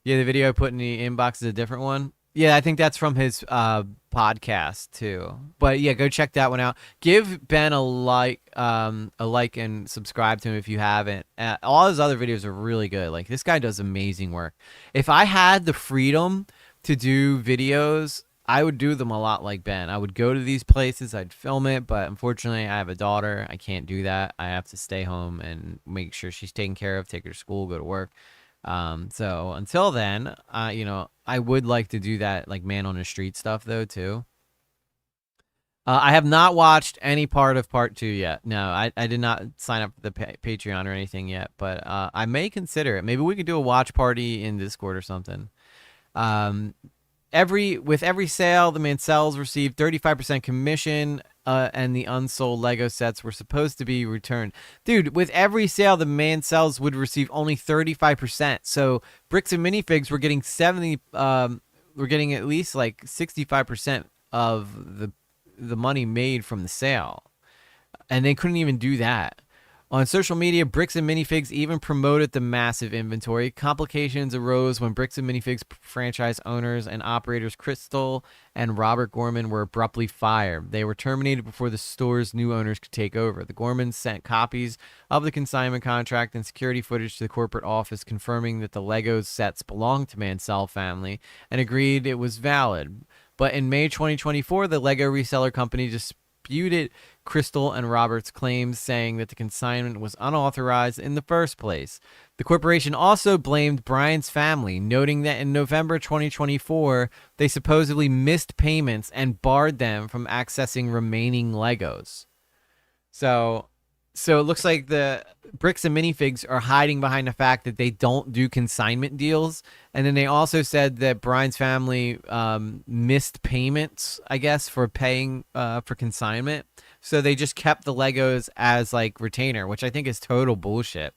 Yeah, the video I put in the inbox is a different one. Yeah, I think that's from his podcast too. But yeah, go check that one out. Give Ben a like and subscribe to him if you haven't. All his other videos are really good. Like, this guy does amazing work. If I had the freedom to do videos, I would do them a lot like Ben. I would go to these places, I'd film it, but unfortunately I have a daughter. I can't do that. I have to stay home and make sure she's taken care of, take her to school, go to work. So until then, I would like to do that, like man on the street stuff though too. I have not watched any part of part 2 yet. No, I did not sign up for the Patreon or anything yet, but I may consider it. Maybe we could do a watch party in Discord or something. With every sale, the Mansells received 35% commission, and the unsold Lego sets were supposed to be returned. Dude, with every sale, the Mansells would receive only 35%. So Bricks and Minifigs were getting we're getting at least like 65% of the money made from the sale, and they couldn't even do that. On social media, Bricks and Minifigs even promoted the massive inventory. Complications arose when Bricks and Minifigs franchise owners and operators Crystal and Robert Gorman were abruptly fired. They were terminated before the store's new owners could take over. The Gormans sent copies of the consignment contract and security footage to the corporate office confirming that the Lego sets belonged to Mansell family and agreed it was valid. But in May 2024, the Lego reseller company disputed Crystal and Robert's claims, saying that the consignment was unauthorized in the first place. The corporation also blamed Brian's family, noting that in November 2024, they supposedly missed payments and barred them from accessing remaining Legos. So it looks like the Bricks and Minifigs are hiding behind the fact that they don't do consignment deals. And then they also said that Brian's family missed payments, I guess, for paying for consignment. So they just kept the Legos as like retainer, which I think is total bullshit.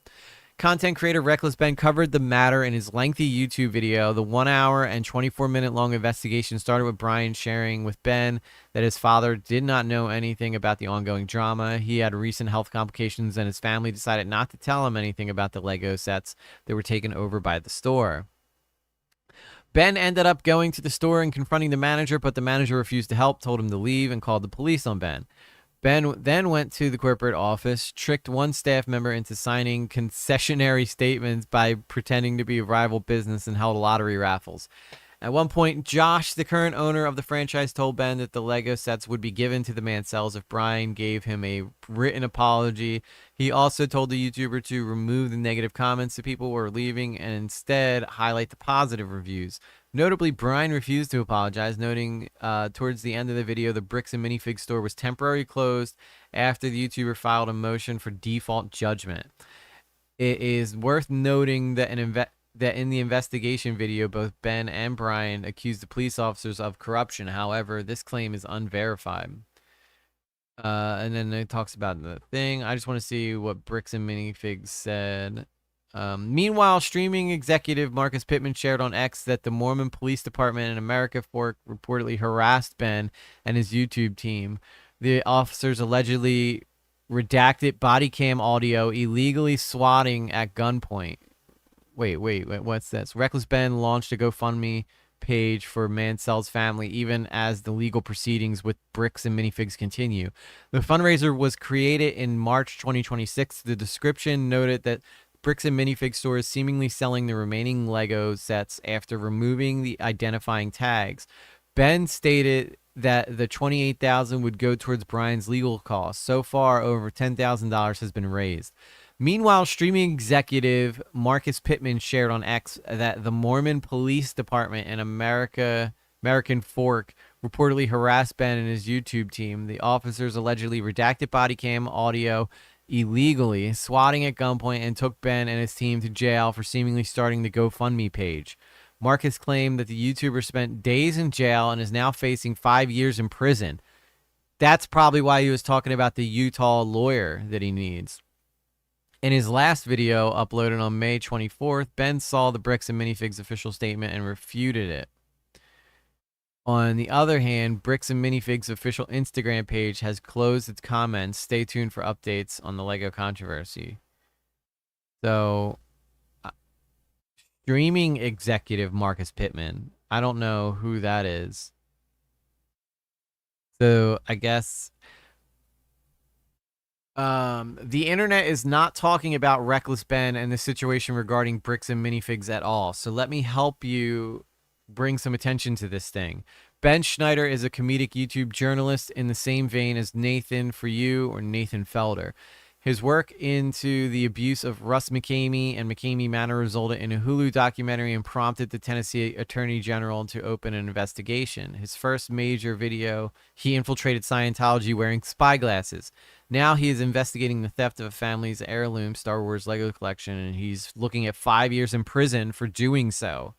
Content creator Wreckless Ben covered the matter in his lengthy YouTube video. The 1 hour and 24-minute long investigation started with Brian sharing with Ben that his father did not know anything about the ongoing drama. He had recent health complications, and his family decided not to tell him anything about the Lego sets that were taken over by the store. Ben ended up going to the store and confronting the manager, but the manager refused to help, told him to leave, and called the police on Ben. Ben then went to the corporate office, tricked one staff member into signing concessionary statements by pretending to be a rival business, and held lottery raffles. At one point, Josh, the current owner of the franchise, told Ben that the Lego sets would be given to the Mansells if Brian gave him a written apology. He also told the YouTuber to remove the negative comments that people were leaving and instead highlight the positive reviews. Notably, Brian refused to apologize, noting towards the end of the video the Bricks and Minifig store was temporarily closed after the YouTuber filed a motion for default judgment. It is worth noting that in the investigation video, both Ben and Brian accused the police officers of corruption. However, this claim is unverified. And then it talks about the thing. I just want to see what Bricks and Minifigs said. Meanwhile, streaming executive Marcus Pittman shared on X that the Mormon Police Department in America Fork reportedly harassed Ben and his YouTube team. The officers allegedly redacted body cam audio, illegally swatting at gunpoint. Wait, what's this? Wreckless Ben launched a GoFundMe page for Mansell's family, even as the legal proceedings with Bricks and Minifigs continue. The fundraiser was created in March 2026. The description noted that Bricks and Minifig store is seemingly selling the remaining Lego sets after removing the identifying tags. Ben stated that the $28,000 would go towards Brian's legal costs. So far, over $10,000 has been raised. Meanwhile, streaming executive Marcus Pittman shared on X that the Mormon Police Department in American Fork reportedly harassed Ben and his YouTube team. The officers allegedly redacted body cam audio illegally, swatting at gunpoint, and took Ben and his team to jail for seemingly starting the GoFundMe page. Marcus claimed that the YouTuber spent days in jail and is now facing 5 years in prison. That's probably why he was talking about the Utah lawyer that he needs. In his last video uploaded on May 24th, Ben saw the Bricks and Minifigs official statement and refuted it. On the other hand, Bricks and Minifigs official Instagram page has closed its comments. Stay tuned for updates on the Lego controversy. So, streaming executive Marcus Pittman. I don't know who that is. So, I guess the internet is not talking about Wreckless Ben and the situation regarding Bricks and Minifigs at all. So let me help you bring some attention to this thing. Ben Schneider is a comedic YouTube journalist in the same vein as Nathan For You or Nathan Felder. His work into the abuse of Russ McCamey and McCamey Manor resulted in a Hulu documentary and prompted the Tennessee Attorney General to open an investigation. His first major video, he infiltrated Scientology wearing spy glasses. Now he is investigating the theft of a family's heirloom Star Wars Lego collection, and he's looking at 5 years in prison for doing so.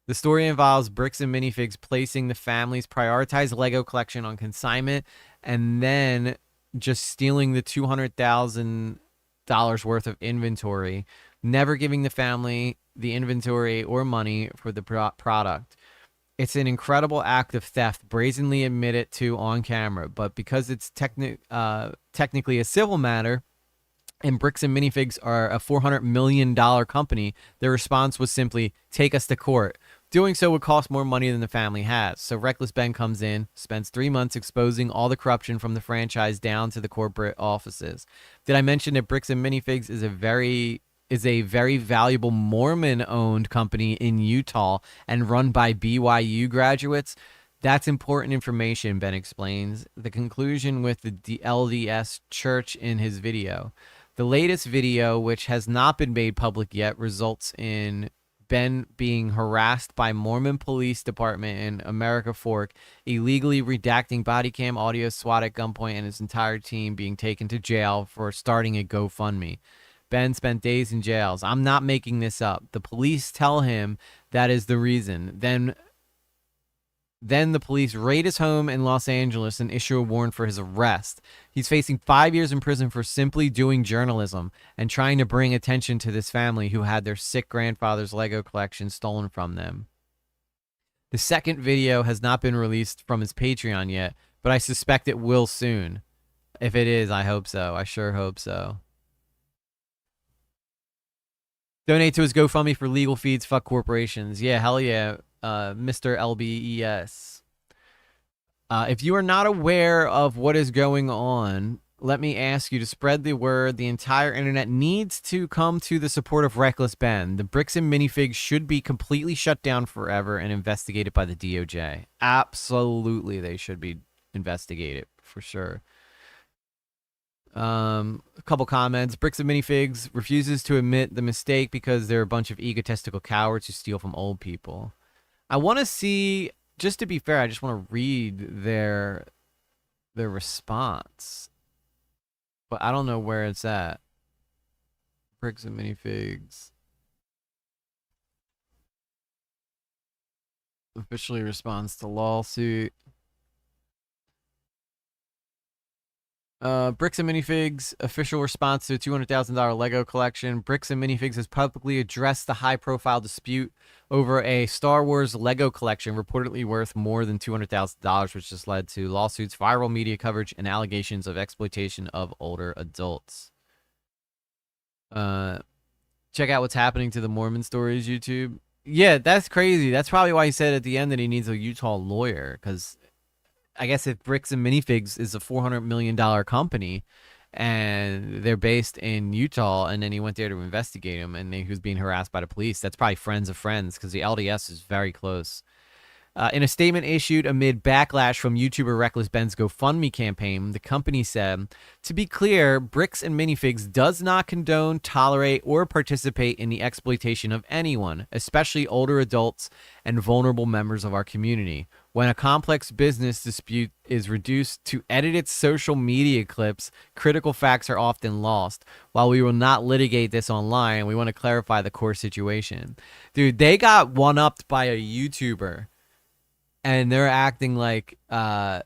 The story involves Bricks and Minifigs placing the family's prioritized Lego collection on consignment and then just stealing the $200,000 worth of inventory, never giving the family the inventory or money for the product. It's an incredible act of theft, brazenly admitted to on camera, but because it's technically a civil matter, and Bricks and Minifigs are a $400 million company, their response was simply, take us to court. Doing so would cost more money than the family has. So Wreckless Ben comes in, spends 3 months exposing all the corruption from the franchise down to the corporate offices. Did I mention that Bricks and Minifigs is a very valuable Mormon-owned company in Utah and run by BYU graduates? That's important information, Ben explains. The conclusion with the LDS Church in his video. The latest video, which has not been made public yet, results in Ben being harassed by Mormon Police Department in America Fork, illegally redacting body cam audio, SWAT at gunpoint, and his entire team being taken to jail for starting a GoFundMe. Ben spent days in jails. I'm not making this up. The police tell him that is the reason. Then the police raid his home in Los Angeles and issue a warrant for his arrest. He's facing 5 years in prison for simply doing journalism and trying to bring attention to this family who had their sick grandfather's Lego collection stolen from them. The second video has not been released from his Patreon yet, but I suspect it will soon. If it is, I hope so. I sure hope so. Donate to his GoFundMe for legal fees. Fuck corporations. Yeah, hell yeah. Mr. LBES. If you are not aware of what is going on, let me ask you to spread the word. The entire internet needs to come to the support of Wreckless Ben. The Bricks and Minifigs should be completely shut down forever and investigated by the DOJ. Absolutely, they should be investigated for sure. A couple comments. Bricks and Minifigs refuses to admit the mistake because they're a bunch of egotistical cowards who steal from old people. I want to see, just to be fair, I just want to read their response. But I don't know where it's at. Bricks and Minifigs. Officially responds to lawsuit. Bricks and Minifigs official response to a $200,000 Lego collection. Bricks and Minifigs has publicly addressed the high-profile dispute over a Star Wars Lego collection reportedly worth more than $200,000, which has led to lawsuits, viral media coverage, and allegations of exploitation of older adults. Check out what's happening to the Mormon Stories YouTube. Yeah, that's crazy. That's probably why he said at the end that he needs a Utah lawyer, because I guess if Bricks and Minifigs is a $400 million company and they're based in Utah, and then he went there to investigate him, and he was being harassed by the police. That's probably friends of friends, because the LDS is very close. In a statement issued amid backlash from YouTuber Wreckless Ben's GoFundMe campaign, the company said, "To be clear, Bricks and Minifigs does not condone, tolerate, or participate in the exploitation of anyone, especially older adults and vulnerable members of our community. When a complex business dispute is reduced to edited social media clips, critical facts are often lost. While we will not litigate this online, we want to clarify the core situation." Dude, they got one-upped by a YouTuber. And they're acting like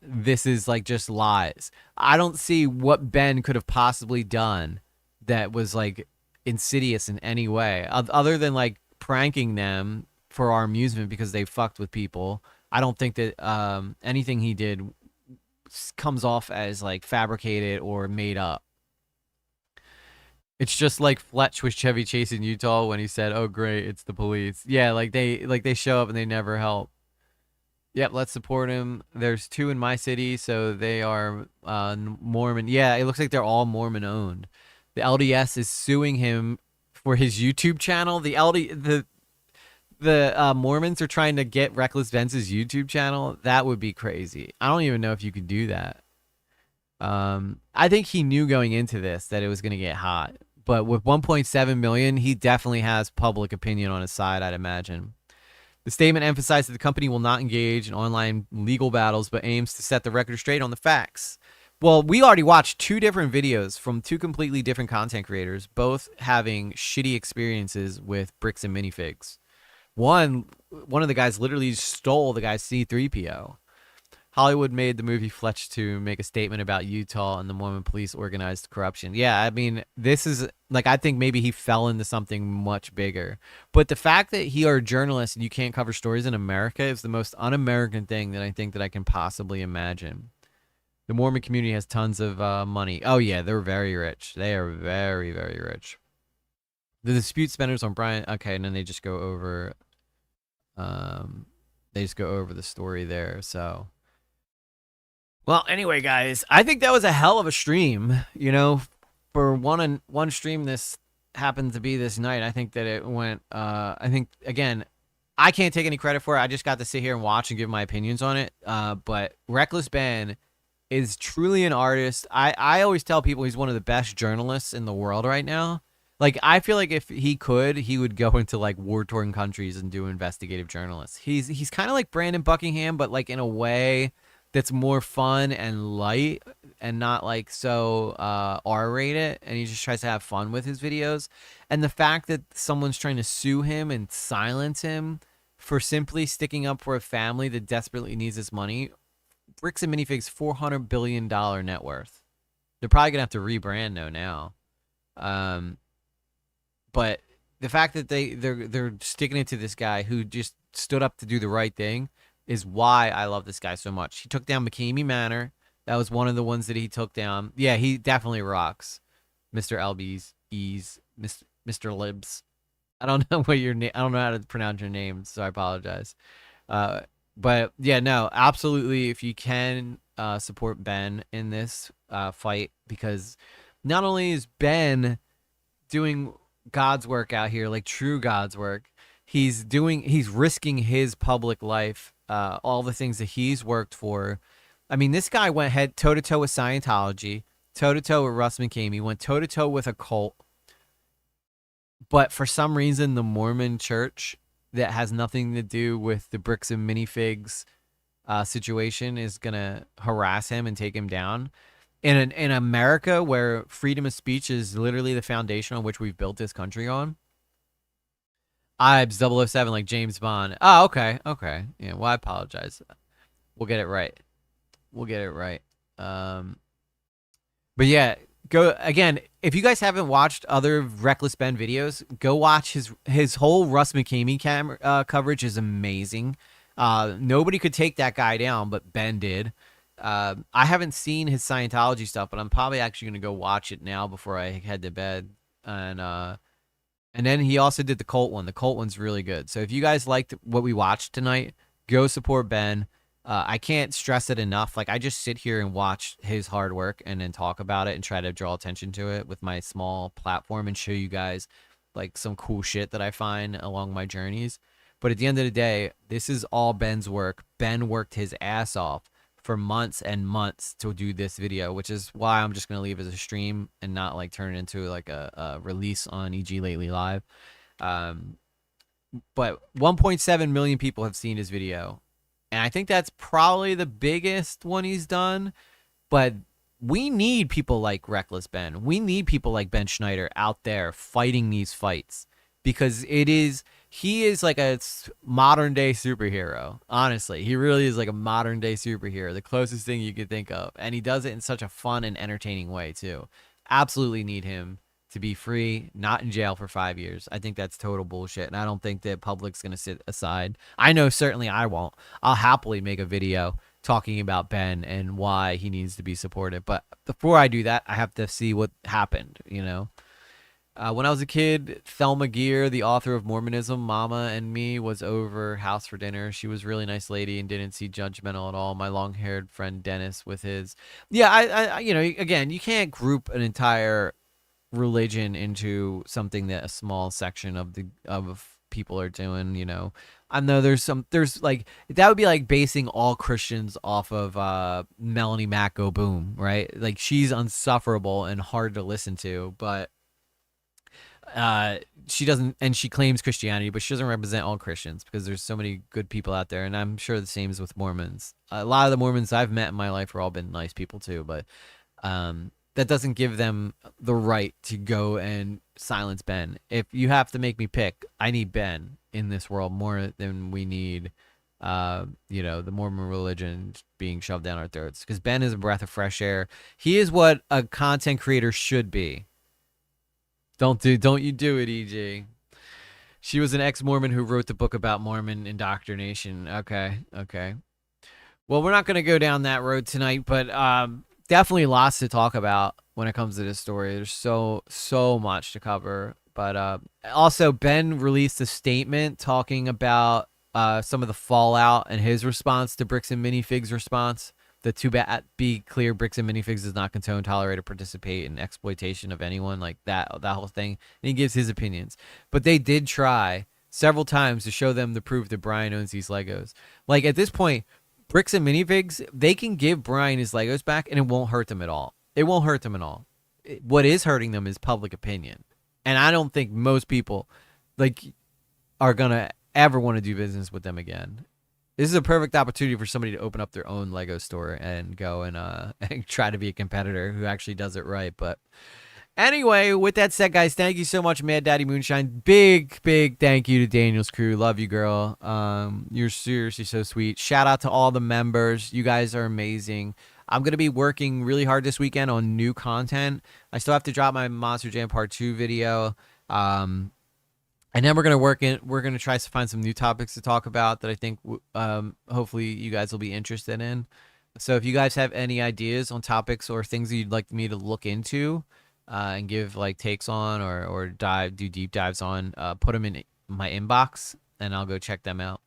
this is like just lies. I don't see what Ben could have possibly done that was like insidious in any way, other than like pranking them for our amusement because they fucked with people. I don't think that anything he did comes off as like fabricated or made up. It's just like Fletch with Chevy Chase in Utah when he said, "Oh great, it's the police." Yeah, like they show up and they never help. Yep, let's support him. There's 2 in my city, so they are Mormon. Yeah, it looks like they're all Mormon owned. The LDS is suing him for his YouTube channel. The Mormons are trying to get Wreckless Ben's YouTube channel. That would be crazy. I don't even know if you could do that. I think he knew going into this that it was going to get hot. But with 1.7 million, he definitely has public opinion on his side, I'd imagine. The statement emphasized that the company will not engage in online legal battles, but aims to set the record straight on the facts. Well, we already watched 2 different videos from 2 completely different content creators, both having shitty experiences with Bricks and Minifigs. One of the guys literally stole the guy's C-3PO. Hollywood made the movie Fletch to make a statement about Utah and the Mormon police organized corruption. Yeah, I mean, this is, like, I think maybe he fell into something much bigger. But the fact that you are a journalist and you can't cover stories in America is the most un-American thing that I think that I can possibly imagine. The Mormon community has tons of money. Oh, yeah, they're very rich. They are very, very rich. The dispute centers on Brian. Okay, and then they just go over... they just go over the story there, so... Well, anyway, guys, I think that was a hell of a stream. You know, for one stream this happened to be this night. I think that it went, I think, again, I can't take any credit for it. I just got to sit here and watch and give my opinions on it. But Wreckless Ben is truly an artist. I always tell people he's one of the best journalists in the world right now. Like, I feel like if he could, he would go into, like, war-torn countries and do investigative journalists. He's kind of like Brandon Buckingham, but, like, in a way... that's more fun and light and not like so R-rated, and he just tries to have fun with his videos. And the fact that someone's trying to sue him and silence him for simply sticking up for a family that desperately needs his money. Bricks and Minifigs $400 billion net worth. They're probably gonna have to rebrand though now. But the fact that they're sticking it to this guy who just stood up to do the right thing is why I love this guy so much. He took down McKamey Manor. That was one of the ones that he took down. Yeah, he definitely rocks. Mr. Albies, Mr. Libs. I don't know what your name. I don't know how to pronounce your name, so I apologize. But yeah, no, absolutely. If you can support Ben in this fight, because not only is Ben doing God's work out here, like true God's work, he's risking his public life. All the things that he's worked for. I mean, this guy went toe-to-toe with Scientology, toe-to-toe with Russ McKamey, went toe-to-toe with a cult. But for some reason, the Mormon church that has nothing to do with the Bricks and Minifigs situation is going to harass him and take him down. In America, where freedom of speech is literally the foundation on which we've built this country on, Ibs 007 like James Bond. Oh, okay. Okay. Yeah, well, I apologize. We'll get it right. We'll get it right. But yeah, go again. If you guys haven't watched other Wreckless Ben videos, go watch his whole Russ McKamey coverage is amazing. Nobody could take that guy down, but Ben did. I haven't seen his Scientology stuff, but I'm probably actually going to go watch it now before I head to bed. And then he also did the cult one. The cult one's really good. So if you guys liked what we watched tonight, go support Ben. I can't stress it enough. Like, I just sit here and watch his hard work and then talk about it and try to draw attention to it with my small platform and show you guys like some cool shit that I find along my journeys. But at the end of the day, this is all Ben's work. Ben worked his ass off for months and months to do this video, which is why I'm just going to leave it as a stream and not like turn it into like a release on EG Lately Live. But 1.7 million people have seen his video. And I think that's probably the biggest one he's done. But we need people like Wreckless Ben. We need people like Ben Schneider out there fighting these fights. Because he is like a modern day superhero. Honestly, he really is like a modern day superhero. The closest thing you could think of. And he does it in such a fun and entertaining way too. Absolutely need him to be free, not in jail for 5 years. I think that's total bullshit, and I don't think the public's going to sit aside. I know certainly I won't. I'll happily make a video talking about Ben and why he needs to be supported. But before I do that, I have to see what happened, you know? When I was a kid, Thelma Gear, the author of Mormonism, Mama and Me, was over house for dinner. She was a really nice lady and didn't seem judgmental at all. My long-haired friend Dennis with his... Yeah, I you know, again, you can't group an entire religion into something that a small section of people are doing, you know. I know there's like, that would be like basing all Christians off of Melanie Mac Go Boom, right? Like, she's insufferable and hard to listen to, but she doesn't, and she claims Christianity, but she doesn't represent all Christians because there's so many good people out there. And I'm sure the same is with Mormons. A lot of the Mormons I've met in my life have all been nice people too, but that doesn't give them the right to go and silence Ben. If you have to make me pick, I need Ben in this world more than we need, you know, the Mormon religion being shoved down our throats. Because Ben is a breath of fresh air. He is what a content creator should be. Don't you do it, EG. She was an ex-Mormon who wrote the book about Mormon indoctrination. Okay. Well, we're not going to go down that road tonight, but definitely lots to talk about when it comes to this story. There's so much to cover. But also, Ben released a statement talking about some of the fallout and his response to Bricks and Minifigs' response. Be clear, Bricks and Minifigs does not condone, tolerate, or participate in exploitation of anyone, like that whole thing. And he gives his opinions. But they did try several times to show them the proof that Brian owns these Legos. Like, at this point, Bricks and Minifigs, they can give Brian his Legos back and it won't hurt them at all. It won't hurt them at all. What is hurting them is public opinion. And I don't think most people are going to ever want to do business with them again. This is a perfect opportunity for somebody to open up their own Lego store and go and try to be a competitor who actually does it right. But anyway, with that said, guys, thank you so much, Mad Daddy Moonshine. Big thank you to Daniel's crew. Love you, girl. You're seriously so sweet. Shout out to all the members. You guys are amazing. I'm going to be working really hard this weekend on new content. I still have to drop my Monster Jam Part 2 video. And then we're going to try to find some new topics to talk about that I think hopefully you guys will be interested in. So if you guys have any ideas on topics or things that you'd like me to look into and give like takes on or do deep dives on, put them in my inbox and I'll go check them out.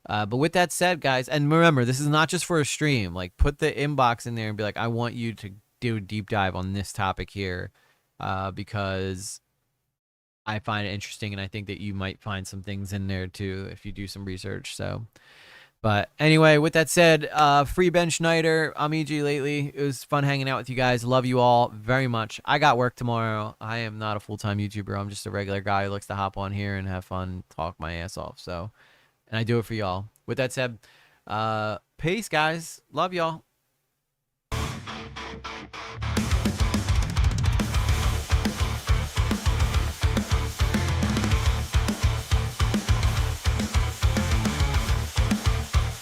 But with that said, guys, and remember, this is not just for a stream. Like, put the inbox in there and be like, I want you to do a deep dive on this topic here because I find it interesting, and I think that you might find some things in there too if you do some research. So, but anyway, with that said, free Ben Schneider. I'm EG Lately. It was fun hanging out with you guys. Love you all very much. I got work tomorrow. I am not a full-time YouTuber. I'm just a regular guy who likes to hop on here and have fun, talk my ass off. So, and I do it for y'all. With that said, peace, guys. Love y'all.